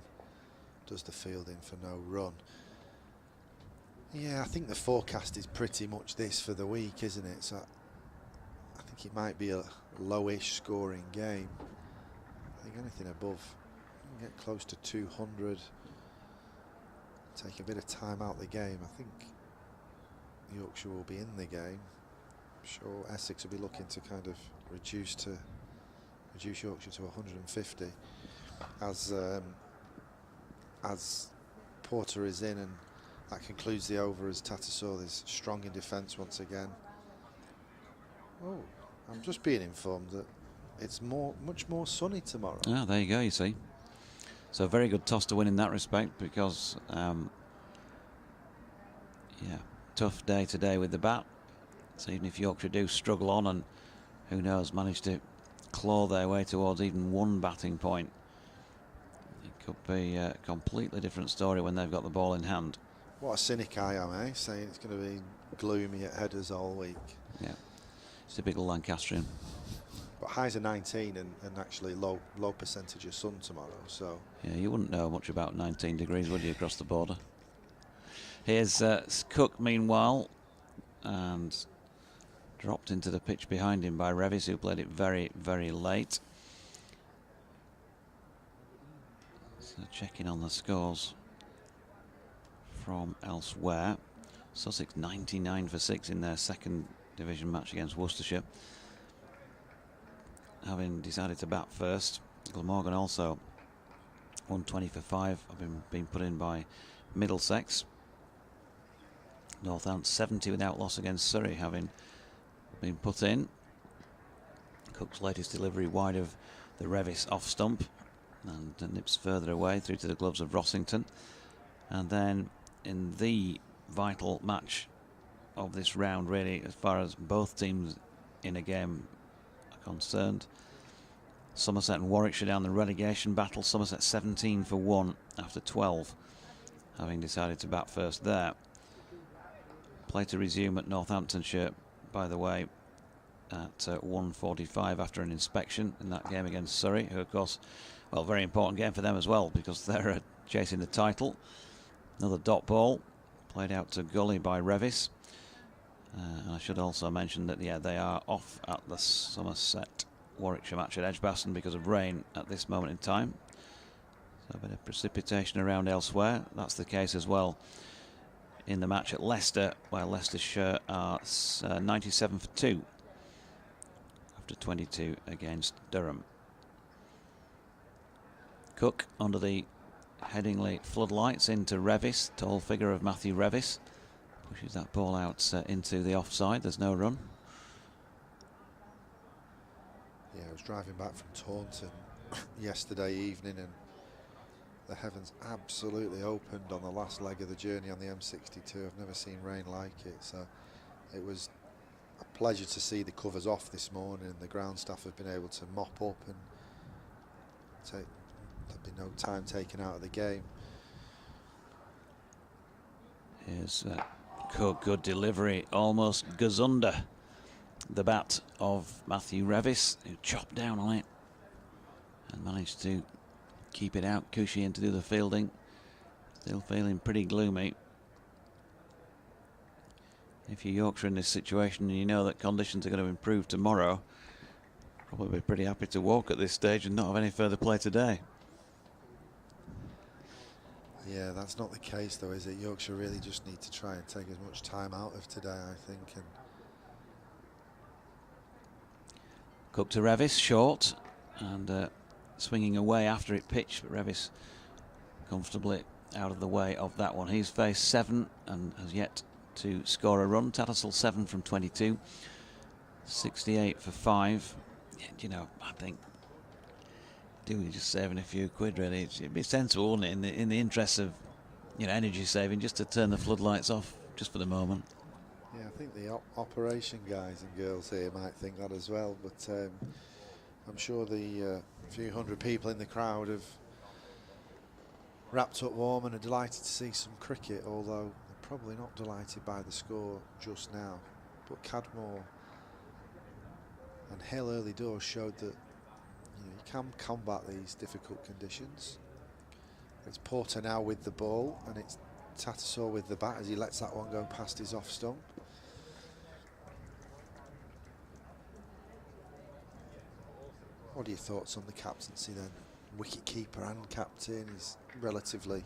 does the fielding for no run. Yeah, I think the forecast is pretty much this for the week, isn't it? So I think it might be a lowish scoring game. I think anything above, you can get close to 200, take a bit of time out the game. I think Yorkshire will be in the game. I'm sure Essex will be looking to kind of reduce Yorkshire to 150 as Porter is in, and that concludes the over as Tattersall is strong in defence once again. Oh, I'm just being informed that it's much more sunny tomorrow. Ah, there you go, you see. So a very good toss to win in that respect, because yeah, tough day today with the bat. So even if Yorkshire do struggle on and, who knows, manage to claw their way towards even 1 batting point, it could be a completely different story when they've got the ball in hand. What a cynic I am, eh? Saying it's going to be gloomy at headers all week. Yeah, typical Lancastrian. But highs are 19 and actually low percentage of sun tomorrow, so... Yeah, you wouldn't know much about 19 degrees, would you, across the border? Here's Cook, meanwhile, and dropped into the pitch behind him by Revis, who played it very, very late. So checking on the scores from elsewhere. Sussex 99 for 6 in their 2nd division match against Worcestershire, having decided to bat first. Glamorgan also 120 for 5, having been put in by Middlesex. Northampton 70 without loss against Surrey, having been put in. Cook's latest delivery wide of the Revis off stump and nips further away through to the gloves of Rossington. And then in the vital match of this round, really, as far as both teams in a game are concerned, Somerset and Warwickshire down the relegation battle. Somerset 17 for 1 after 12, having decided to bat first there. Play to resume at Northamptonshire, by the way, at 1:45 after an inspection in that game against Surrey, who, of course, well, very important game for them as well, because they're chasing the title. Another dot ball played out to Gully by Revis, And I should also mention that, yeah, they are off at the Somerset Warwickshire match at Edgbaston because of rain at this moment in time. So a bit of precipitation around elsewhere. That's the case as well in the match at Leicester, where Leicestershire are 97 for 2 after 22 against Durham. Cook under the Headingley floodlights into Revis, tall figure of Matthew Revis. Pushes that ball out into the offside. There's no run. Yeah, I was driving back from Taunton yesterday evening, and the heavens absolutely opened on the last leg of the journey on the M62. I've never seen rain like it, so it was a pleasure to see the covers off this morning. The ground staff have been able to mop up, and there'll be no time taken out of the game. Here's Cook, good delivery, almost goes under the bat of Matthew Revis, who chopped down on it and managed to keep it out. Cushy in to do the fielding. Still feeling pretty gloomy. If you're Yorkshire in this situation and you know that conditions are going to improve tomorrow, probably be pretty happy to walk at this stage and not have any further play today. Yeah, that's not the case though, is it? Yorkshire really just need to try and take as much time out of today, I think. And Cook to Revis, short, and swinging away after it pitched, but Revis comfortably out of the way of that one. He's faced 7 and has yet to score a run. Tattersall 7 from 22, 68 for 5. Yeah, you know, I think doing just saving a few quid really. It'd be sensible, wouldn't it, in the interest of, you know, energy saving, just to turn the floodlights off just for the moment. yeah, I think the operation guys and girls here might think that as well, but I'm sure the few hundred people in the crowd have wrapped up warm and are delighted to see some cricket, although they're probably not delighted by the score just now. But Cadmore and Hill early doors showed that you can combat these difficult conditions. It's Porter now with the ball, and it's Tattersall with the bat as he lets that one go past his off stump. What are your thoughts on the captaincy then? Wicket keeper and captain. He's relatively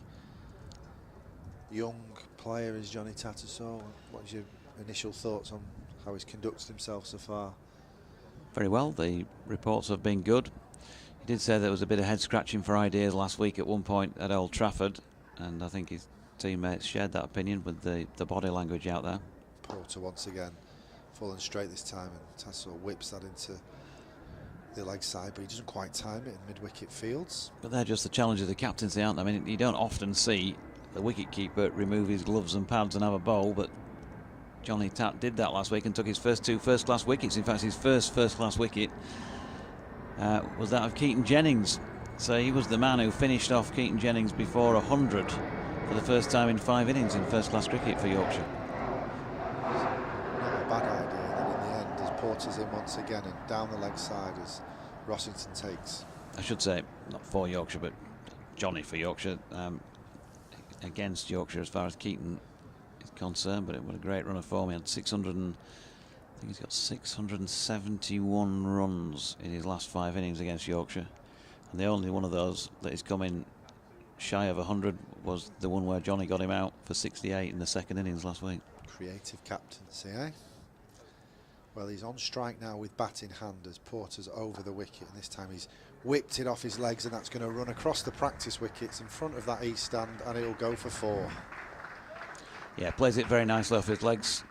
young player, is Johnny Tattersall. What's your initial thoughts on how he's conducted himself so far? Very well, the reports have been good. He did say there was a bit of head scratching for ideas last week at one point at Old Trafford, and I think his teammates shared that opinion with the body language out there. Porter once again falling straight this time, and Tattersall whips that into the leg side, but he doesn't quite time it in mid-wicket fields. But they're just the challenge of the captaincy, aren't they? I mean, you don't often see the wicket-keeper remove his gloves and pads and have a bowl, but Johnny Tat did that last week and took his first 2 first-class wickets. In fact, his first-class wicket was that of Keaton Jennings. So he was the man who finished off Keaton Jennings before 100 for the first time in 5 innings in first-class cricket for Yorkshire. Not a bad idea then in the end, as Porter's in once again and down the leg side as Rossington takes. I should say, not for Yorkshire, but Johnny for Yorkshire, against Yorkshire as far as Keaton is concerned. But it was a great run of form. He had 600 and I think he's got 671 runs in his last 5 innings against Yorkshire, and the only one of those that is coming shy of 100 was the one where Johnny got him out for 68 in the 2nd innings last week. Creative captaincy, eh? Well, he's on strike now with bat in hand as Porter's over the wicket, and this time he's whipped it off his legs, and that's going to run across the practice wickets in front of that east stand, and it'll go for 4. Yeah, plays it very nicely off his legs.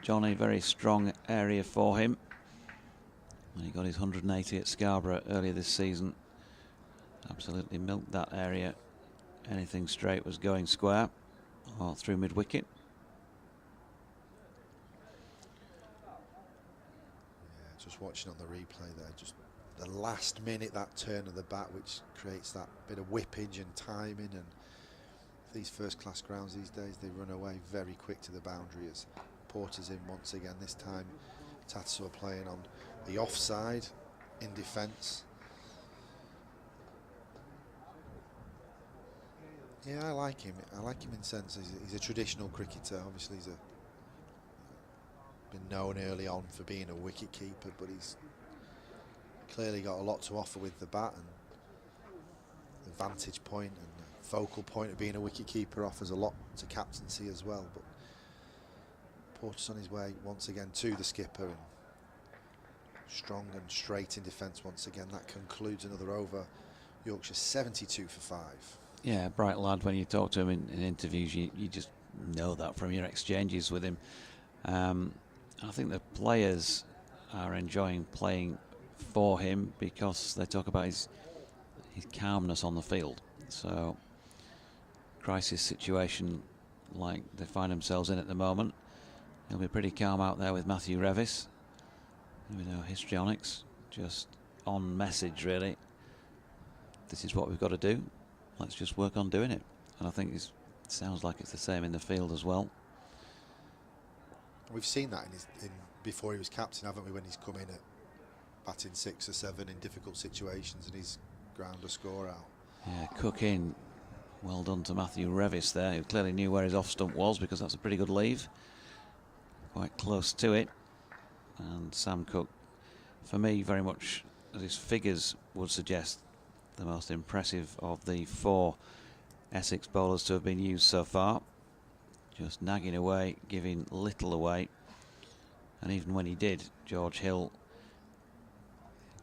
Johnny, very strong area for him. He got his 180 at Scarborough earlier this season. Absolutely milked that area. Anything straight was going square or through mid-wicket. Yeah, just watching on the replay there, just the last minute, that turn of the bat, which creates that bit of whippage and timing. And these first-class grounds these days, they run away very quick to the boundary as Porter's in once again. This time Tattersall playing on the offside in defence. Yeah, I like him. I like him in sense he's a traditional cricketer. Obviously he's a been known early on for being a wicket keeper, but he's clearly got a lot to offer with the bat, and the vantage point and the focal point of being a wicket keeper offers a lot to captaincy as well. But Porter's on his way once again to the skipper, and strong and straight in defence once again. That concludes another over. Yorkshire 72 for 5. Yeah, bright lad. When you talk to him in interviews, you just know that from your exchanges with him. I think the players are enjoying playing for him because they talk about his calmness on the field. So, crisis situation like they find themselves in at the moment, he'll be pretty calm out there with Matthew Revis. There'll be no histrionics, just on message really. This is what we've got to do. Let's just work on doing it. And I think it sounds like it's the same in the field as well. We've seen that in before he was captain, haven't we? When he's come in at batting 6 or 7 in difficult situations and he's ground a score out. Yeah, Cook in. Well done to Matthew Revis there, who clearly knew where his off stump was, because that's a pretty good leave. Quite close to it. And Sam Cook, for me, very much as his figures would suggest, the most impressive of the 4 Essex bowlers to have been used so far. Just nagging away, giving little away. And even when he did, George Hill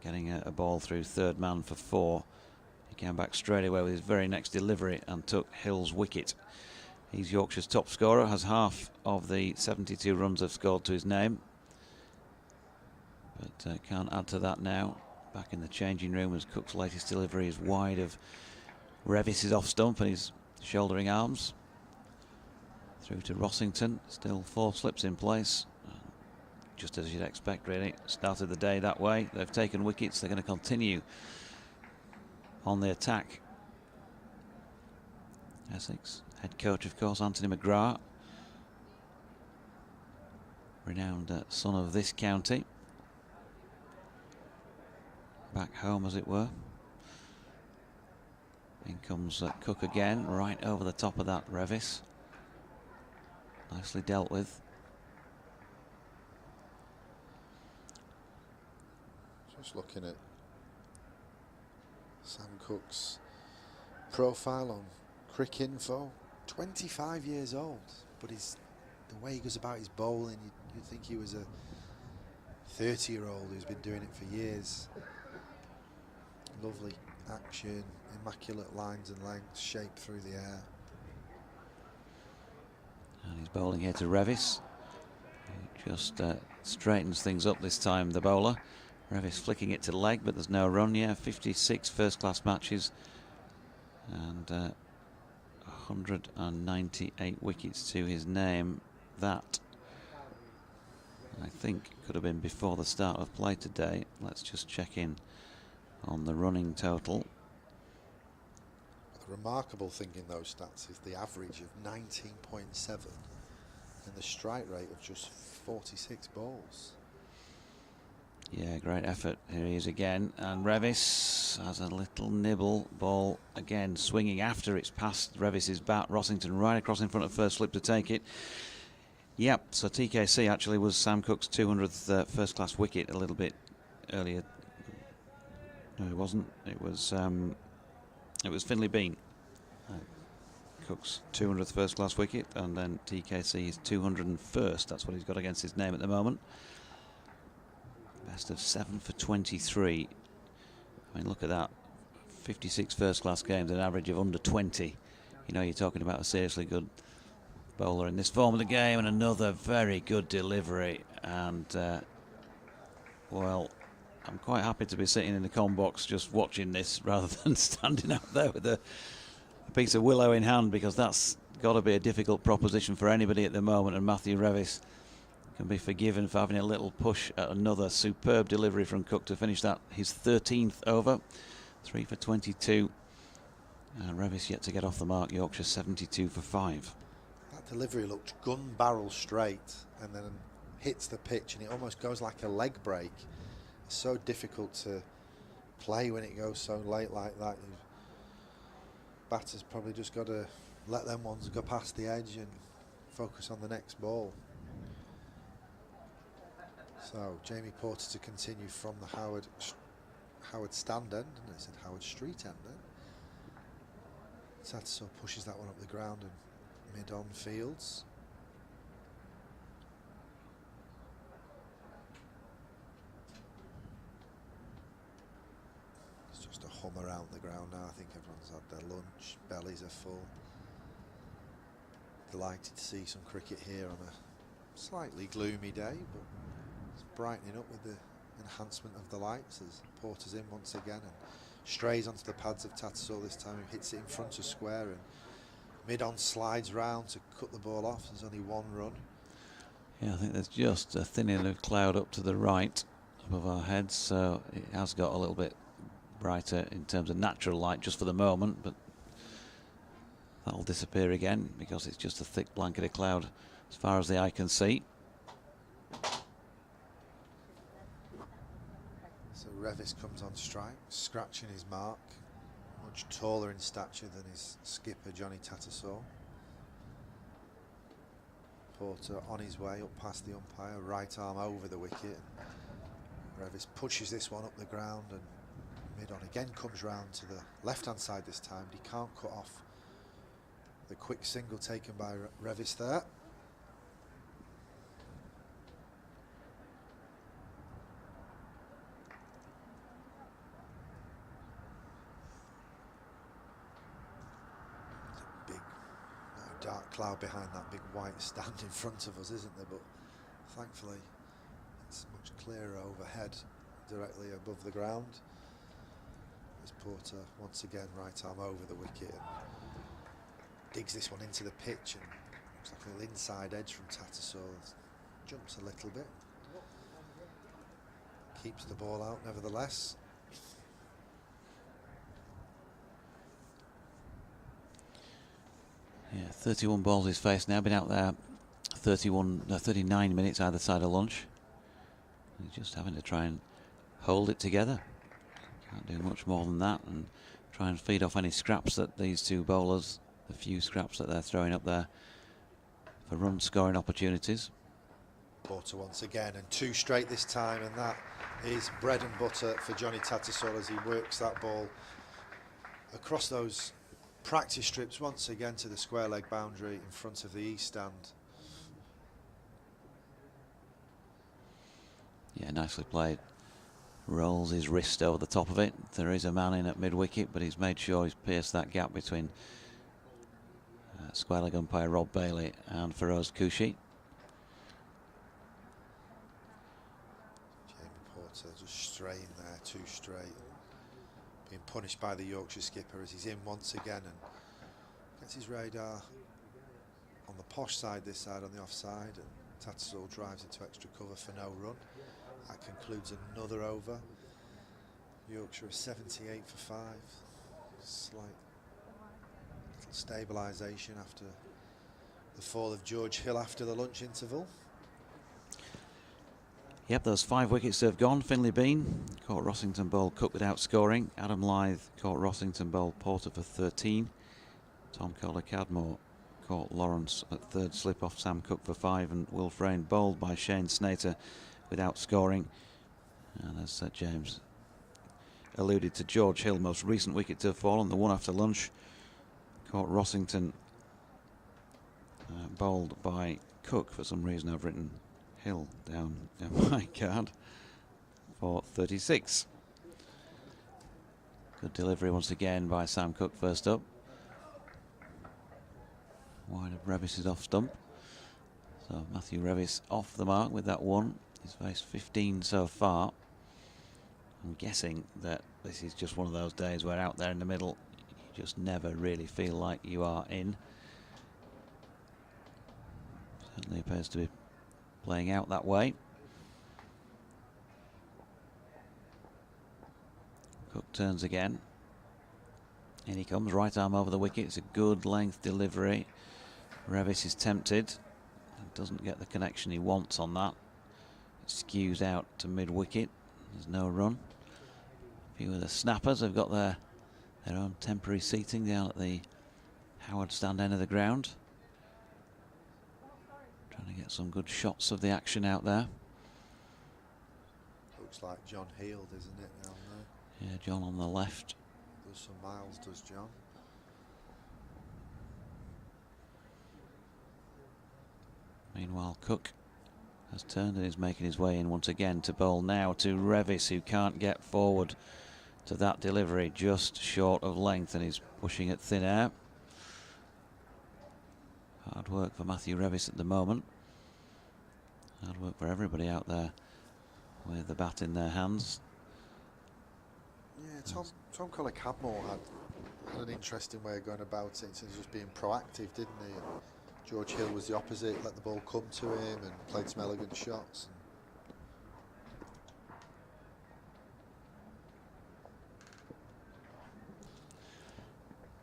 getting a ball through third man for 4. He came back straight away with his very next delivery and took Hill's wicket. He's Yorkshire's top scorer, has half of the 72 runs have scored to his name. But can't add to that now. Back in the changing room as Cook's latest delivery is wide of Revis's off stump and his shouldering arms. Through to Rossington, still 4 slips in place. Just as you'd expect really. Started the day that way. They've taken wickets, they're going to continue on the attack. Essex head coach, of course, Anthony McGrath, renowned son of this county, back home as it were. In comes Cook again, right over the top of that Revis. Nicely dealt with. Just looking at Sam Cook's profile on Cricinfo, 25 years old, but the way he goes about his bowling, you'd think he was a 30-year-old who's been doing it for years. Lovely action, immaculate lines and lengths, shape through the air. And he's bowling here to Revis. He just straightens things up this time, the bowler. Revis flicking it to leg, but there's no run. Yeah, 56 first-class matches and 198 wickets to his name. That, I think, could have been before the start of play today. Let's just check in on the running total. The remarkable thing in those stats is the average of 19.7 and the strike rate of just 46 balls. Yeah, great effort. Here he is again, and Revis has a little nibble. Ball again swinging after it's past Revis's bat. Rossington right across in front of first slip to take it. Yep, so TKC actually was Sam Cook's 200th first-class wicket a little bit earlier. No, it wasn't. It was Finlay Bean. Cook's 200th first-class wicket, and then TKC's 201st. That's what he's got against his name at the moment. Best of 7 for 23. I mean, look at that. 56 first-class games, an average of under 20. You know, you're talking about a seriously good bowler in this form of the game, and another very good delivery. And, well, I'm quite happy to be sitting in the comm box just watching this rather than standing out there with a piece of willow in hand, because that's got to be a difficult proposition for anybody at the moment. And Matthew Revis can be forgiven for having a little push at another superb delivery from Cook to finish that his 13th over. 3 for 22. Revis yet to get off the mark. Yorkshire 72 for 5. That delivery looked gun barrel straight and then hits the pitch, and it almost goes like a leg break. It's so difficult to play when it goes so late like that. Batter's probably just got to let them ones go past the edge and focus on the next ball. So Jamie Porter to continue from the Howard stand end, and it's at Howard Street end then. Tattersall pushes that one up the ground and mid-on fields. It's just a hum around the ground now. I think everyone's had their lunch, bellies are full. Delighted to see some cricket here on a slightly gloomy day, but it's brightening up with the enhancement of the lights as Porter's in once again and strays onto the pads of Tattersall this time, who hits it in front of square and mid-on slides round to cut the ball off. There's only one run. Yeah, I think there's just a thinning of cloud up to the right above our heads, so it has got a little bit brighter in terms of natural light just for the moment, but that'll disappear again because it's just a thick blanket of cloud as far as the eye can see. So Revis comes on strike, scratching his mark, much taller in stature than his skipper Johnny Tattersall. Porter on his way up past the umpire, right arm over the wicket. Revis pushes this one up the ground and mid-on again comes round to the left-hand side this time, but he can't cut off the quick single taken by Revis there. There's a big dark cloud behind that big white stand in front of us, isn't there? But thankfully it's much clearer overhead, directly above the ground. As Porter once again right arm over the wicket and digs this one into the pitch, and looks like a little inside edge from Tattersall. Jumps a little bit, keeps the ball out nevertheless. Yeah, 31 balls he's faced now, been out there 39 minutes either side of lunch. He's just having to try and hold it together. Can't do much more than that, and try and feed off any scraps that these two bowlers, the few scraps that they're throwing up there for run scoring opportunities. Porter once again, and two straight this time, and that is bread and butter for Johnny Tattersall as he works that ball across those practice strips once again to the square leg boundary in front of the east stand. Yeah, nicely played. Rolls his wrist over the top of it. There is a man in at mid-wicket, but he's made sure he's pierced that gap between square leg umpire Rob Bailey and Feroz Kushi. Jamie Porter just straying there, too straight. Being punished by the Yorkshire skipper as he's in once again and gets his radar on the posh side, this side on the offside, and Tattersall drives into extra cover for no run. That concludes another over. Yorkshire is 78 for 5. Slight little stabilisation after the fall of George Hill after the lunch interval. Yep, those 5 wickets have gone. Finlay Bean caught Rossington bowled Cook without scoring. Adam Lyth caught Rossington bowled Porter for 13. Tom Kohler-Cadmore caught Lawrence at third slip off Sam Cook for 5, and Will Frayne bowled by Shane Snater without scoring. And as James alluded to, George Hill, most recent wicket to have fallen, the one after lunch, caught Rossington bowled by Cook. For some reason I've written Hill down my card for 36. Good delivery once again by Sam Cook first up. Wide of Revis's off stump. So Matthew Revis off the mark with that one. He's faced 15 so far. I'm guessing that this is just one of those days where out there in the middle you just never really feel like you are in. Certainly appears to be playing out that way. Cook turns again. In he comes, right arm over the wicket. It's a good length delivery. Revis is tempted and doesn't get the connection he wants on that. It skews out to mid-wicket. There's no run. A few of the snappers have got their own temporary seating down at the Howard stand end of the ground. Trying to get some good shots of the action out there. looks like John Heald, isn't it, down there? Yeah, John on the left. Does some miles, does John? Meanwhile, Cook has turned and is making his way in once again to bowl now to Revis, who can't get forward to that delivery, just short of length, and he's pushing at thin air. Hard work for Matthew Revis at the moment. Hard work for everybody out there with the bat in their hands. Yeah, Tom Collar-Cadmore had an interesting way of going about it, in terms of just being proactive, didn't he? And George Hill was the opposite, let the ball come to him and played some elegant shots.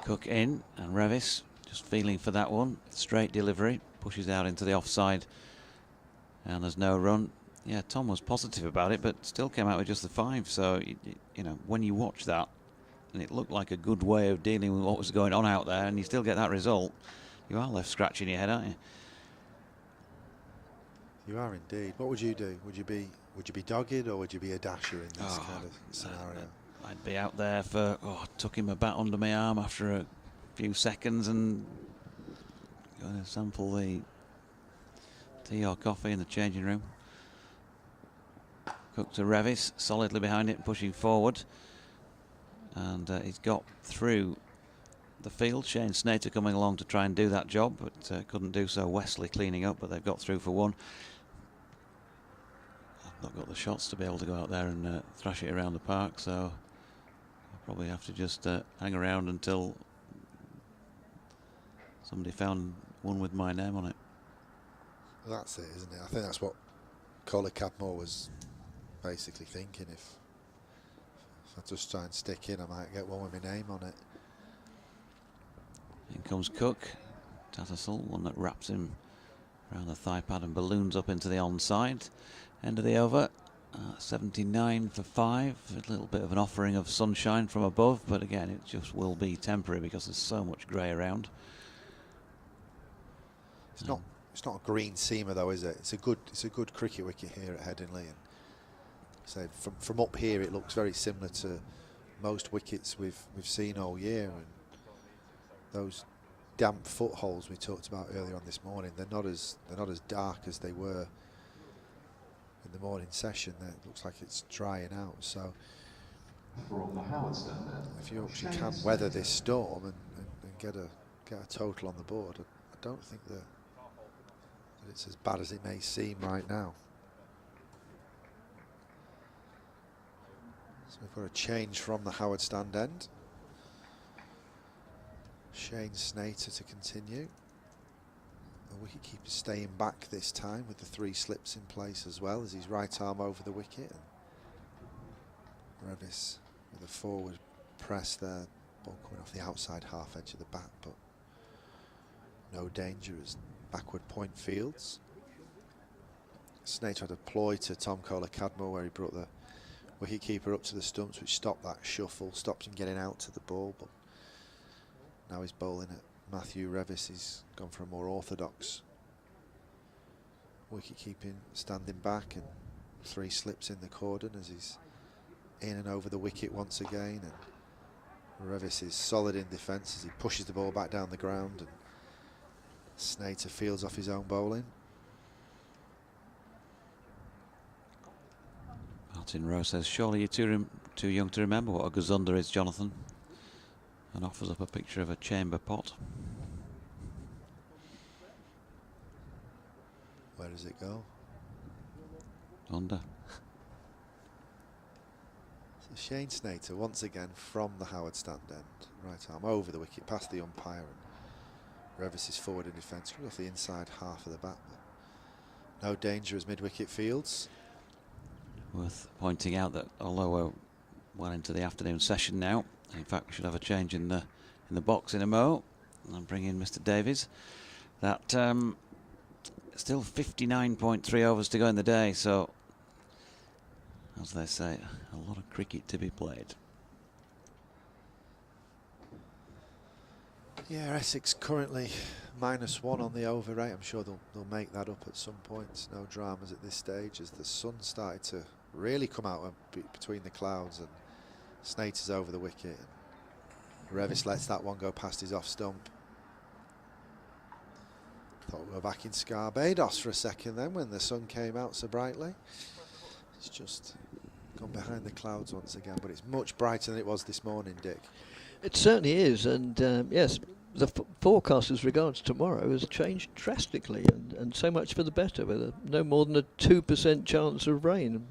Cook in, and Revis just feeling for that one. Straight delivery, pushes out into the offside, and there's no run. Yeah, Tom was positive about it, but still came out with just the 5. So, you know, when you watch that, and it looked like a good way of dealing with what was going on out there, and you still get that result, you are left scratching your head, aren't you? You are indeed. What would you do? Would you be dogged, or would you be a dasher in this kind of scenario? I'd be out there for, tucking my bat under my arm after a few seconds and going to sample the tea or coffee in the changing room. Cook to Revis, solidly behind it, pushing forward. And he's got through the field. Shane Snater coming along to try and do that job, but couldn't do so. Wesley cleaning up, but they've got through for 1. I've not got the shots to be able to go out there and thrash it around the park, so I'll probably have to just hang around until somebody found one with my name on it. Well, that's it, isn't it? I think that's what Collar-Cadmore was basically thinking. If I just try and stick in, I might get one with my name on it. In comes Cook. Tattersall, one that wraps him around the thigh pad and balloons up into the onside. End of the over. 79 for 5. A little bit of an offering of sunshine from above, but again, it just will be temporary because there's so much grey around. It's not a green seamer though, is it? It's a good cricket wicket here at Headingley, and so from up here it looks very similar to most wickets we've seen all year, and those damp footholes we talked about earlier on this morning, they're not as dark as they were in the morning session. It looks like it's drying out. So if Yorkshire can weather this storm and get a total on the board, I don't think that it's as bad as it may seem right now. So we've got a change from the Howard stand end. Shane Snater to continue. The wicketkeeper staying back this time with the 3 slips in place as well, as his right arm over the wicket. And Revis with a forward press there, ball coming off the outside half edge of the bat, but no danger as backward point fields. Snater had a ploy to Tom Collar-Cadmore where he brought the wicketkeeper up to the stumps, which stopped that shuffle, stopped him getting out to the ball, but now he's bowling at Matthew Revis. He's gone for a more orthodox wicket keeping, standing back, and 3 slips in the cordon as he's in and over the wicket once again. And Revis is solid in defence as he pushes the ball back down the ground, and Snater fields off his own bowling. Martin Rowe says, surely you're too young to remember what a gazunder is, Jonathan, and offers up a picture of a chamber pot. Where does it go? Under. So Shane Snater once again from the Howard stand end, right arm over the wicket, past the umpire, and Revis is forward in defence, coming off the inside half of the bat. No danger as mid-wicket fields. Worth pointing out that although we're well into the afternoon session now, in fact we should have a change in the box in a mo, and bring in Mr. Davies. That still 59.3 overs to go in the day, so as they say, a lot of cricket to be played. Yeah, Essex currently -1 on the over rate. I'm sure they'll make that up at some point. No dramas at this stage as the sun started to really come out between the clouds, and Snater's over the wicket. Revis lets that one go past his off stump. Thought we were back in Barbados for a second then when the sun came out so brightly. It's just gone behind the clouds once again, but it's much brighter than it was this morning, Dick. It certainly is, and yes, the forecast as regards tomorrow has changed drastically, and so much for the better, with no more than a 2% chance of rain.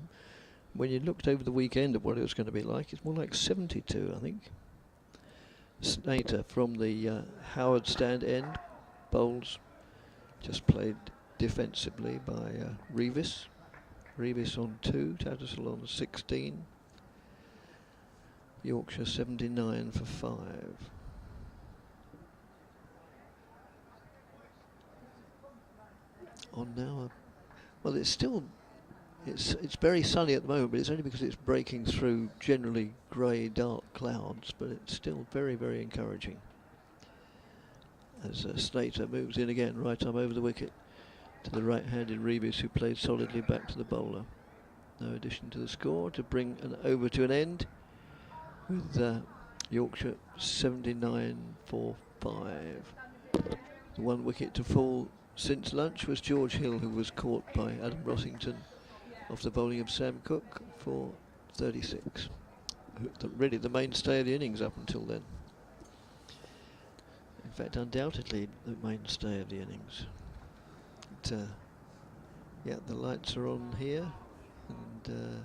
When you looked over the weekend at what it was going to be like, it's more like 72, I think. Snater from the Howard stand end, bowls just played defensively by Revis. Revis on 2, Tattersall on 16. Yorkshire 79 for 5. On now, well, it's still, it's very sunny at the moment, but it's only because it's breaking through generally grey, dark clouds. But it's still very, very encouraging. As Snater moves in again, right arm over the wicket to the right-handed Revis, who played solidly back to the bowler. No addition to the score to bring an over to an end, with Yorkshire 79 for 5. The one wicket to fall since lunch was George Hill, who was caught by Adam Rossington off the bowling of Sam Cook for 36. Really the mainstay of the innings up until then. In fact, undoubtedly the mainstay of the innings. But, yeah, the lights are on here, and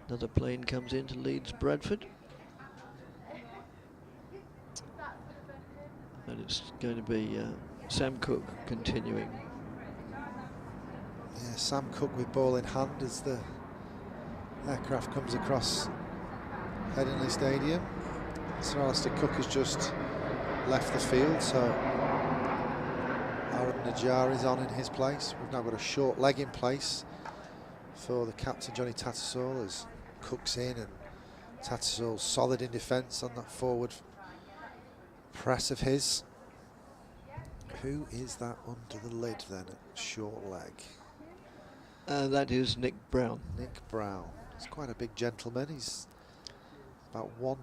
another plane comes in to Leeds Bradford, and it's going to be Sam Cook continuing. Yeah, Sam Cook with ball in hand as the aircraft comes across Headingley Stadium. Sir Alistair Cook has just left the field, so Aaron Najjar is on in his place. We've now got a short leg in place for the captain, Johnny Tattersall, as Cook's in, and Tattersall's solid in defence on that forward press of his. Who is that under the lid then at short leg? That is Nick Brown. Nick Brown. He's quite a big gentleman. He's about one.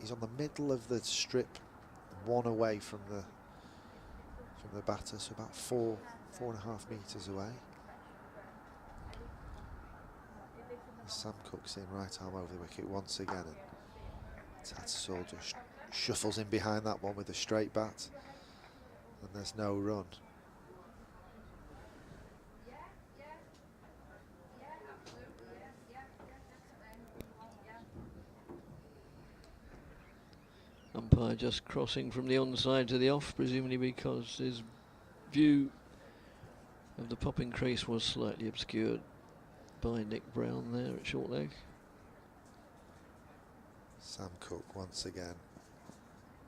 He's on the middle of the strip, one away from the batter, so about 4.5 metres away. Sam Cook's in, right arm over the wicket once again, and Tattersall just shuffles in behind that one with a straight bat, and there's no run. Umpire just crossing from the onside to the off, presumably because his view of the popping crease was slightly obscured by Nick Brown there at short leg. Sam Cook once again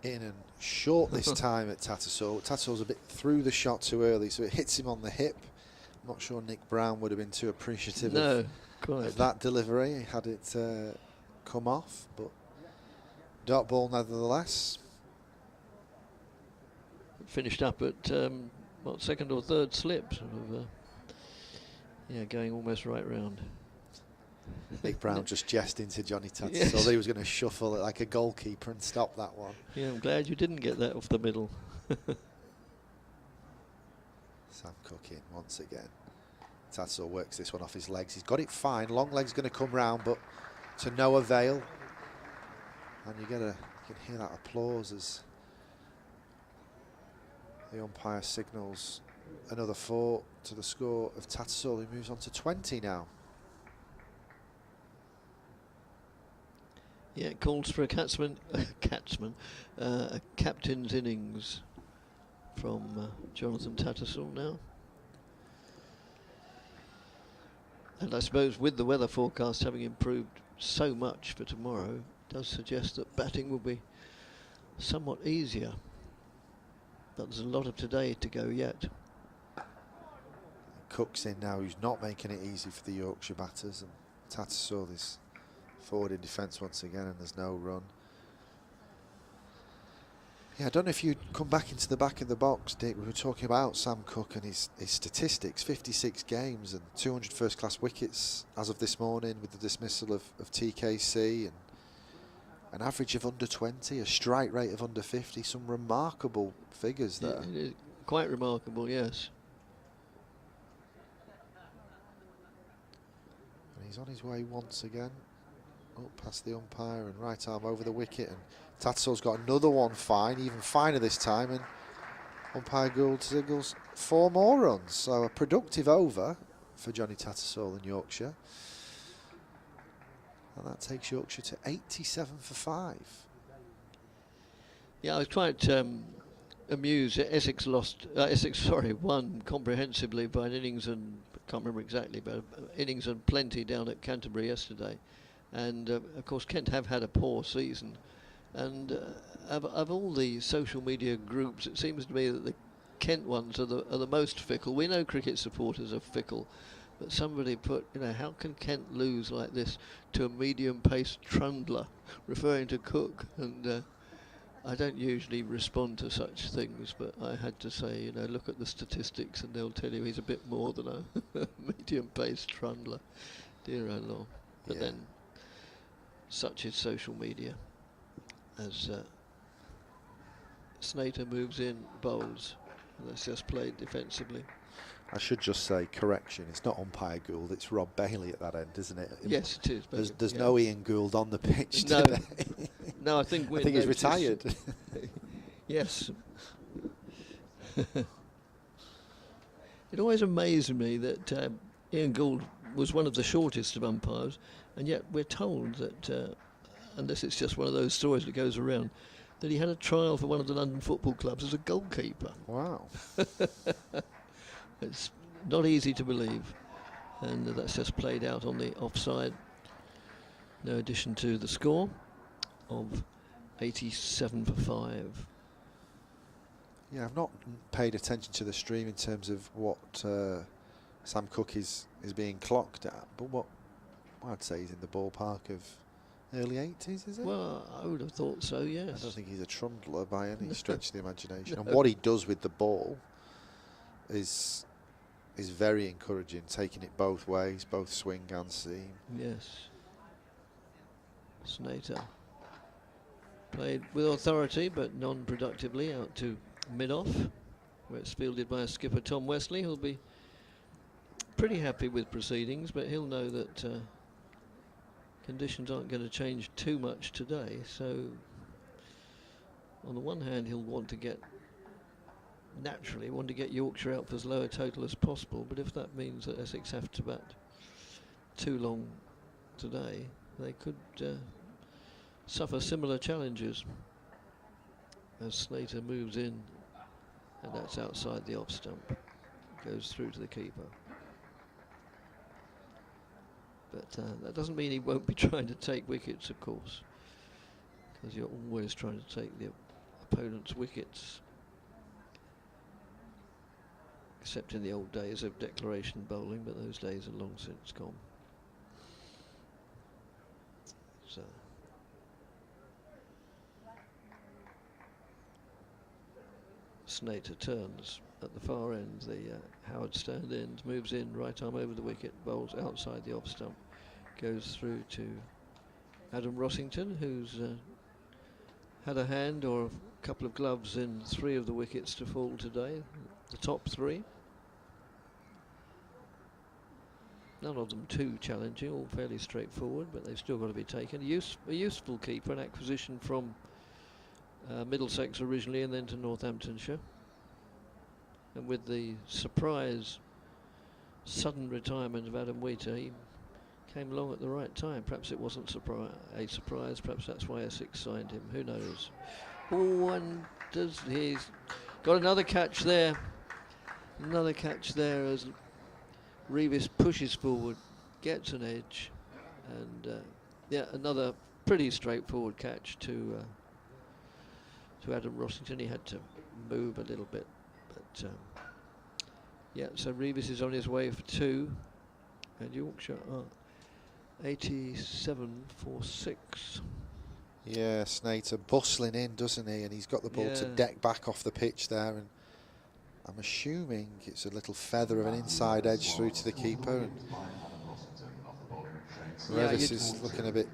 in and short this time at Tattersall. Tattersall's a bit through the shot too early, so it hits him on the hip. I'm not sure Nick Brown would have been too appreciative of that delivery. He had it come off, but dot ball nevertheless. Finished up at what, second or third slip, sort of, yeah, going almost right round. Nick Brown just jesting to Johnny Tattersall. Yes. He was going to shuffle it like a goalkeeper and stop that one. Yeah, I'm glad you didn't get that off the middle. Sam Cook in once again. Tattersall works this one off his legs. He's got it fine. Long leg's going to come round, but to no avail. And you can hear that applause as the umpire signals another 4 to the score of Tattersall, who moves on to 20 now. Yeah, it calls for a captain's innings from Jonathan Tattersall now. And I suppose with the weather forecast having improved so much for tomorrow, it does suggest that batting will be somewhat easier. But there's a lot of today to go yet. Cook's in now, who's not making it easy for the Yorkshire batters, and Tattersall is forward in defence once again, and there's no run. Yeah, I don't know if you'd come back into the back of the box, Dick. We were talking about Sam Cook and his statistics, 56 games and 200 first-class wickets as of this morning with the dismissal of TKC, and an average of under 20, a strike rate of under 50, some remarkable figures there. It is quite remarkable, yes. And he's on his way once again, up past the umpire and right arm over the wicket, and Tattersall's got another one fine, even finer this time, and umpire Gould signals 4 more runs. So a productive over for Johnny Tattersall in Yorkshire. And that takes Yorkshire to 87 for 5. Yeah, I was quite amused. Essex won comprehensively by an innings and, I can't remember exactly, but innings and plenty down at Canterbury yesterday. And of course Kent have had a poor season. And of all the social media groups, it seems to me that the Kent ones are the most fickle. We know cricket supporters are fickle, but somebody put, how can Kent lose like this to a medium-paced trundler, referring to Cook? And I don't usually respond to such things, but I had to say, look at the statistics and they'll tell you he's a bit more than a medium-paced trundler. Dear oh Lord. But then, such is social media. As Snater moves in, bowls, and that's just played defensively. I should just say, correction, it's not umpire Gould, it's Rob Bailey at that end, isn't it? Yes, it is. There's no Ian Gould on the pitch No. today. No, I think he's retired. Yes. It always amazed me that Ian Gould was one of the shortest of umpires, and yet we're told that, unless it's just one of those stories that goes around, that he had a trial for one of the London football clubs as a goalkeeper. Wow. It's not easy to believe, and that's just played out on the offside. No addition to the score of 87 for 5. Yeah, I've not paid attention to the stream in terms of what Sam Cook is being clocked at, but what I'd say he's in the ballpark of early 80s, is it? Well, I would have thought so, yes. I don't think he's a trundler by any stretch of the imagination. And what he does with the ball is very encouraging, taking it both ways, both swing and seam. Yes. Snater played with authority but non-productively out to mid-off, where it's fielded by skipper Tom Wesley, who'll be pretty happy with proceedings, but he'll know that conditions aren't going to change too much today. So on the one hand, he'll want to get Yorkshire out for as low a total as possible, but if that means that Essex have to bat too long today, they could suffer similar challenges as Slater moves in, and that's outside the off stump, goes through to the keeper. But that doesn't mean he won't be trying to take wickets, of course, because you're always trying to take the opponent's wickets, except in the old days of declaration bowling, but those days are long since gone. So Snater turns at the far end, the Howard stand end, moves in, right arm over the wicket, bowls outside the off stump, goes through to Adam Rossington, who's had a hand or a couple of gloves in 3 of the wickets to fall today, the top 3. None of them too challenging, all fairly straightforward, but they've still got to be taken. A useful keeper, an acquisition from Middlesex originally and then to Northamptonshire. And with the sudden retirement of Adam Wheater, he came along at the right time. Perhaps it wasn't a surprise, perhaps that's why Essex signed him, who knows. Oh, and he's got another catch there. Another catch there as Reeves pushes forward, gets an edge, and yeah, another pretty straightforward catch to Adam Rossington. He had to move a little bit, but yeah, so Reeves is on his way for 2, and Yorkshire are 87 for 6. Yeah, Snater bustling in, doesn't he? And he's got the ball to Yeah. deck back off the pitch there. And I'm assuming it's a little feather of an inside edge through to the keeper. And Revis is looking a bit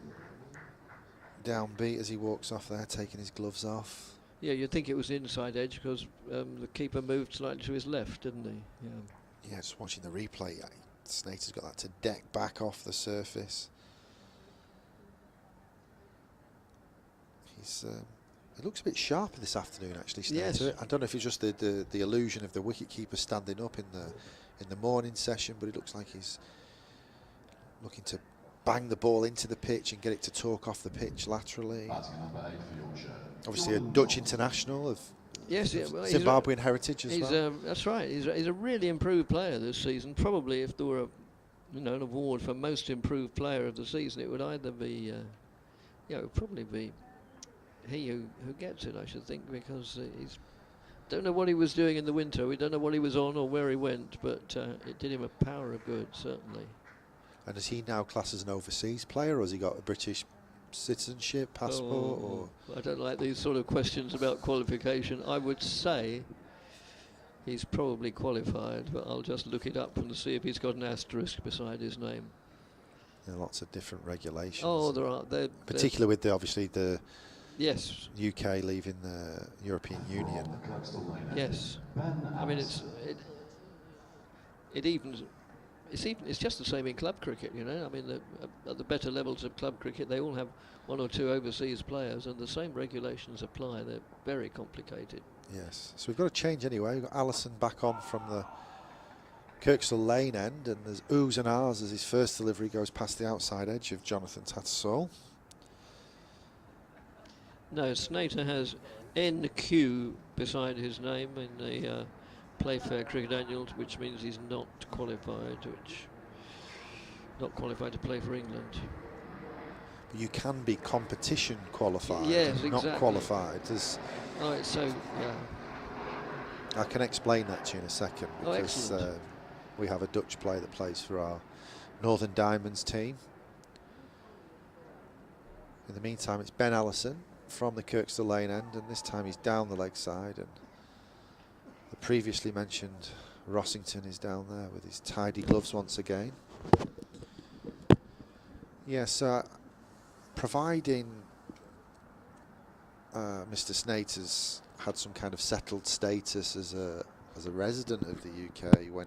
downbeat as he walks off there, taking his gloves off. Yeah, you'd think it was inside edge because the keeper moved slightly to his left, didn't he? Yeah. Yeah, just watching the replay, Snater's got that to deck back off the surface. He's he looks a bit sharper this afternoon, actually, Snater. Yes. I don't know if it's just the illusion of the wicket-keeper standing up in the morning session, but it looks like he's looking to bang the ball into the pitch and get it to talk off the pitch laterally. Obviously a Dutch international of Yes, yeah, well, Zimbabwean heritage as well. That's right. He's a really improved player this season. Probably if there were an award for most improved player of the season, it would either be, it would probably be he who gets it, I should think, because he's don't know what he was doing in the winter. We don't know what he was on or where he went, but it did him a power of good, certainly. And is he now classed as an overseas player, or has he got a British citizenship, passport? Or I don't like these sort of questions about qualification. I would say he's probably qualified, but I'll just look it up and see if he's got an asterisk beside his name. there are lots of different regulations. Oh, there are. Particularly with obviously the Yes. UK leaving the European Union. Yes. I mean, it's just the same in club cricket, you know. I mean, at the better levels of club cricket, they all have one or two overseas players, and the same regulations apply. They're very complicated. Yes. So we've got to change anyway. We've got Allison back on from the Kirkstall Lane end, and there's oohs and ahs as his first delivery goes past the outside edge of Jonathan Tattersall. No, Snater has NQ beside his name in the Playfair Cricket Annual, which means he's not qualified to play for England. But you can be competition qualified, Yes, not exactly. qualified. Oh, it's so, yeah. I can explain that to you in a second, Oh, because excellent. we have a Dutch player that plays for our Northern Diamonds team. In the meantime, it's Ben Allison from the Kirkstall Lane end, and this time he's down the leg side, and the previously mentioned Rossington is down there with his tidy gloves once again. Yes, providing Mr. Snater's had some kind of settled status as a resident of the UK when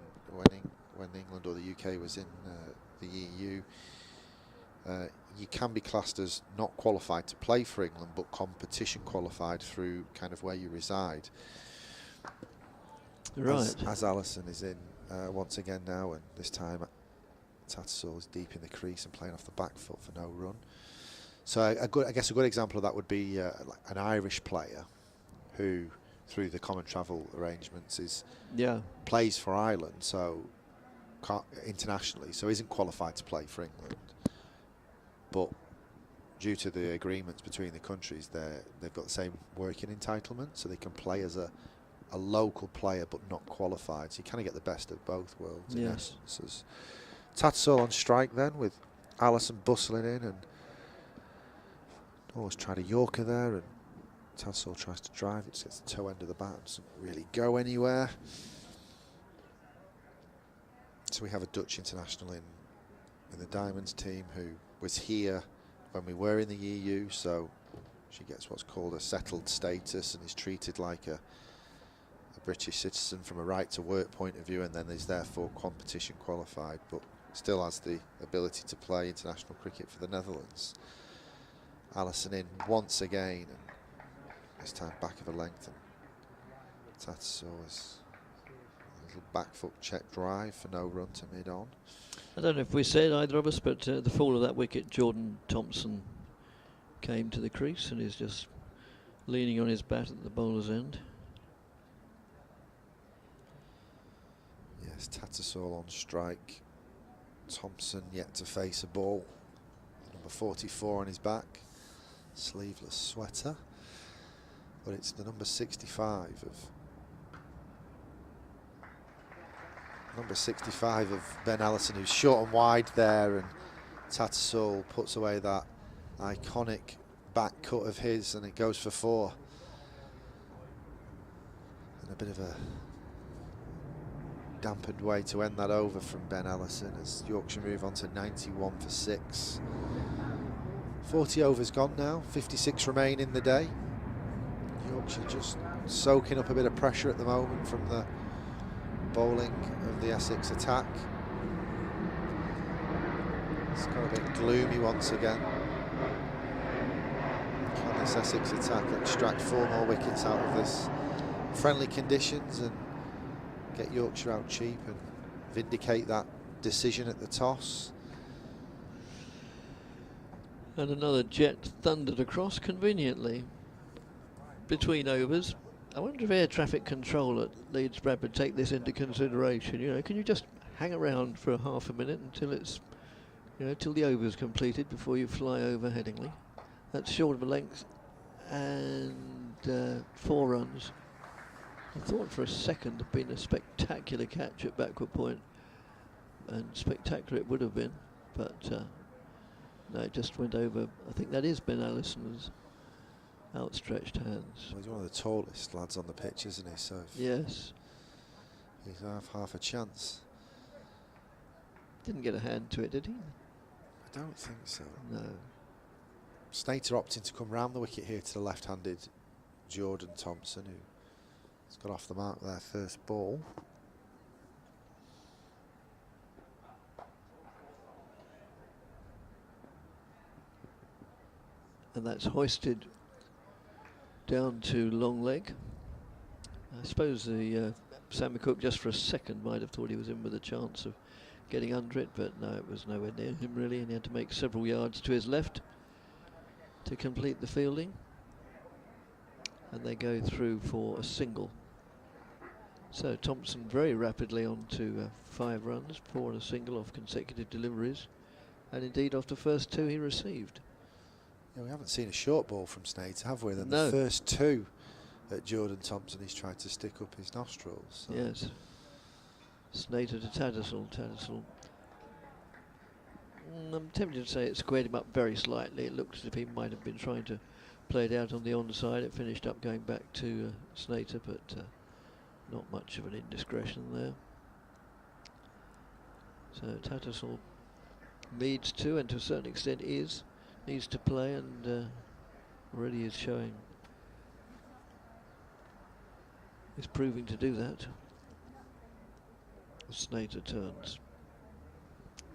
England or the UK was in the EU, you can be classed as not qualified to play for England, but competition qualified through kind of where you reside. Right. As Allison is in once again now, and this time Tattersall is deep in the crease and playing off the back foot for no run. So I guess a good example of that would be like an Irish player who, through the common travel arrangements, plays for Ireland, so internationally, so isn't qualified to play for England. But due to the agreements between the countries, they've got the same working entitlement, so they can play as a local player but not qualified. So you kind of get the best of both worlds. Yes. Yes. Tattersall on strike then, with Allison bustling in, and always tried a Yorker there, and Tattersall tries to drive it, gets the toe end of the bat, doesn't really go anywhere. So we have a Dutch international in the Diamonds team who was here when we were in the EU, so she gets what's called a settled status and is treated like a British citizen from a right to work point of view, and then is therefore competition qualified, but still has the ability to play international cricket for the Netherlands. Allison in once again, and this time back of a length, and Tattersall is a little back foot check drive for no run to mid on. I don't know if we said, either of us, but the fall of that wicket, Jordan Thompson came to the crease and is just leaning on his bat at the bowler's end. Yes, Tattersall on strike. Thompson yet to face a ball. Number 44 on his back. Sleeveless sweater. But it's the number 65 of Ben Allison, who's short and wide there, and Tattersall puts away that iconic back cut of his, and it goes for 4. And a bit of a dampened way to end that over from Ben Ellison as Yorkshire move on to 91 for 6. 40 overs gone now, 56 remain in the day. Yorkshire just soaking up a bit of pressure at the moment from the bowling of the Essex attack. It's got a bit gloomy once again. Can this Essex attack extract 4 more wickets out of this friendly conditions and get Yorkshire out cheap and vindicate that decision at the toss? And another jet thundered across conveniently between overs. I wonder if air traffic control at Leeds Bradford take this into consideration. You know, can you just hang around for half a minute until it's, you know, till the over's completed before you fly over Headingley? That's short of a length and 4 runs. I thought for a second it'd been a spectacular catch at backward point, and spectacular it would have been, but no, it just went over. I think that is Ben Allison's outstretched hands. Well, he's one of the tallest lads on the pitch, isn't he? So Yes. he's half a chance. Didn't get a hand to it, did he? I don't think so. No. Snater opting to come round the wicket here to the left-handed Jordan Thompson, who's got off the mark with their first ball. And that's hoisted down to long leg. I suppose the Sam McCook just for a second might have thought he was in with a chance of getting under it, but no, it was nowhere near him really, and he had to make several yards to his left to complete the fielding. And they go through for a single. So Thompson very rapidly on to 5 runs, 4 and a single off consecutive deliveries, and indeed off the first 2 he received. Yeah, we haven't seen a short ball from Snater, have we? Then No. the first 2 at Jordan Thompson, he's tried to stick up his nostrils. So. Yes. Snater to Tattersall. I'm tempted to say it squared him up very slightly. It looks as if he might have been trying to play it out on the onside. It finished up going back to Snater, but not much of an indiscretion there. So Tattersall needs to, and to a certain extent needs to play, and already is showing. He's proving to do that. Snater turns,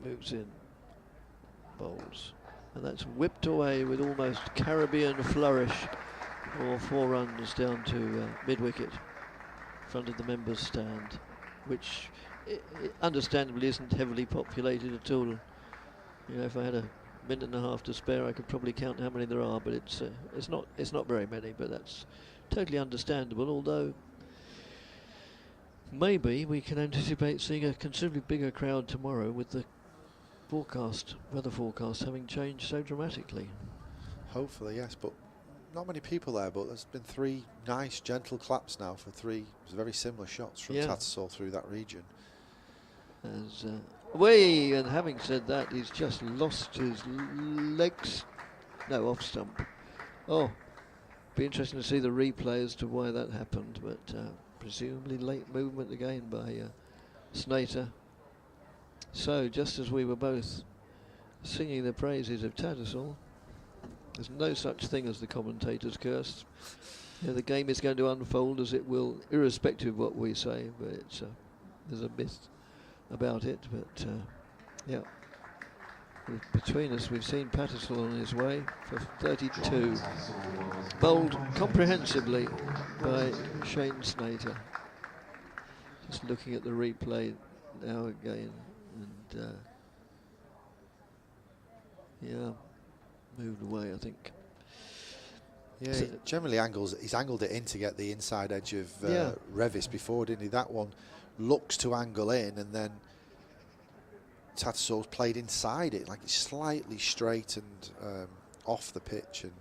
moves in, bowls, and that's whipped away with almost Caribbean flourish for 4 runs down to mid-wicket, front of the members' stand, which understandably isn't heavily populated at all. You know, if I had a minute and a half to spare, I could probably count how many there are, but it's not very many. But that's totally understandable. Although maybe we can anticipate seeing a considerably bigger crowd tomorrow with the weather forecast having changed so dramatically. Hopefully, yes, but not many people there. But there's been 3 nice, gentle claps now for 3 very similar shots from Tattersall through that region. As away, and having said that, he's just lost his legs. No, off stump. Oh, be interesting to see the replay as to why that happened, but presumably late movement again by Snater. So, just as we were both singing the praises of Tattersall, there's no such thing as the commentator's curse. You know, the game is going to unfold as it will, irrespective of what we say, but it's there's a myth about it, but yeah. Between us, we've seen Tattersall on his way for 32. Bowled comprehensively by Shane Snater. Just looking at the replay now again, and yeah, moved away, I think. Yeah, So he generally he's angled it in to get the inside edge of Revis before, didn't he? That one looks to angle in, and then Tattersall's played inside it, like it's slightly straightened off the pitch, and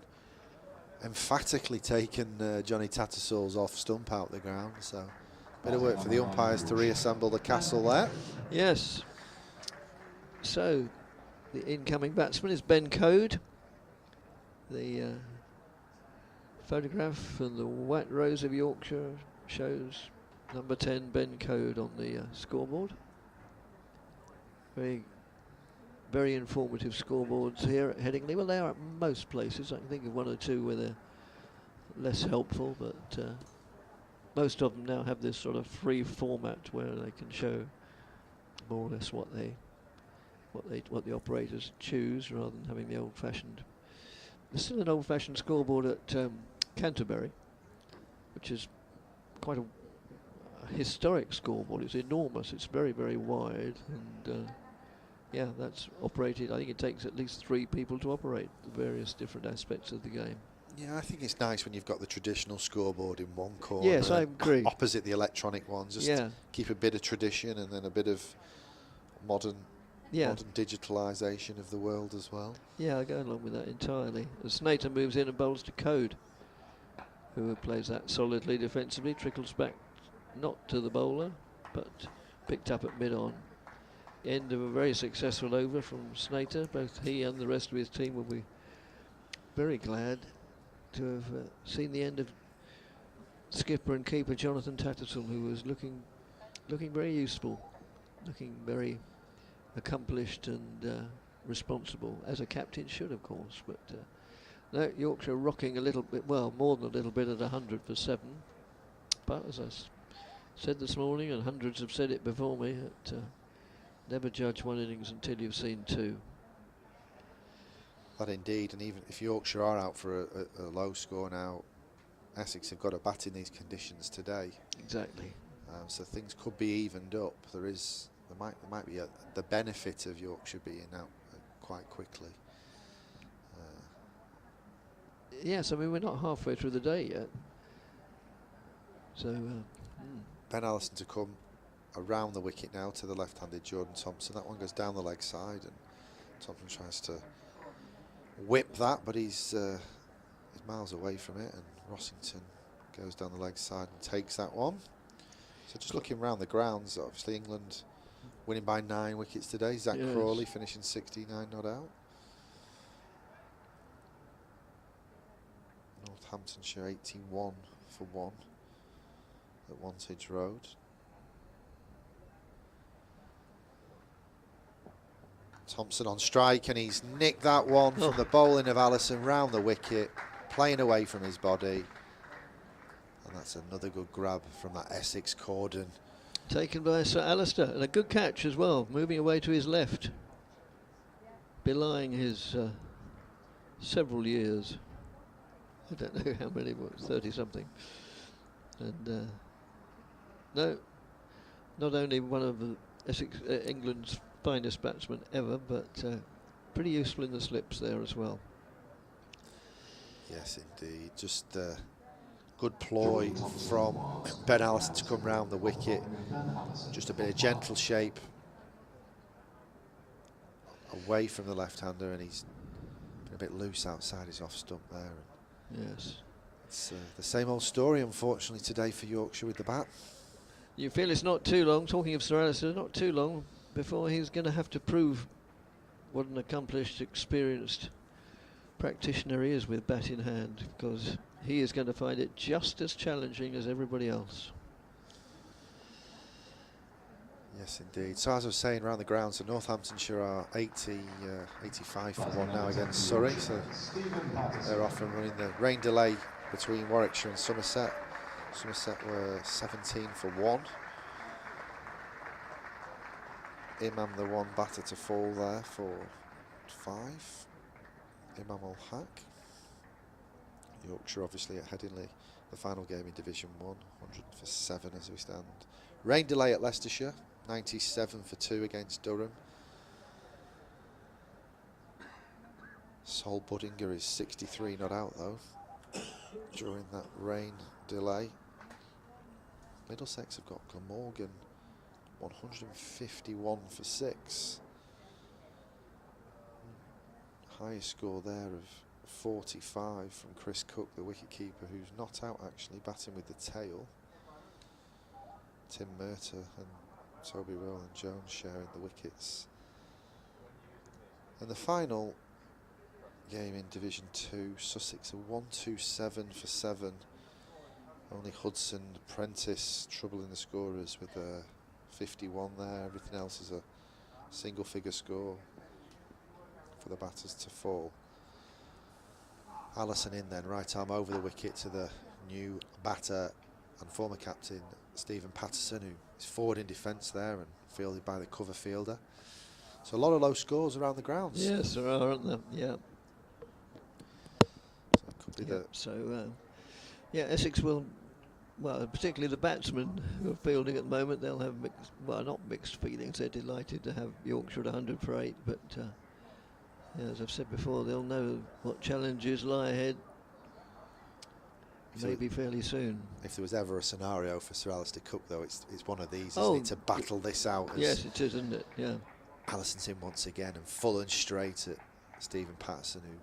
emphatically taken Johnny Tattersall's off stump out the ground. So bit of work for the umpires to reassemble the castle there. Yes. So the incoming batsman is Ben Code, the photograph from the White Rose of Yorkshire shows number 10 Ben Code on the scoreboard. Very informative scoreboards here at Headingley. Well, they are at most places. I can think of one or two where they're less helpful, but most of them now have this sort of free format where they can show more or less what the operators choose, rather than having the old-fashioned. There's still an old-fashioned scoreboard at Canterbury, which is quite a historic scoreboard. It's enormous. It's very, very wide, and yeah, that's operated. I think it takes at least 3 people to operate the various different aspects of the game. Yeah, I think it's nice when you've got the traditional scoreboard in one corner. Yes, I agree. Opposite the electronic ones, just keep a bit of tradition and then a bit of modern digitalisation of the world as well. Yeah, I go along with that entirely. As Snater moves in and bowls to Code, who plays that solidly defensively, trickles back not to the bowler, but picked up at mid-on. End of a very successful over from Snater. Both he and the rest of his team will be very glad to have seen the end of skipper and keeper Jonathan Tattersall, who was looking very useful, looking very accomplished and responsible, as a captain should, of course. But no, Yorkshire rocking a little bit, well, more than a little bit, at 100 for 7. But as I said this morning, and hundreds have said it before me, that never judge one innings until you've seen 2. That indeed, and even if Yorkshire are out for a low score now, Essex have got to bat in these conditions today. Exactly. So things could be evened up. There might be the benefit of Yorkshire being out quite quickly. Yes, I mean, we're not halfway through the day yet. So Ben Allison to come around the wicket now to the left-handed Jordan Thompson. That one goes down the leg side, and Thompson tries to whip that, but he's miles away from it, and Rossington goes down the leg side and takes that one. So just looking around the grounds, obviously England winning by 9 wickets today. Zach Crawley finishing 69 not out. Northamptonshire 81 for 1 at Wantage Road. Thompson on strike, and he's nicked that one from the bowling of Allison round the wicket, playing away from his body. And that's another good grab from that Essex cordon. Taken by Sir Alistair, and a good catch as well, moving away to his left, belying his several years. I don't know how many, but 30-something. And no, not only one of Essex, England's finest batsman ever, but pretty useful in the slips there as well. Yes, indeed. Just good ploy from Ben Allison to come round the wicket. Just a bit of gentle shape away from the left-hander, and he's been a bit loose outside his off stump there. Yes. It's the same old story, unfortunately, today for Yorkshire with the bat. You feel it's not too long, talking of Sir Alistair, not too long before he's going to have to prove what an accomplished, experienced practitioner he is with bat in hand, because he is going to find it just as challenging as everybody else. Yes, indeed. So as I was saying, around the ground, so Northamptonshire are 85 for 1 now against Surrey. So they're off and running. The rain delay between Warwickshire and Somerset. Somerset were 17 for 1. Imam the one batter to fall there for 5. Imam ul Haq. Yorkshire obviously at Headingley, the final game in Division 1, 100 for 7 as we stand. Rain delay at Leicestershire, 97 for 2 against Durham. Sol Buddinger is 63 not out though during that rain delay. Middlesex have got Glamorgan 151 for 6. Highest score there of 45 from Chris Cook, the wicketkeeper, who's not out actually, batting with the tail. Tim Murtagh and Toby Rowland Jones sharing the wickets. And the final game in Division 2. Sussex are 1-2-7 for 7. Only Hudson Prentice troubling the scorers with a 51 there. Everything else is a single figure score for the batters to fall. Allison in then, right arm over the wicket to the new batter and former captain Stephen Patterson, who is forward in defence there and fielded by the cover fielder. So a lot of low scores around the grounds. Yes, there are, aren't there? Yeah. So it could be Yeah, so, yeah, Essex will, well, particularly the batsmen who are fielding at the moment, they'll have mixed, well, not mixed feelings. They're delighted to have Yorkshire at 100 for 8, but yeah, as I've said before, they'll know what challenges lie ahead, maybe fairly soon. If there was ever a scenario for Sir Alistair Cook, though, it's one of these, Oh, isn't it, to battle this out. As yes, it is, isn't it? Yeah. Allison's in once again and full and straight at Stephen Patterson, who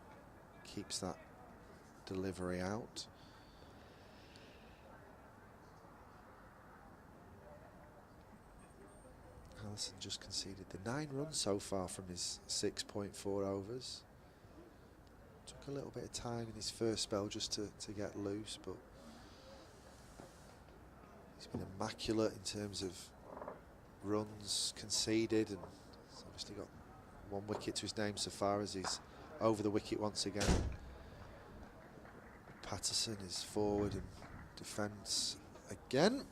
keeps that delivery out. Allison just conceded the 9 runs so far from his 6.4 overs. Took a little bit of time in his first spell just to get loose, but he's been immaculate in terms of runs conceded, and he's obviously got 1 wicket to his name so far as he's over the wicket once again. Patterson is forward and defence again.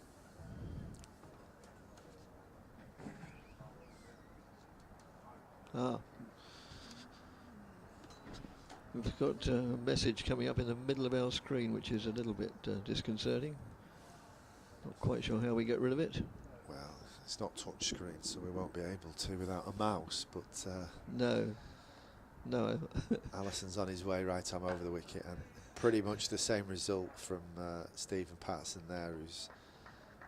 We've got a message coming up in the middle of our screen, which is a little bit disconcerting. Not quite sure how we get rid of it. Well, it's not touch screen, so we won't be able to without a mouse, but No. Allison's on his way, right arm over the wicket, and pretty much the same result from Stephen Patterson there, who's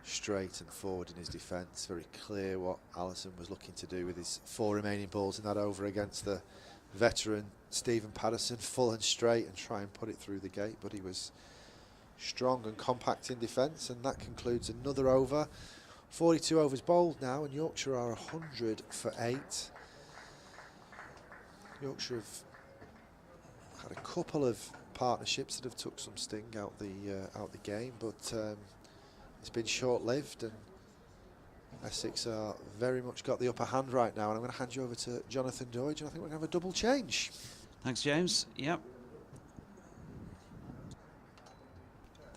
straight and forward in his defence. Very clear what Allison was looking to do with his 4 remaining balls in that over against the veteran Stephen Patterson, full and straight, and try and put it through the gate, but he was strong and compact in defence. And that concludes another over. 42 overs bowled now, and Yorkshire are 100 for 8. Yorkshire have had a couple of partnerships that have took some sting out the game, but it's been short-lived, and Essex are very much got the upper hand right now. And I'm going to hand you over to Jonathan Doidge, and I think we're going to have a double change. Thanks, James. Yep.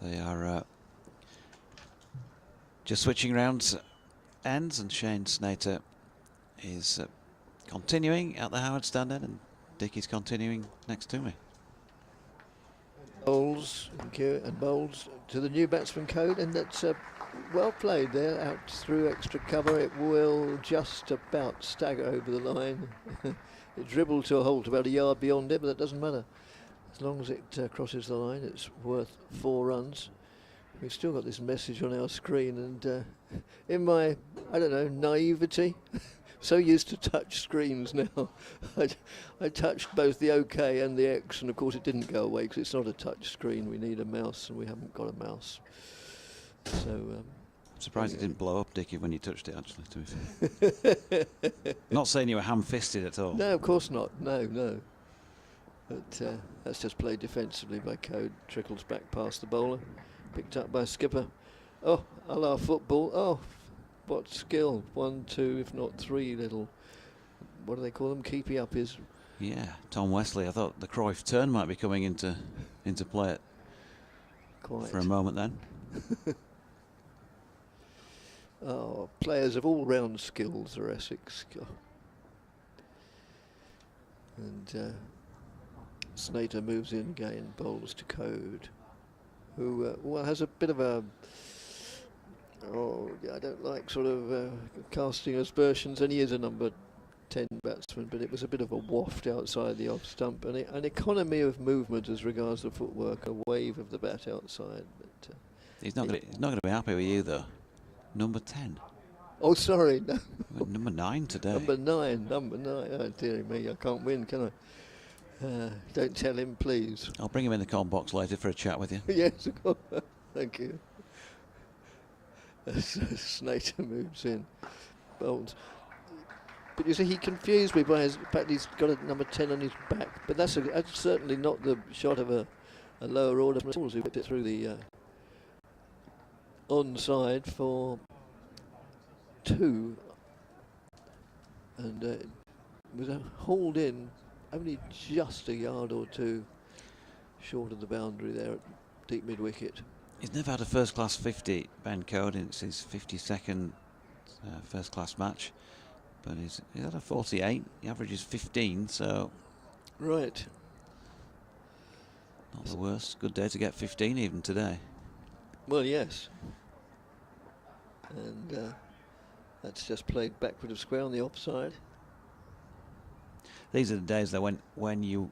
They are just switching round ends, and Shane Snater is continuing at the Howard stand end, and Dickie's continuing next to me. Bowls, thank you, and bowls to the new batsman code, and that's well played there, out through extra cover. It will just about stagger over the line. It dribbled to a halt about a yard beyond it, but that doesn't matter. As long as it crosses the line, it's worth 4 runs. We've still got this message on our screen, and in my, I don't know, naivety, so used to touch screens now, I touched both the OK and the X, and of course it didn't go away because it's not a touch screen. We need a mouse, and we haven't got a mouse. So I'm surprised it didn't blow up, Dickie, when you touched it, actually, to be fair. Not saying you were ham-fisted at all. No, of course not. No. But that's just played defensively by Code. Trickles back past the bowler. Picked up by skipper. Oh, a la football. Oh, what skill. 1, 2, if not 3 little, what do they call them? Keepy uppies. Yeah, Tom Wesley. I thought the Cruyff turn might be coming into play Quite. for a moment then. Oh, players of all round skills are Essex. And Snater moves in again, bowls to Code, who well has a bit of a, I don't like sort of casting aspersions, and he is a number 10 batsman, but it was a bit of a waft outside the off stump, and an economy of movement as regards the footwork, a wave of the bat outside. But he's not going to be happy with you though. Number 10. oh, sorry, no. Number 9 today. Number 9. Oh, dear me, I can't win, can I? Don't tell him, please. I'll bring him in the com box later for a chat with you. Yes, of course. Thank you. Snater moves in. Bowls. But you see, he confused me by his fact he's got a number 10 on his back. But that's certainly not the shot of a lower order who whipped it through the onside for 2. And it was hauled in only just a yard or 2 short of the boundary there at deep mid-wicket. He's never had a first-class 50, Ben Code. It's his 52nd first-class match. But he's had a 48. He averages 15, so... Right. Not the worst. Good day to get 15 even today. Well, yes. And that's just played backward of square on the offside. These are the days though when your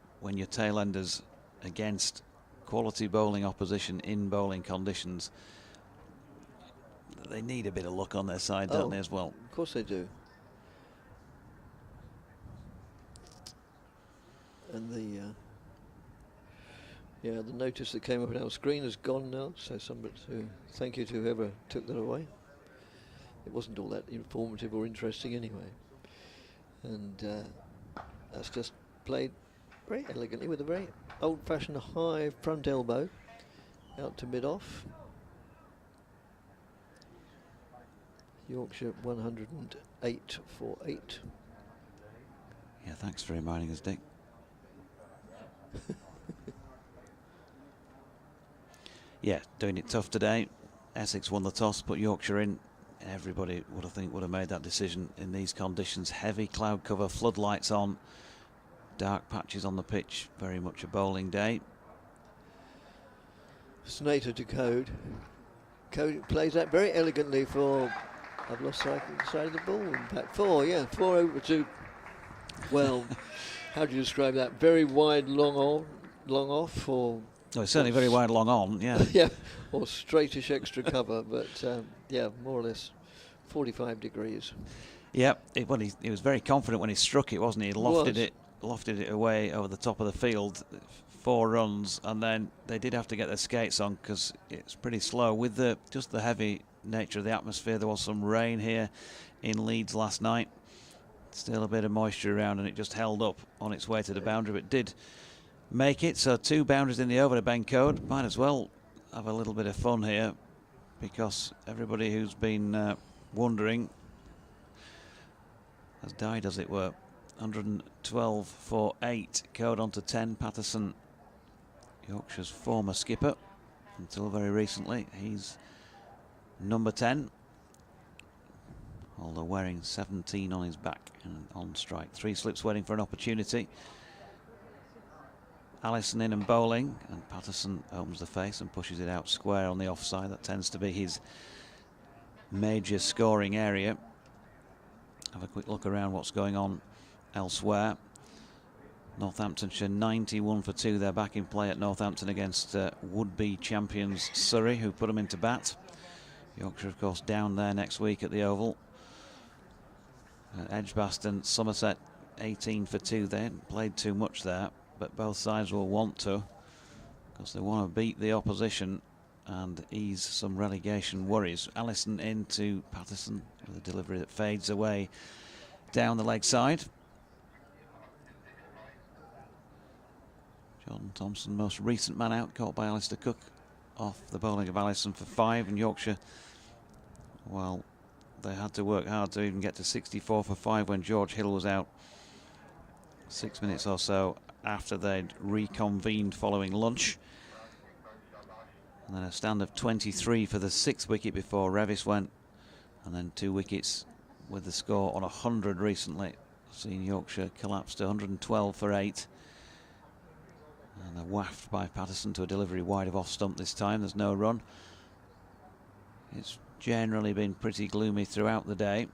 tail-enders against quality bowling opposition in bowling conditions, they need a bit of luck on their side, don't they, as well? Of course they do. And the notice that came up on our screen is gone now, so thank you to whoever took that away. It wasn't all that informative or interesting anyway. And that's just played very elegantly with a very old-fashioned high front elbow out to mid-off. Yorkshire 108 for 8. Yeah, thanks for reminding us, Dick. Yeah, doing it tough today. Essex won the toss, put Yorkshire in. Everybody would have made that decision in these conditions. Heavy cloud cover, floodlights on, dark patches on the pitch. Very much a bowling day. Snater to Code. Code plays that very elegantly for... I've lost sight of the side of the ball. Impact 4, yeah, 4 over to... Well, how do you describe that? Very wide, long off, or... Oh, it's certainly very wide, long on, yeah. Yeah, or straightish extra cover, but yeah, more or less 45 degrees. Yeah, he was very confident when he struck it, wasn't he? He lofted it away over the top of the field, 4 runs, and then they did have to get their skates on because it's pretty slow. With just the heavy nature of the atmosphere, there was some rain here in Leeds last night. Still a bit of moisture around, and it just held up on its way to the boundary, but did make it. So 2 boundaries in the over to Ben Code. Might as well have a little bit of fun here, because everybody who's been wondering has died, as it were. 112 for 8. Code on to 10. Patterson, Yorkshire's former skipper until very recently. He's number 10, although wearing 17 on his back and on strike. 3 slips waiting for an opportunity. Allison in and bowling, and Patterson opens the face and pushes it out square on the offside. That tends to be his major scoring area. Have a quick look around what's going on elsewhere. Northamptonshire 91 for 2. They're back in play at Northampton against would-be champions Surrey, who put them into bat. Yorkshire, of course, down there next week at the Oval. Edgbaston, Somerset 18 for 2. They hadn't played too much there, but both sides will want to, because they want to beat the opposition and ease some relegation worries. Allison into Patterson with a delivery that fades away down the leg side. Jordan Thompson, most recent man out, caught by Alistair Cook off the bowling of Allison for 5, and Yorkshire, well, they had to work hard to even get to 64 for 5 when George Hill was out 6 minutes or so after they'd reconvened following lunch. And then a stand of 23 for the 6th wicket before Revis went, and then 2 wickets with the score on 100 recently. Seen Yorkshire collapse to 112 for 8. And a waft by Patterson to a delivery wide of off stump this time. There's no run. It's generally been pretty gloomy throughout the day.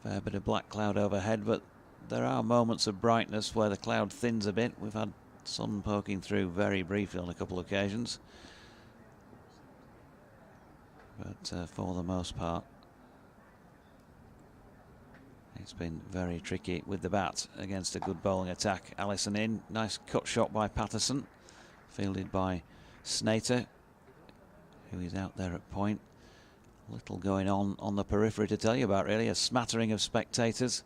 Fair bit of black cloud overhead, but there are moments of brightness where the cloud thins a bit. We've had sun poking through very briefly on a couple of occasions, but for the most part it's been very tricky with the bat against a good bowling attack. Allison in, nice cut shot by Patterson, fielded by Snater, who is out there at point. Little going on the periphery to tell you about, really. A smattering of spectators,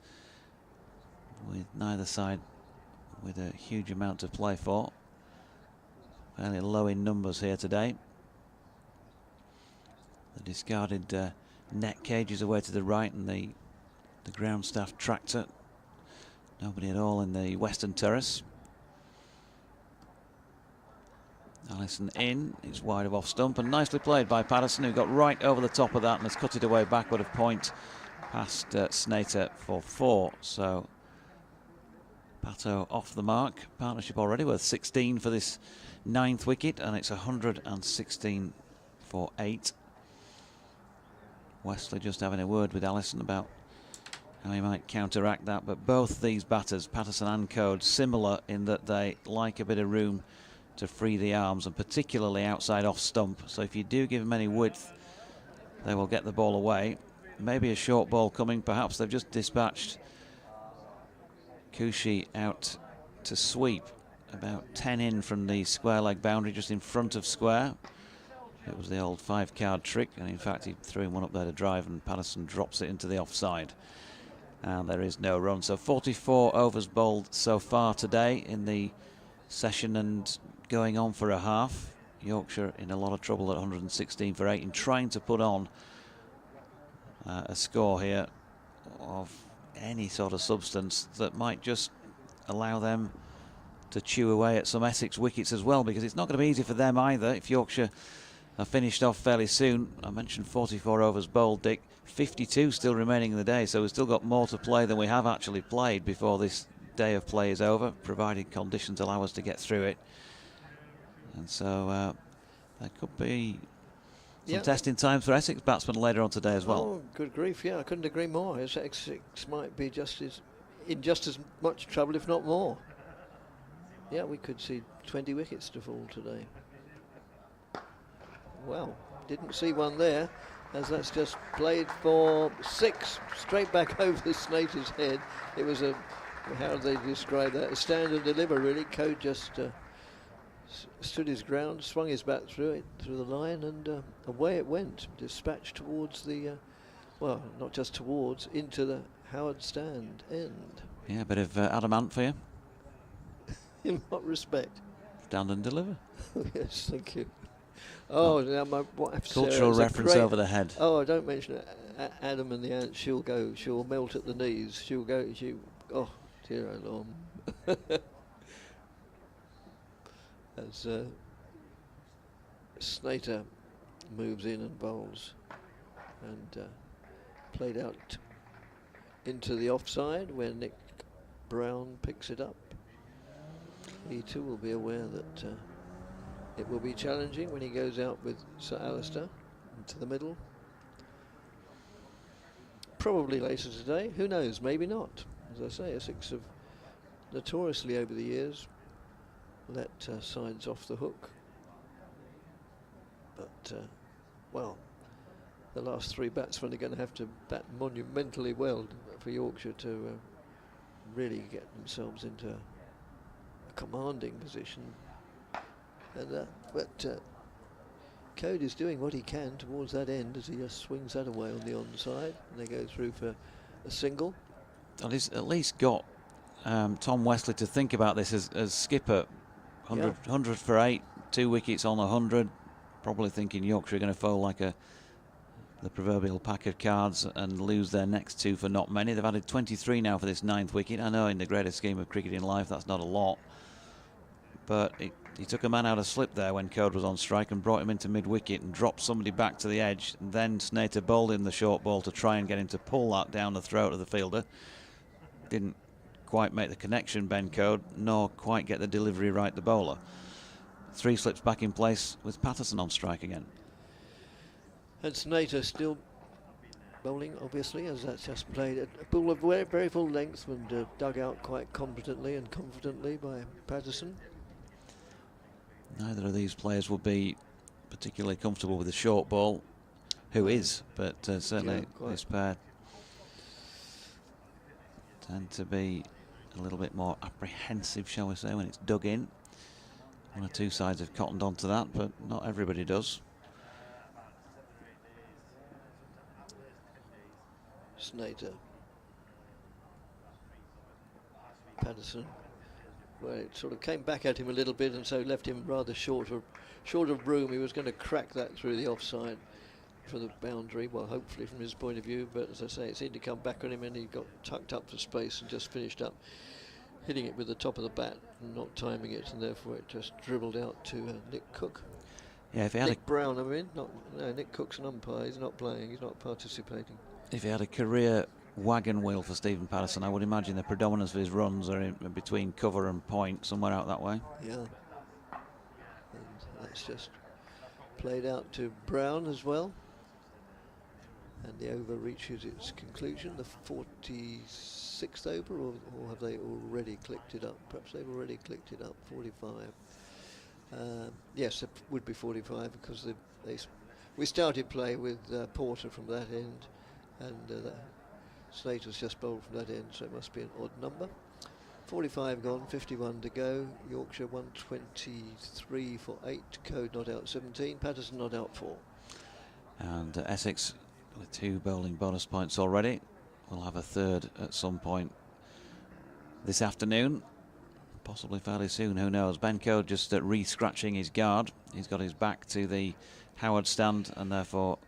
with neither side with a huge amount to play for. Fairly low in numbers here today. The discarded net cages away to the right, and the ground staff tractor. Nobody at all in the western terrace. Allison in, it's wide of off stump, and nicely played by Patterson, who got right over the top of that and has cut it away backward of point past Snater for 4. So Pato off the mark. Partnership already worth 16 for this 9th wicket, and it's 116 for 8. Wesley just having a word with Allison about how he might counteract that, but both these batters, Patterson and Code, similar in that they like a bit of room to free the arms, and particularly outside off stump. So if you do give them any width, they will get the ball away. Maybe a short ball coming. Perhaps they've just dispatched Kushi out to sweep, about 10 in from the square leg boundary, just in front of square. It was the old 5-card trick, and in fact he threw him one up there to drive, and Patterson drops it into the offside. And there is no run. So 44 overs bowled so far today in the session, and going on for a half. Yorkshire in a lot of trouble at 116 for 8 in trying to put on a score here of any sort of substance that might just allow them to chew away at some Essex wickets as well, because it's not going to be easy for them either if Yorkshire are finished off fairly soon. I mentioned 44 overs bowled, Dick. 52 still remaining in the day, so we've still got more to play than we have actually played before this day of play is over, provided conditions allow us to get through it. And so there could be some testing times for Essex batsmen later on today as well. Oh, good grief, yeah, I couldn't agree more. Essex might be in just as much trouble, if not more. Yeah, we could see 20 wickets to fall today. Well, didn't see one there, as that's just played for 6, straight back over Snater's head. It was a, how do they describe that? A stand and deliver, really. Code just stood his ground, swung his bat through the line, and away it went, dispatched towards the, well, not just towards, into the Howard stand end. Yeah, a bit of adamant for you. In what respect? Stand and deliver. Yes, thank you. Oh, now my wife. Cultural reference over the head. Oh, don't mention it. Adam and the ant. She'll melt at the knees. Oh, dear oh Lord. As Snater moves in and bowls, and played out into the offside where Nick Brown picks it up. He too will be aware that it will be challenging when he goes out with Sir Alistair into the middle. Probably later today, who knows, maybe not. As I say, Essex have notoriously over the years let sides off the hook. But, well, the last 3 batsmen are going to have to bat monumentally well for Yorkshire to really get themselves into a commanding position. And but Code is doing what he can towards that end as he just swings that away on the onside, and they go through for a single. Well, he's at least got Tom Wesley to think about this as skipper. 100 for 8, 2 wickets on 100. Probably thinking Yorkshire are going to fold like the proverbial pack of cards and lose their next 2 for not many. They've added 23 now for this 9th wicket. I know in the greater scheme of cricket in life that's not a lot, but he took a man out of slip there when Code was on strike and brought him into mid-wicket and dropped somebody back to the edge. And then Snater bowled in the short ball to try and get him to pull that down the throat of the fielder. Didn't quite make the connection, Ben Code, nor quite get the delivery right, the bowler. 3 slips back in place with Patterson on strike again. And Snater still bowling, obviously, as that's just played a ball of very full length and dug out quite competently and confidently by Patterson. Neither of these players will be particularly comfortable with the short ball. Who is, but certainly this pair tend to be a little bit more apprehensive, shall we say, when it's dug in. One or 2 sides have cottoned onto that, but not everybody does. Snater. Patterson. Well, it sort of came back at him a little bit, and so left him rather short of room. He was going to crack that through the offside for the boundary, well, hopefully from his point of view, but as I say, it seemed to come back on him, and he got tucked up for space and just finished up hitting it with the top of the bat and not timing it, and therefore it just dribbled out to Nick Cook. Yeah, if he had Nick Brown, I mean, no, Nick Cook's an umpire. He's not playing. He's not participating. If he had a career wagon wheel for Stephen Patterson, I would imagine the predominance of his runs are in between cover and point, somewhere out that way. Yeah, and that's just played out to Brown as well. And the over reaches its conclusion, the 46th over, or have they already clicked it up? Perhaps they've already clicked it up, 45. Yes, it would be 45 because we started play with Porter from that end, and Slater's just bowled from that end, so it must be an odd number. 45 gone, 51 to go. Yorkshire 123 for 8, Code not out 17, Patterson not out 4. And Essex with 2 bowling bonus points already. We'll have a third at some point this afternoon, possibly fairly soon, who knows. Ben Code just re-scratching his guard. He's got his back to the Howard stand and therefore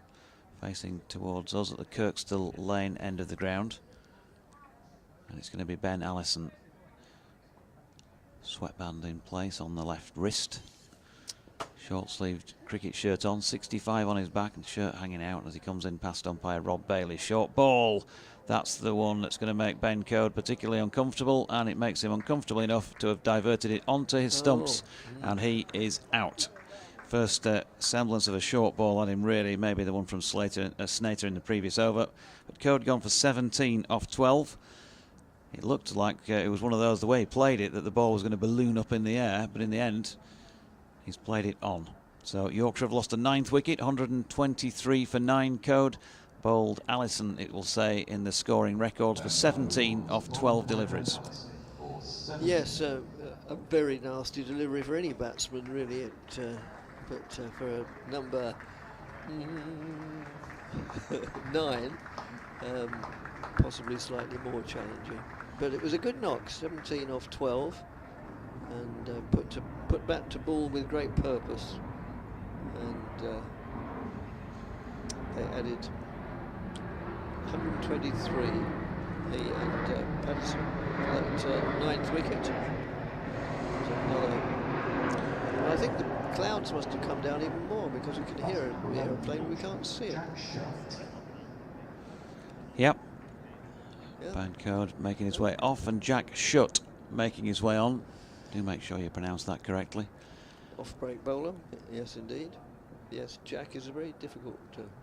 facing towards us at the Kirkstall Lane end of the ground. And it's going to be Ben Allison. Sweatband in place on the left wrist. Short-sleeved cricket shirt on, 65 on his back and shirt hanging out as he comes in past umpire Rob Bailey. Short ball, that's the one that's going to make Ben Code particularly uncomfortable, and it makes him uncomfortable enough to have diverted it onto his stumps, and he is out. First semblance of a short ball on him, really, maybe the one from Snater in the previous over, but Code gone for 17 off 12. It looked like it was one of those, the way he played it, that the ball was going to balloon up in the air, but in the end he's played it on. So Yorkshire have lost a 9th wicket, 123 for 9. Code bowled Allison, it will say, in the scoring records for 17 off 12 deliveries. Yes, a very nasty delivery for any batsman, really. But for a number 9, possibly slightly more challenging. But it was a good knock, 17 off 12. And put back to ball with great purpose, and they added 123, he and Patterson, for that 9th wicket. And I think the clouds must have come down even more because we can hear the aeroplane, we can't see it. Yep. Ben Code making his way off, and Jack Shutt making his way on. Do make sure you pronounce that correctly. Off-break bowler, yes indeed. Yes, Jack is a very difficult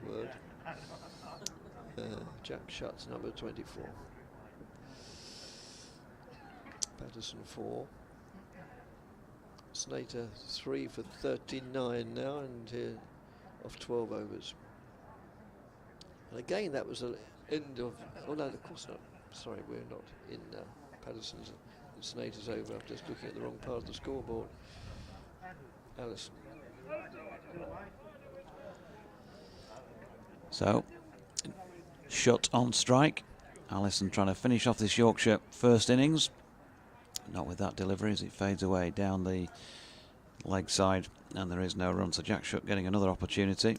word. Jack Shutt's number 24. Patterson 4. Snater 3 for 39 now, and off 12 overs. And again, that was the end of. Oh no, of course not. Sorry, we're not in Patterson's. Snater's over. I'm just looking at the wrong part of the scoreboard. Allison. So, Shutt on strike. Allison trying to finish off this Yorkshire first innings. Not with that delivery as it fades away down the leg side, and there is no run. So Jack Shutt getting another opportunity.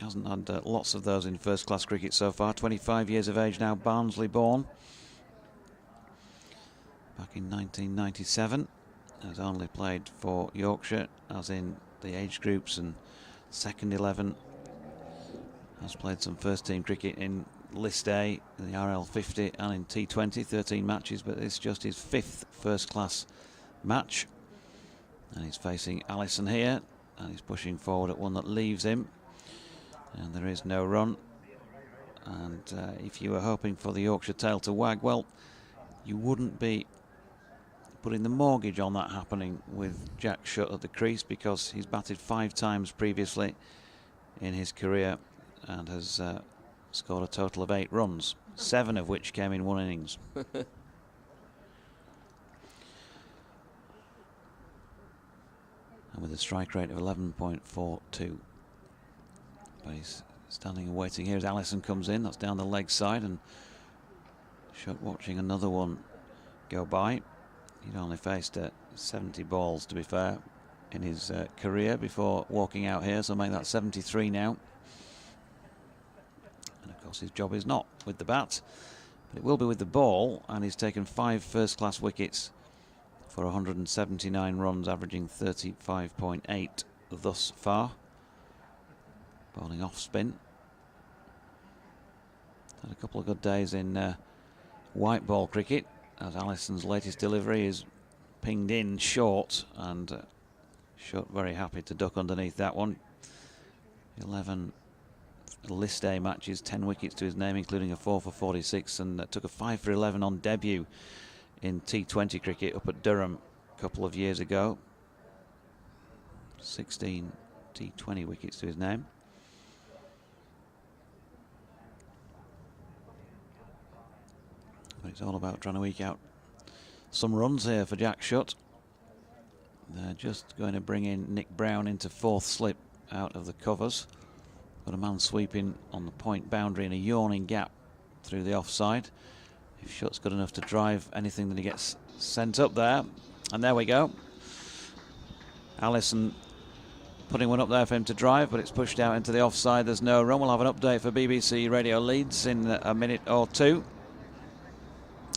Hasn't had lots of those in first class cricket so far. 25 years of age now, Barnsley born. Back in 1997, has only played for Yorkshire, as in the age groups and second 11. Has played some first team cricket in List A, in the RL50 and in T20, 13 matches, but it's just his 5th first class match. And he's facing Allison here, and he's pushing forward at one that leaves him. And there is no run. And if you were hoping for the Yorkshire tail to wag, well, you wouldn't be putting the mortgage on that happening with Jack Shutt at the crease, because he's batted 5 times previously in his career and has scored a total of 8 runs, 7 of which came in 1 innings. And with a strike rate of 11.42. But he's standing and waiting here as Allison comes in. That's down the leg side, and Shutt watching another one go by. He'd only faced 70 balls, to be fair, in his career before walking out here, so make that 73 now. And of course his job is not with the bat, but it will be with the ball, and he's taken 5 first-class wickets for 179 runs, averaging 35.8 thus far. Bowling off spin. Had a couple of good days in white ball cricket, as Allison's latest delivery is pinged in short, and Shutt very happy to duck underneath that one. 11 List A matches, 10 wickets to his name, including a 4 for 46, and took a 5 for 11 on debut in T20 cricket up at Durham a couple of years ago. 16 T20 wickets to his name. But it's all about trying to eke out some runs here for Jack Shutt. They're just going to bring in Nick Brown into 4th slip out of the covers. Got a man sweeping on the point boundary and a yawning gap through the offside. If Shutt's good enough to drive anything, then he gets sent up there. And there we go. Allison putting one up there for him to drive, but it's pushed out into the offside. There's no run. We'll have an update for BBC Radio Leeds in a minute or two.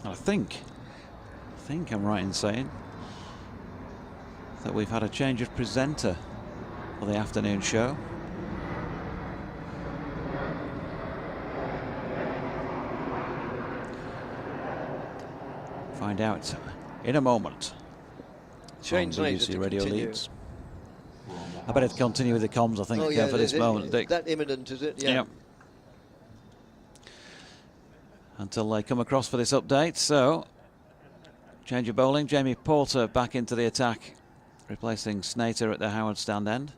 I think I'm right in saying that we've had a change of presenter for the afternoon show. Find out in a moment. Change on later BBC to Radio continue. Leeds. I better continue with the comms, I think, Oh, yeah, for this moment, Dick. That imminent, is it? Yeah. Yep. Until they come across for this update. So, change of bowling. Jamie Porter back into the attack, replacing Snater at the Howard stand end.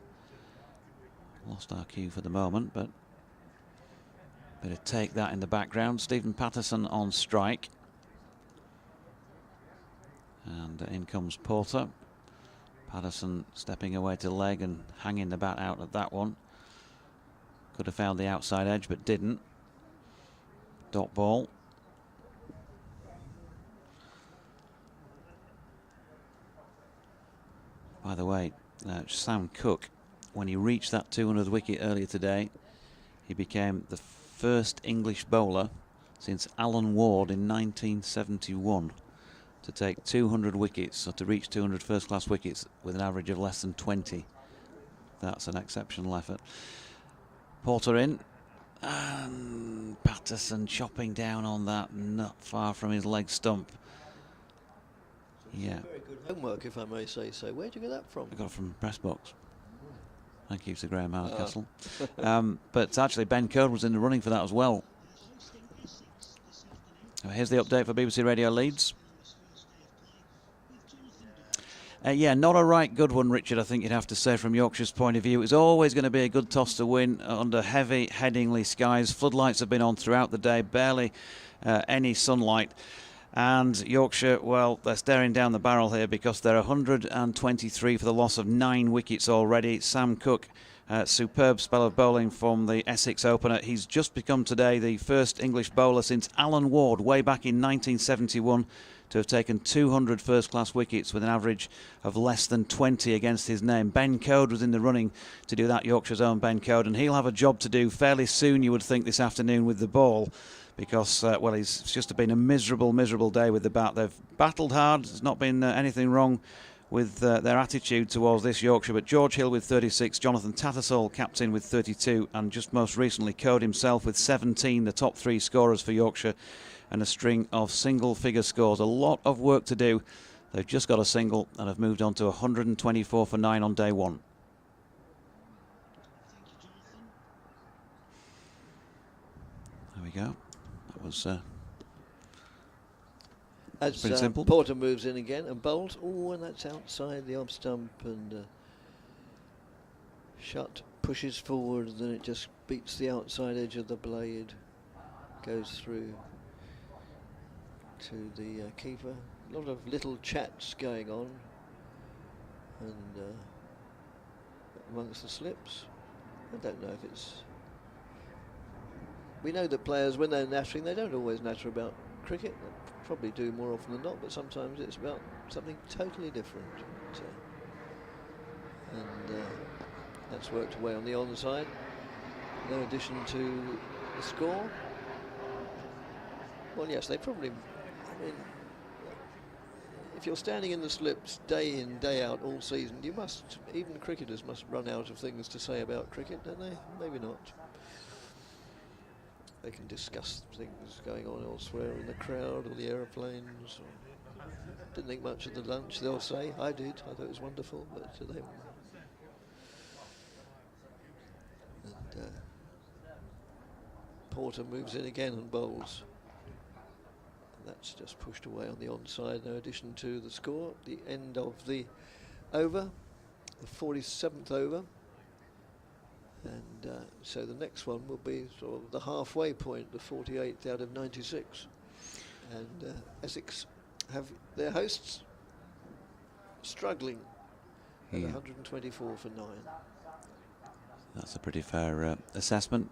Lost our cue for the moment, but better take that in the background. Stephen Patterson on strike. And in comes Porter. Patterson stepping away to leg and hanging the bat out at that one. Could have found the outside edge, but didn't. Dot ball. By the way, Sam Cook, when he reached that 200th wicket earlier today, he became the first English bowler since Alan Ward in 1971 to take 200 wickets, or to reach 200 first-class wickets with an average of less than 20. That's an exceptional effort. Porter in, and Patterson chopping down on that, not far from his leg stump. Yeah. Very good homework, if I may say so. Where'd you get that from? I got it from press box. Thank you, Sir Graham Hardcastle. But actually, Ben Coad was in the running for that as well. Here's the update for BBC Radio Leeds. Yeah, not a right good one, Richard, I think you'd have to say, from Yorkshire's point of view. It's always going to be a good toss to win under heavy Headingley skies. Floodlights have been on throughout the day, barely any sunlight. And Yorkshire, well, they're staring down the barrel here because they're 123 for the loss of 9 wickets already. Sam Cook, superb spell of bowling from the Essex opener. He's just become today the first English bowler since Alan Ward, way back in 1971, to have taken 200 first-class wickets with an average of less than 20 against his name. Ben Coad was in the running to do that, Yorkshire's own Ben Coad, and he'll have a job to do fairly soon, you would think, this afternoon with the ball, because, well, it's just been a miserable, miserable day with the bat. They've battled hard. There's not been anything wrong with their attitude towards this Yorkshire, but George Hill with 36, Jonathan Tattersall captain with 32, and just most recently Coad himself with 17, the top 3 scorers for Yorkshire, and a string of single-figure scores. A lot of work to do. They've just got a single and have moved on to 124 for 9 on day 1. There we go. That was As pretty simple. Porter moves in again and bowls. Oh, and that's outside the off stump, and Shutt pushes forward, and then it just beats the outside edge of the blade, goes through to the keeper. A lot of little chats going on, and amongst the slips. I don't know if it's we know that players, when they're nattering, they don't always natter about cricket. They probably do more often than not, but sometimes it's about something totally different. And that's worked away on the onside. No addition to the score. Well, yes, they probably, I mean, if you're standing in the slips day in, day out all season, you must, even cricketers must run out of things to say about cricket, don't they? Maybe not. They can discuss things going on elsewhere in the crowd or the aeroplanes. Or didn't think much of the lunch, they'll say. I did, I thought it was wonderful, but to them. And Porter moves in again and bowls. That's just pushed away on the onside, no addition to the score. The end of the over, the 47th over. And so the next one will be sort of the halfway point, the 48th out of 96. And Essex have their hosts struggling at 124 for 9. That's a pretty fair assessment.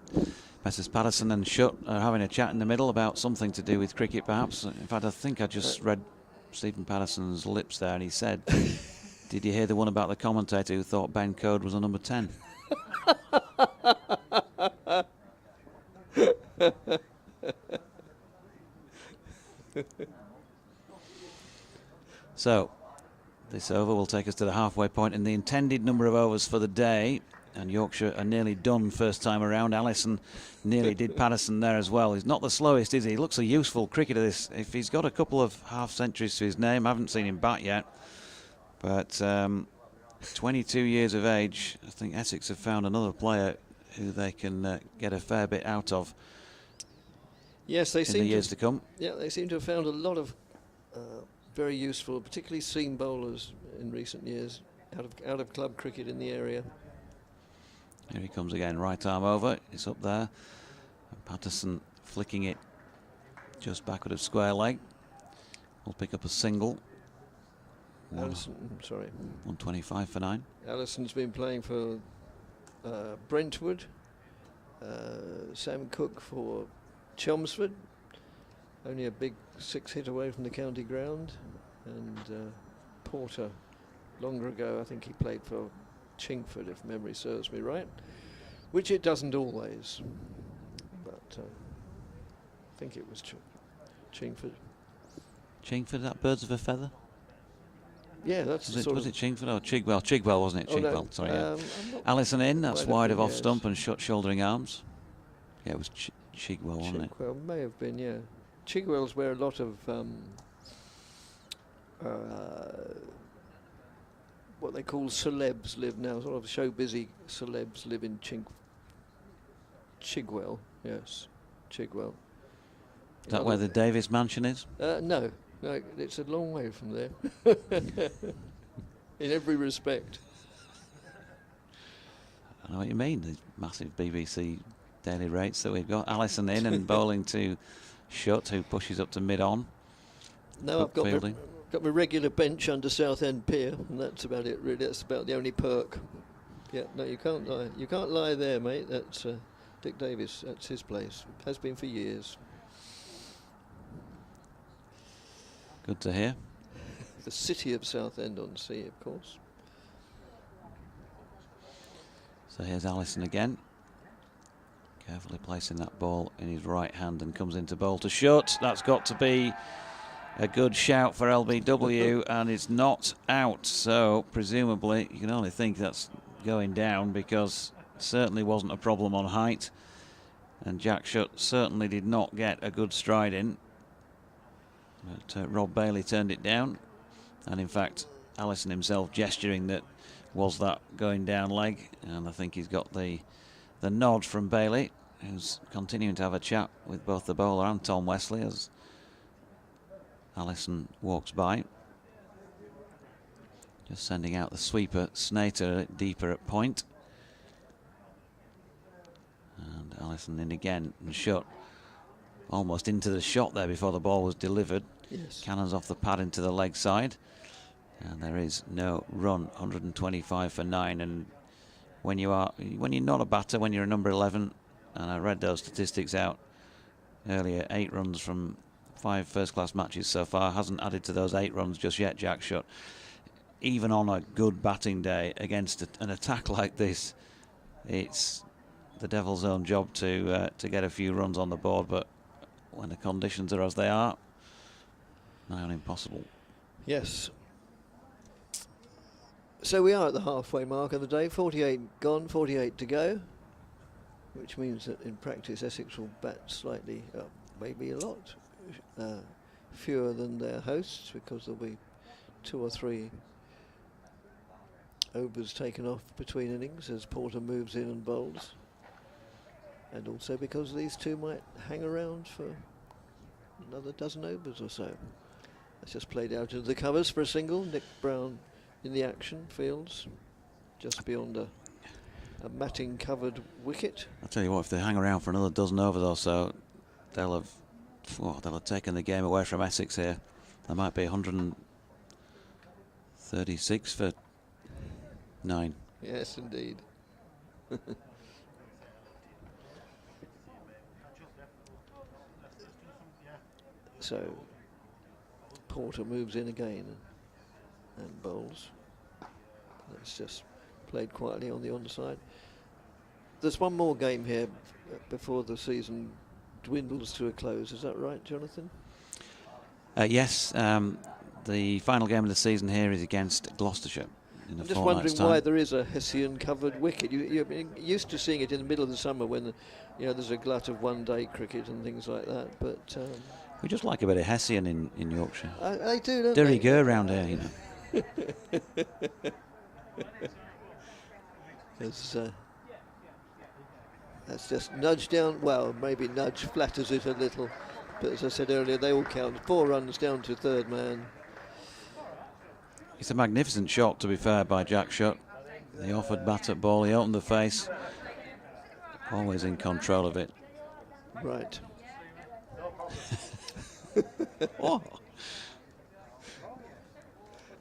Messrs Patterson and Shutt are having a chat in the middle about something to do with cricket, perhaps. In fact, I think I just read Stephen Patterson's lips there, and he said, "Did you hear the one about the commentator who thought Ben Code was a number 10?" So, this over will take us to the halfway point in the intended number of overs for the day. And Yorkshire are nearly done first time around. Allison nearly did Patterson there as well. He's not the slowest, is he? He looks a useful cricketer. This, if he's got a couple of half centuries to his name, I haven't seen him bat yet. But 22 years of age, I think Essex have found another player who they can get a fair bit out of. Yes, they seem in the years to come. Yeah, they seem to have found a lot of very useful, particularly seam bowlers in recent years, out of club cricket in the area. Here he comes again, right arm over, it's up there. And Patterson flicking it just backward of square leg. Will pick up a single. Allison, sorry. 125 for 9. Allison's been playing for Brentwood, Sam Cook for Chelmsford, only a big 6 hit away from the county ground, and Porter, longer ago, I think he played for Chingford, if memory serves me right, which it doesn't always, but I think it was Chingford. Chingford, that birds of a feather? Yeah, that's was it Chingford or Chigwell? Chigwell, wasn't it? Oh, Chigwell, no, sorry. Yeah. Allison in, that's wide of off stump and shut shouldering arms. Yeah, it was Chigwell, wasn't it? Chigwell may have been, yeah. Chigwell's where a lot of what they call celebs live now, sort of show-busy celebs live in Chigwell, yes, Chigwell. Is that where the Davis mansion is? No, it's a long way from there, in every respect. I know what you mean, the massive BBC daily rates that we've got. Allison in and bowling to Shutt, who pushes up to mid-on. No, I've got my regular bench under Southend Pier, and that's about it really. That's about the only perk. Yeah, no, you can't lie. You can't lie there, mate. That's Dick Davis. That's his place. Has been for years. Good to hear. The city of Southend-on-Sea, of course. So here's Allison again. Carefully placing that ball in his right hand and comes into bowl to Shutt. That's got to be a good shout for LBW, and it's not out. So presumably you can only think that's going down, because it certainly wasn't a problem on height. And Jack Shutt certainly did not get a good stride in. But Rob Bailey turned it down. And in fact, Allison himself gesturing that was that going down leg. And I think he's got the nod from Bailey, who's continuing to have a chat with both the bowler and Tom Wesley as Allison walks by. Just sending out the sweeper Snater deeper at point. And Allison in again, and Shutt almost into the shot there before the ball was delivered. Yes. Cannons off the pad into the leg side. And there is no run, 125 for 9. And when you're not a batter, when you're a number 11, and I read those statistics out, earlier, 8 runs from 5 first-class matches so far. Hasn't added to those 8 runs just yet, Jack Shutt. Even on a good batting day against an attack like this, it's the devil's own job to get a few runs on the board, but when the conditions are as they are, nigh on impossible. Yes. So we are at the halfway mark of the day. 48 gone, 48 to go, which means that in practice Essex will bat slightly, maybe a lot, fewer than their hosts, because there'll be 2 or 3 overs taken off between innings as Porter moves in and bowls, and also because these two might hang around for another dozen overs or so. It's just played out into the covers for a single. Nick Brown in the action, fields just beyond a matting covered wicket. I'll tell you what, if they hang around for another dozen overs or so, they'll have taken the game away from Essex here. There might be 136 for 9. Yes, indeed. So Porter moves in again and bowls. That's just played quietly on the onside. There's one more game here before the season dwindles to a close. Is that right, Jonathan? Yes, the final game of the season here is against Gloucestershire. In I'm just wondering why there is a Hessian covered wicket. You're used to seeing it in the middle of the summer when there's a glut of one-day cricket and things like that. But we just like a bit of Hessian in Yorkshire. They do, don't Derry they? Gur round here, you know. That's just nudge down. Well, maybe nudge flatters it a little, but as I said earlier, they all count. 4 runs down to third man. It's a magnificent shot, to be fair, by Jack Shutt. The offered bat at ball, he opened the face. Always in control of it. Right. Oh.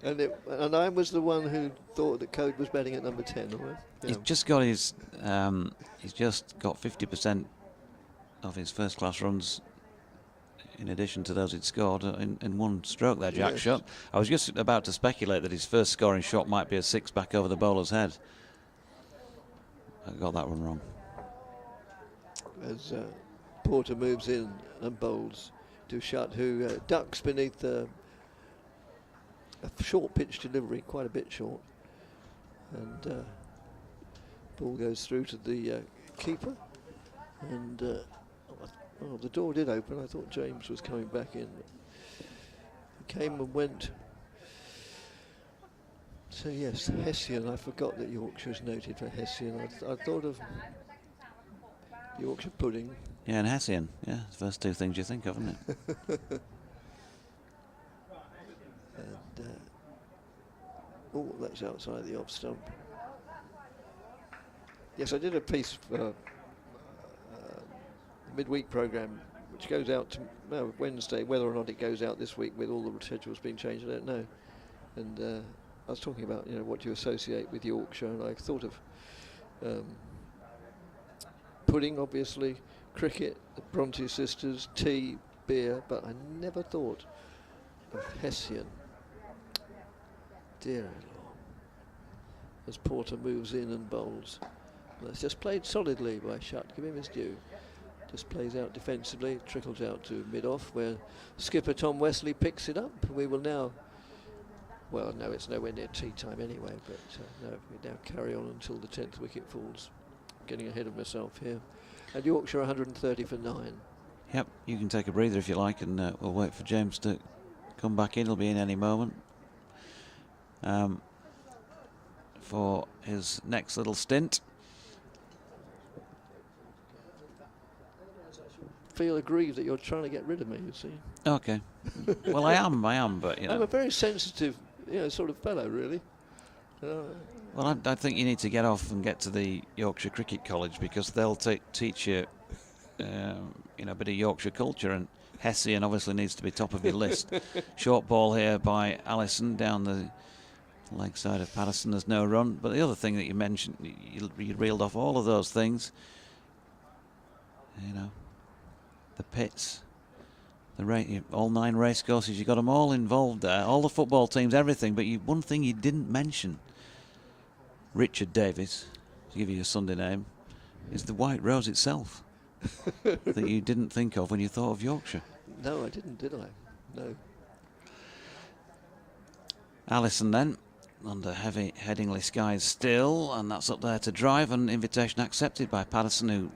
And I was the one who thought that Code was batting at number 10, all right? Yeah. He's just got 50% of his first class runs in addition to those he'd scored in one stroke there, Jack Shutt. I was just about to speculate that his first scoring shot might be a 6 back over the bowler's head. I got that one wrong. As Porter moves in and bowls to Shutt, who ducks beneath a short pitch delivery, quite a bit short, and ball goes through to the keeper, and the door did open. I thought James was coming back in. He came and went. So yes, Hessian. I forgot that Yorkshire's noted for Hessian. I thought of Yorkshire pudding. Yeah, and Hessian. Yeah, the first 2 things you think of, isn't it? And that's outside the off stump. Yes, I did a piece for midweek programme which goes out Wednesday. Whether or not it goes out this week with all the schedules being changed, I don't know. And I was talking about what you associate with Yorkshire, and I thought of pudding, obviously, cricket, the Bronte sisters, tea, beer, but I never thought of Hessian. Dear Lord. As Porter moves in and bowls. Well, it's just played solidly by Shutt. Give him his due. Just plays out defensively, trickles out to mid-off, where skipper Tom Wesley picks it up. We will now, well, no, it's nowhere near tea time anyway, but no, we now carry on until the 10th wicket falls. Getting ahead of myself here. And Yorkshire 130 for 9. Yep, you can take a breather if you like, and we'll wait for James to come back in. He'll be in any moment for his next little stint. Feel aggrieved that you're trying to get rid of me, you see. Okay. Well, I am, but I'm a very sensitive, sort of fellow, really. Well, I think you need to get off and get to the Yorkshire Cricket College, because they'll teach you, a bit of Yorkshire culture, and Hessian obviously needs to be top of your list. Short ball here by Allison down the leg side of Patterson. There's no run. But the other thing that you mentioned, you reeled off all of those things. the pits, all 9 race courses. You got them all involved there, all the football teams, everything. But one thing you didn't mention, Richard Davies, to give you a Sunday name, is the White Rose itself that you didn't think of when you thought of Yorkshire. No, I didn't, did I? No. Allison then, under heavy Headingley skies still, and that's up there to drive, and invitation accepted by Patterson, who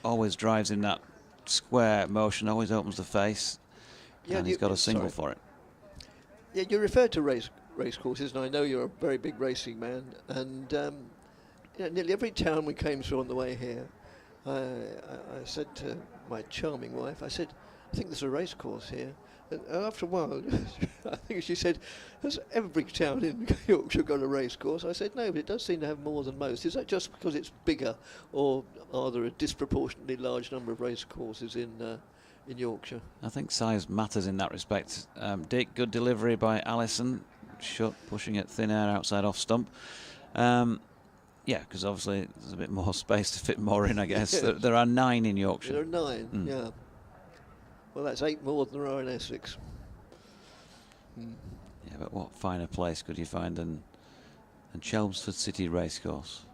always drives in that square motion, always opens the face, and he's got a single for it. Yeah, you referred to race courses, and I know you're a very big racing man, and nearly every town we came through on the way here, I said to my charming wife, I said, I think there's a race course here. And after a while, I think she said, has every town in Yorkshire got a race course? I said, no, but it does seem to have more than most. Is that just because it's bigger, or are there a disproportionately large number of race courses in Yorkshire? I think size matters in that respect. Dick, good delivery by Allison. Shut, pushing it thin air outside off stump. Yeah, because obviously there's a bit more space to fit more in, I guess. Yes. There are 9 in Yorkshire. There are 9, yeah. Well, that's 8 more than there are in Essex. Yeah, but what finer place could you find than Chelmsford City Racecourse?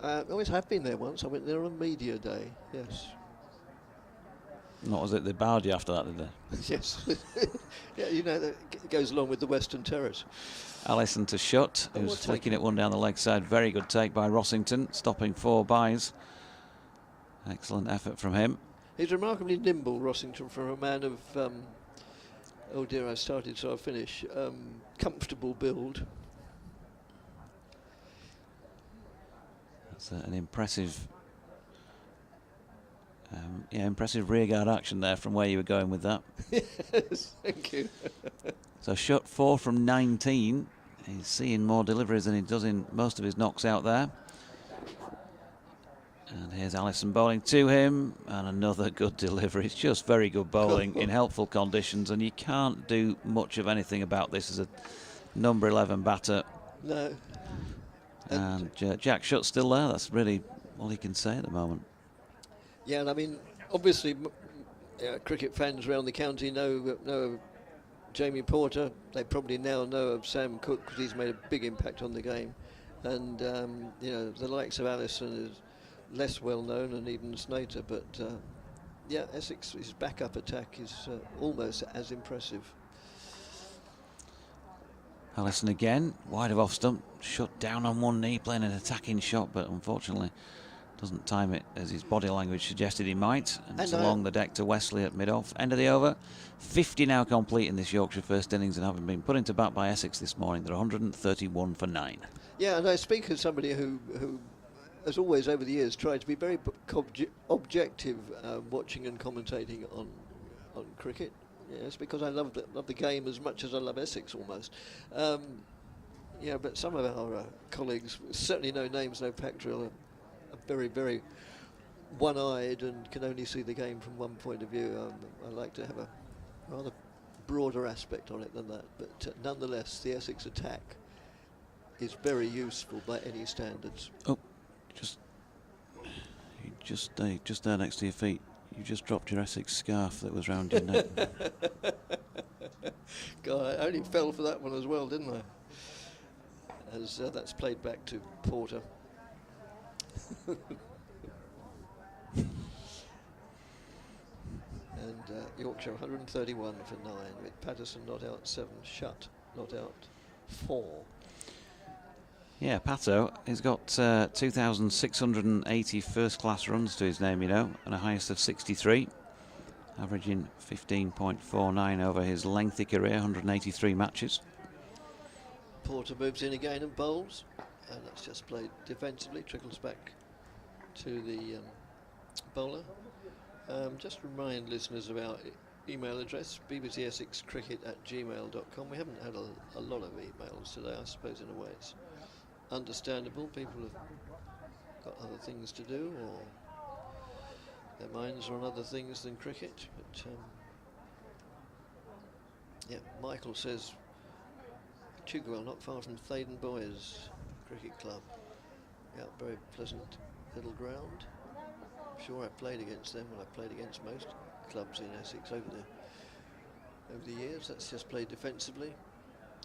I always have been there once. I went there on media day, yes. What was it? They bowed you after that, did they? Yes. Yeah, you know, that goes along with the Western Terrace. Allison to Shut, who's flicking it one down the leg side. Very good take by Rossington, stopping 4 buys. Excellent effort from him. He's remarkably nimble, Rossington, for a man of, oh dear, I started so I'll finish, comfortable build. That's an impressive, impressive rearguard action there from where you were going with that. Yes, thank you. So Shut 4 from 19. He's seeing more deliveries than he does in most of his knocks out there. And here's Allison bowling to him, and another good delivery. It's just very good bowling in helpful conditions, and you can't do much of anything about this as a number 11 batter. No. And Jack Shutt's still there. That's really all he can say at the moment. Yeah, and I mean, obviously, cricket fans around the county know of Jamie Porter. They probably now know of Sam Cook, because he's made a big impact on the game. And, the likes of Allison is less well known, and even Snater, but Essex's backup attack is almost as impressive. Allison again, wide of off stump, shut down on one knee, playing an attacking shot, but unfortunately doesn't time it as his body language suggested he might. And it's along the deck to Wesley at mid-off. End of the over. 50 now complete in this Yorkshire first innings, and having been put into bat by Essex this morning, they're 131 for 9. Yeah, and I speak as somebody who as always over the years, tried to be very objective watching and commentating on cricket. Yes, because I love the game as much as I love Essex almost. But some of our colleagues, certainly no names, no factual, are very, very one-eyed and can only see the game from one point of view. I like to have a rather broader aspect on it than that. But nonetheless, the Essex attack is very useful by any standards. Oh. Just there next to your feet. You just dropped your Essex scarf that was round your neck. God, I only fell for that one as well, didn't I? As that's played back to Porter. And Yorkshire 131 for 9, with Patterson not out 7, Shut not out 4. Yeah, Pato, he's got 2,680 first-class runs to his name, and a highest of 63, averaging 15.49 over his lengthy career, 183 matches. Porter moves in again and bowls, and that's just played defensively, trickles back to the bowler. Just remind listeners of our email address, bbcessexcricket@gmail.com. We haven't had a lot of emails today, I suppose in a way it's understandable. People have got other things to do, or their minds are on other things than cricket. But Michael says Chigwell, not far from Thaden Boys Cricket Club. Yeah, very pleasant little ground. sure I played against them when I played against most clubs in Essex over the years. That's just played defensively,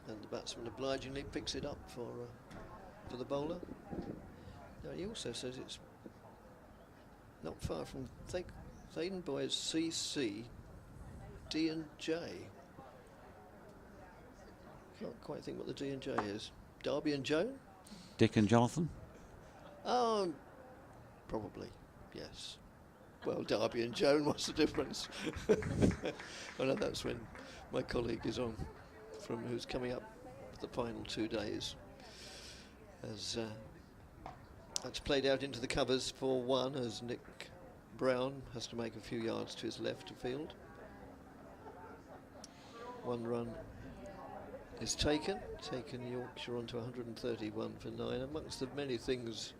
and the batsman obligingly picks it up for the bowler. Now he also says it's not far from Thaden Boys CC D and J. Can't quite think what the D and J is. Derby and Joan? Dick and Jonathan? Probably, yes. Well, Derby and Joan, what's the difference? I know that's when my colleague is on, who's coming up the final 2 days. As that's played out into the covers for 1, as Nick Brown has to make a few yards to his left of field. 1 run is taken Yorkshire onto 131 for 9. Amongst the many things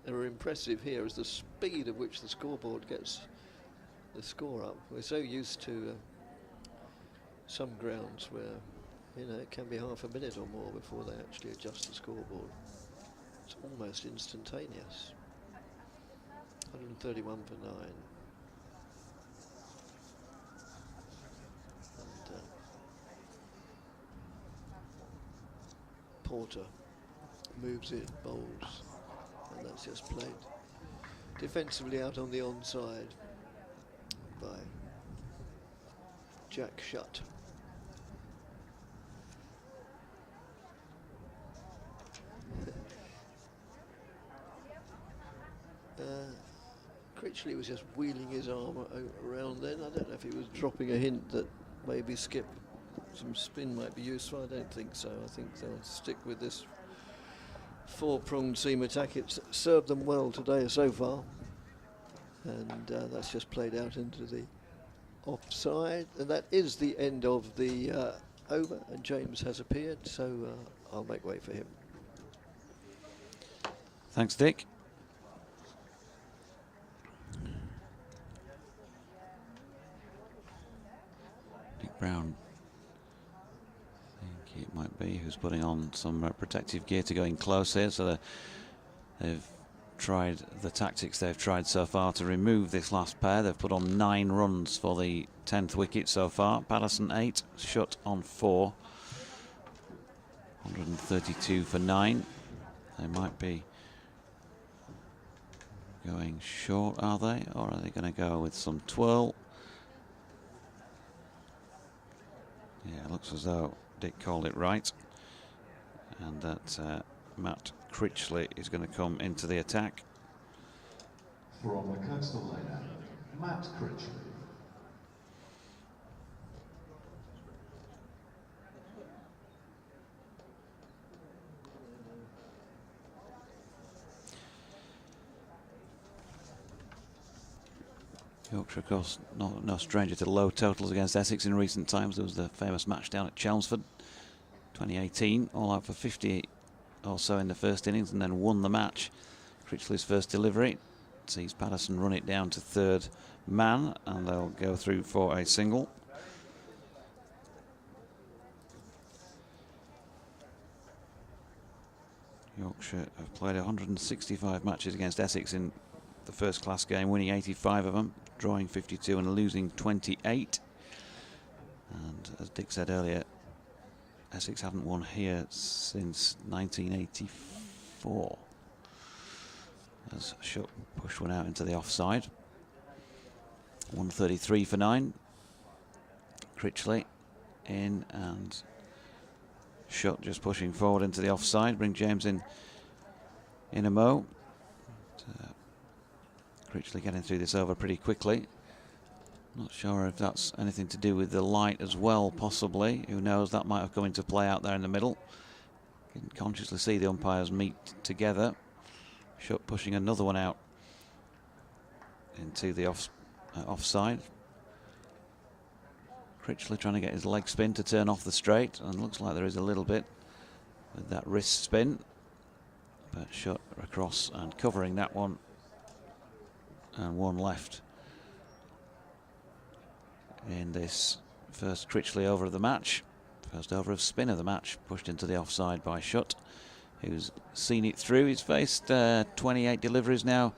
that are impressive here is the speed at which the scoreboard gets the score up. We're so used to some grounds where, you know, it can be half a minute or more before they actually adjust the scoreboard. It's almost instantaneous. 131 for 9. And Porter moves it, bowls, and that's just played defensively out on the onside by Jack Shutt. Critchley was just wheeling his arm around then. I don't know if he was dropping a hint that maybe skip some spin might be useful. I don't think so. I think they'll stick with this 4-pronged seam attack. It's served them well today so far, and that's just played out into the offside, and that is the end of the over, and James has appeared, so I'll make way for him. Thanks, Dick. Nick Brown, I think it might be, who's putting on some protective gear to go in close here, so they've tried the tactics they've tried so far to remove this last pair. They've put on 9 runs for the 10th wicket so far. Patterson 8, Shutt on 4. 132 for 9. They might be going short, are they? Or are they going to go with some twirl? Yeah, it looks as though Dick called it right. And that Matt Critchley is going to come into the attack. From the coastal liner, Matt Critchley. Yorkshire, of course, no stranger to low totals against Essex in recent times. There was the famous match down at Chelmsford, 2018, all out for 50 or so in the first innings, and then won the match. Critchley's first delivery sees Patterson run it down to 3rd man, and they'll go through for a single. Yorkshire have played 165 matches against Essex in the first class game, winning 85 of them, drawing 52 and losing 28. And as Dick said earlier, Essex haven't won here since 1984. As Shutt pushed one out into the offside. 133 for 9. Critchley in, and Shutt just pushing forward into the offside. Bring James in a mo. Critchley getting through this over pretty quickly. Not sure if that's anything to do with the light as well, possibly. Who knows, that might have come into play out there in the middle. You can consciously see the umpires meet together. Shutt pushing another one out into the offside. Critchley trying to get his leg spin to turn off the straight, and looks like there is a little bit with that wrist spin. But Shutt across and covering that one. And one left in this first Critchley over of the match. First over of spin of the match, pushed into the offside by Shutt, who's seen it through. He's faced 28 deliveries now,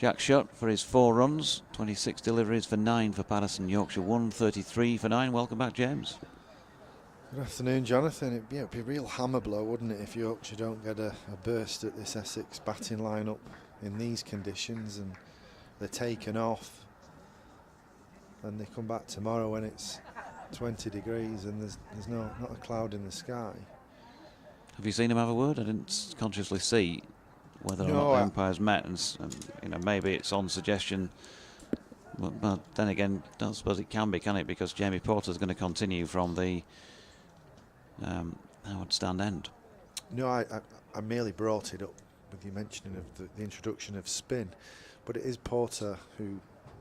Jack Shutt for his 4 runs, 26 deliveries for 9 for Patterson. Yorkshire 133 for 9. Welcome back, James. Good afternoon, Jonathan. It'd be a real hammer blow, wouldn't it, if Yorkshire don't get a burst at this Essex batting lineup in these conditions, and they're taken off, and they come back tomorrow when it's 20 degrees and there's not a cloud in the sky. Have you seen him have a word? I didn't consciously see whether or not the umpires met, and maybe it's on suggestion. But then again, I don't suppose it can be, can it? Because Jamie Porter's going to continue from the Howard Stand end. No, I merely brought it up with you mentioning of the introduction of spin, but it is Porter who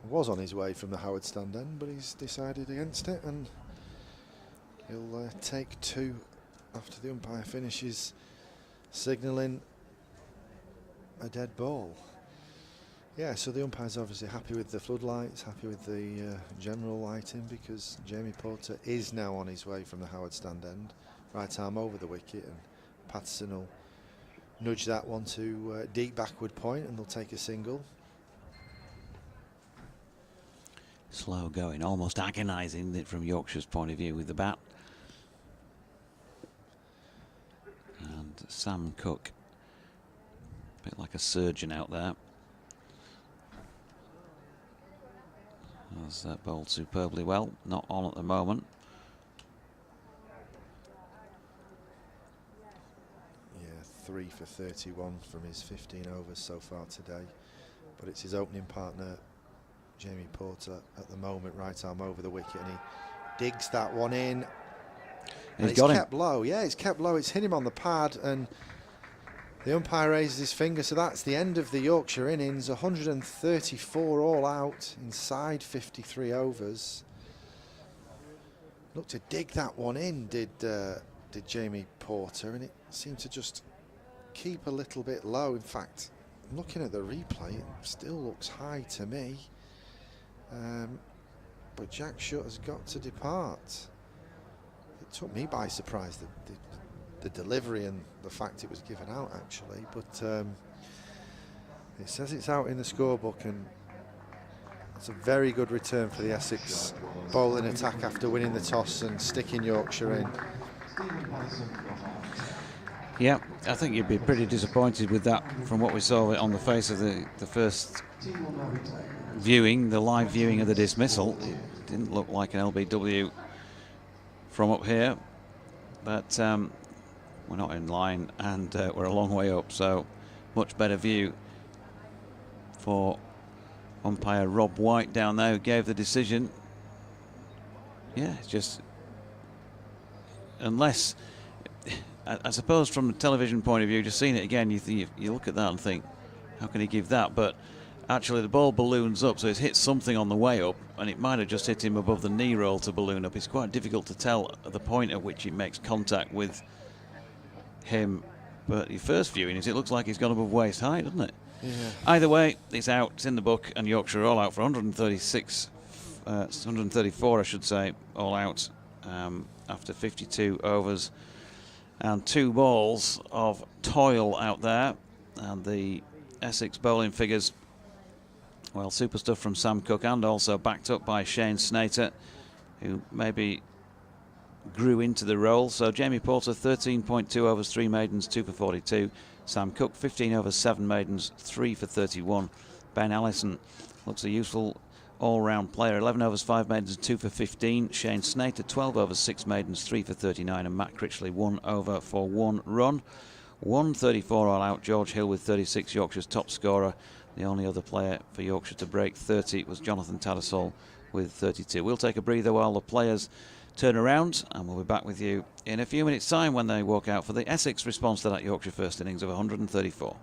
was on his way from the Howard Stand end, but he's decided against it, and he'll take 2 after the umpire finishes signalling a dead ball. Yeah, so the umpire's obviously happy with the floodlights, happy with the general lighting, because Jamie Porter is now on his way from the Howard Stand end, right arm over the wicket, and Patterson will nudge that one to deep backward point, and they'll take a single. Slow going, almost agonising from Yorkshire's point of view with the bat. And Sam Cook, a bit like a surgeon out there, has bowled superbly well. Not on at the moment. Yeah, 3 for 31 from his 15 overs so far today, but it's his opening partner, Jamie Porter, at the moment, right arm over the wicket, and he digs that one in. And it's kept low. Yeah, it's kept low. It's hit him on the pad, and the umpire raises his finger. So that's the end of the Yorkshire innings. 134 all out inside 53 overs. Looked to dig that one in, did Jamie Porter, and it seemed to just keep a little bit low. In fact, looking at the replay, it still looks high to me. But Jack Shutt has got to depart. It took me by surprise, the delivery and the fact it was given out, actually. But it says it's out in the scorebook, and it's a very good return for the Essex bowling attack after winning the toss and sticking Yorkshire in. Yeah, I think you'd be pretty disappointed with that from what we saw on the face of the first viewing, the live viewing of the dismissal. It didn't look like an LBW from up here, but we're not in line, and we're a long way up, so much better view for umpire Rob White down there, who gave the decision. Yeah, it's just, unless, I suppose from a television point of view, just seeing it again, you look at that and think, how can he give that? But actually the ball balloons up, so it's hit something on the way up, and it might have just hit him above the knee roll to balloon up. It's quite difficult to tell at the point at which it makes contact with him. But your first viewing is, it looks like he's gone above waist high, doesn't it? Yeah. Either way, it's out, it's in the book, and Yorkshire are all out for 134, I should say, all out after 52 overs and 2 balls of toil out there. And the Essex bowling figures, well, super stuff from Sam Cook, and also backed up by Shane Snater, who maybe grew into the role. So Jamie Porter, 13.2 overs, 3 maidens, 2 for 42. Sam Cook, 15 overs, 7 maidens, 3 for 31. Ben Allison looks a useful all-round player, 11 overs, 5 maidens, 2 for 15. Shane Snater, 12 overs, 6 maidens, 3 for 39. And Matt Critchley, 1 over for 1 run. 134 all out. George Hill with 36, Yorkshire's top scorer. The only other player for Yorkshire to break 30 was Jonathan Tattersall with 32. We'll take a breather while the players turn around, and we'll be back with you in a few minutes' time when they walk out for the Essex response to that Yorkshire first innings of 134.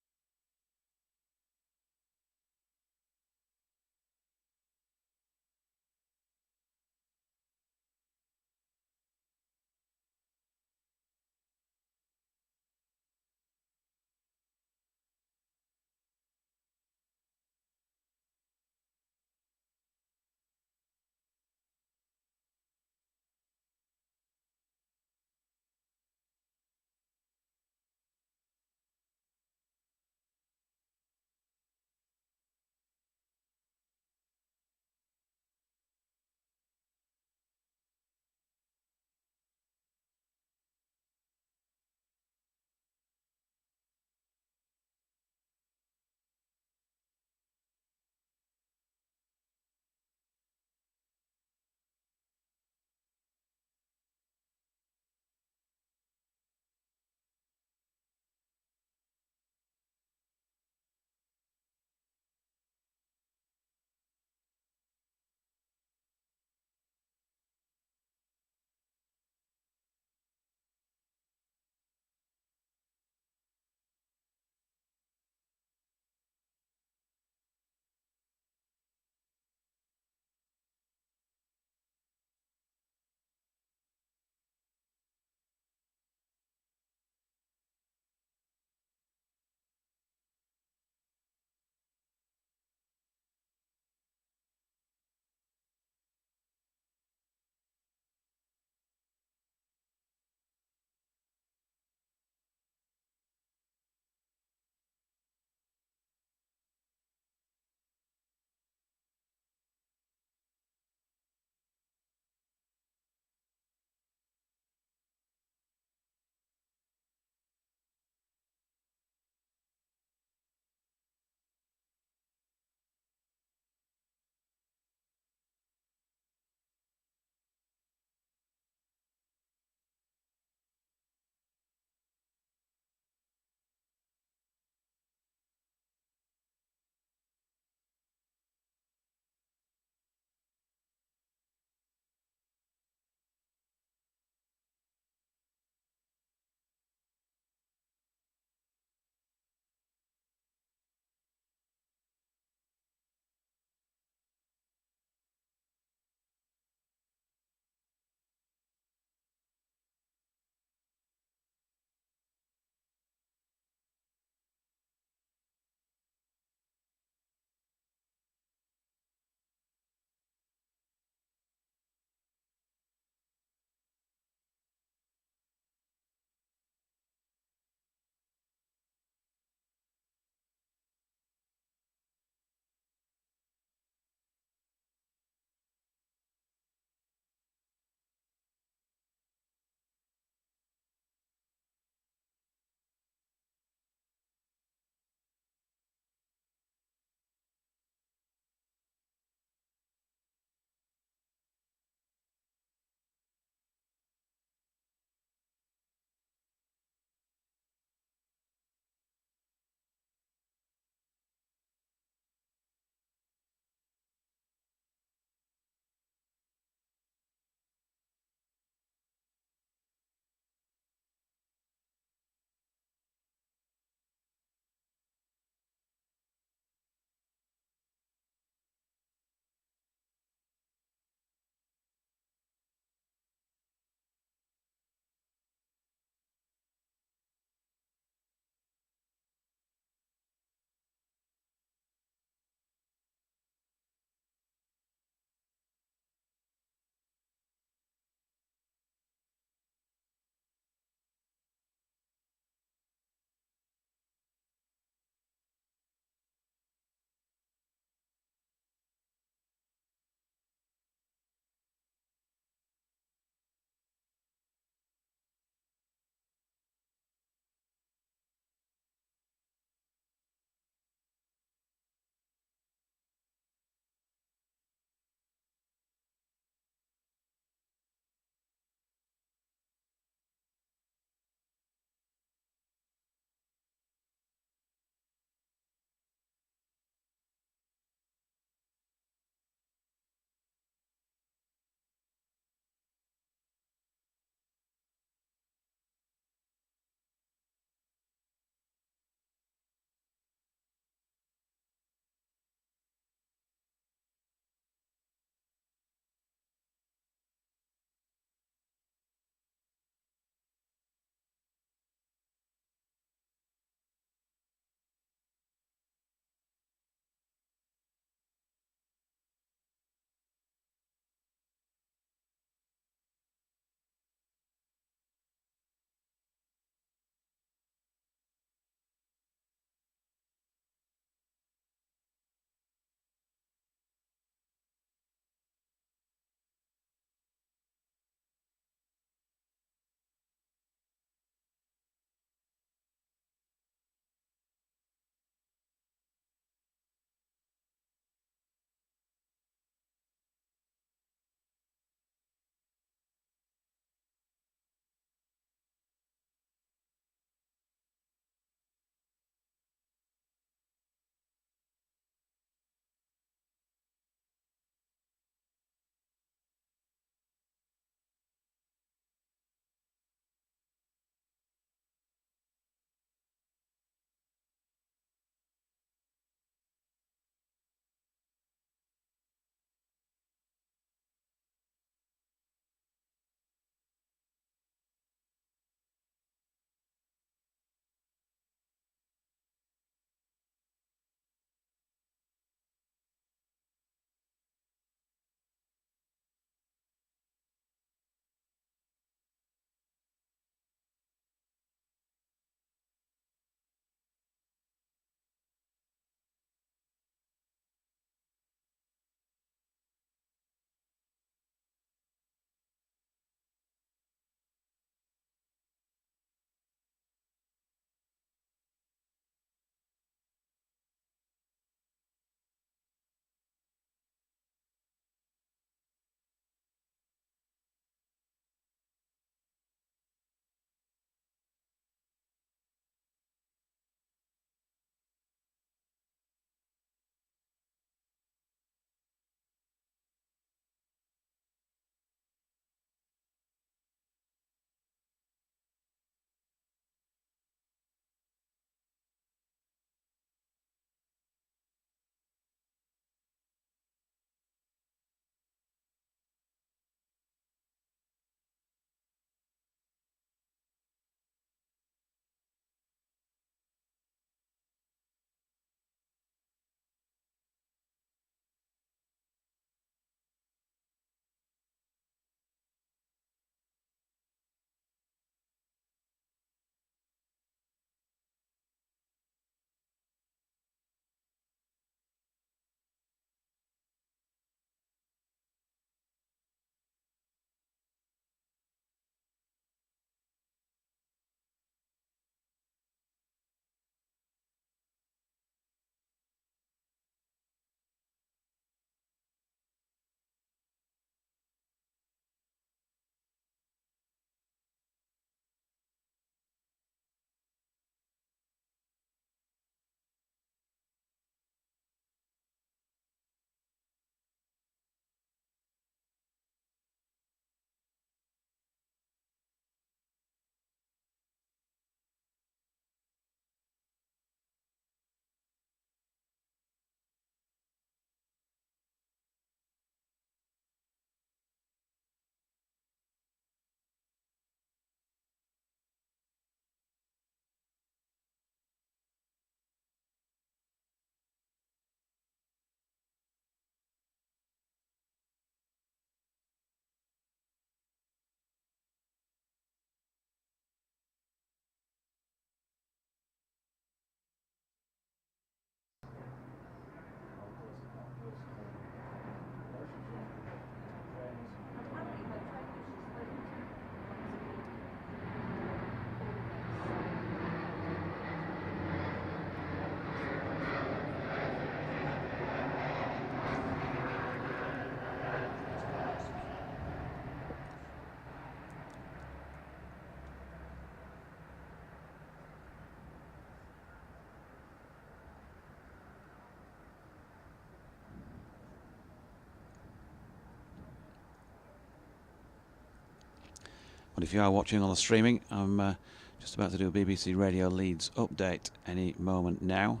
But if you are watching on the streaming, I'm just about to do a BBC Radio Leeds update any moment now.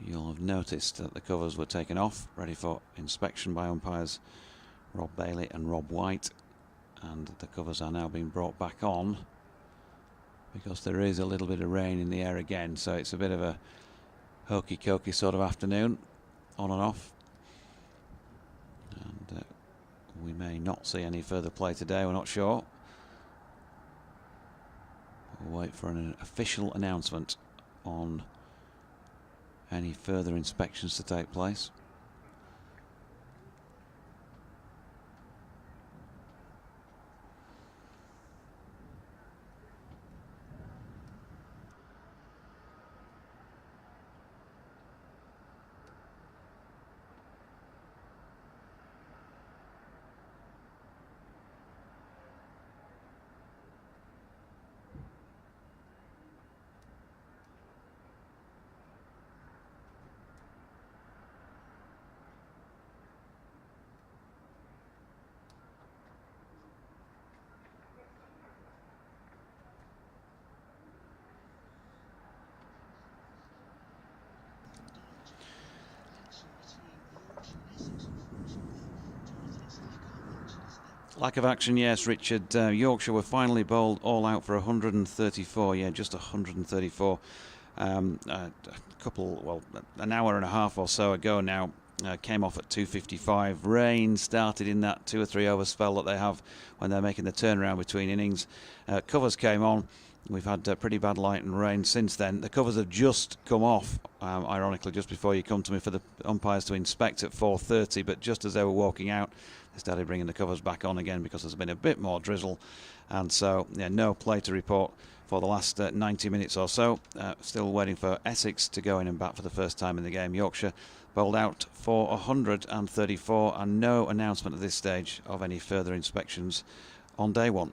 You'll have noticed that the covers were taken off, ready for inspection by umpires Rob Bailey and Rob White, and the covers are now being brought back on because there is a little bit of rain in the air again, so it's a bit of a hokey-cokey sort of afternoon, on and off. And we may not see any further play today, we're not sure. We'll wait for an official announcement on any further inspections to take place. Lack of action, yes, Richard. Yorkshire were finally bowled all out for 134, yeah, just 134. An hour and a half or so ago now, came off at 255. Rain started in that 2 or 3 over spell that they have when they're making the turnaround between innings. Covers came on. We've had pretty bad light and rain since then. The covers have just come off, ironically, just before you come to me for the umpires to inspect at 4:30, but just as they were walking out, they started bringing the covers back on again because there's been a bit more drizzle, and so yeah, no play to report for the last 90 minutes or so. Still waiting for Essex to go in and bat for the first time in the game. Yorkshire bowled out for 134, and no announcement at this stage of any further inspections on day one.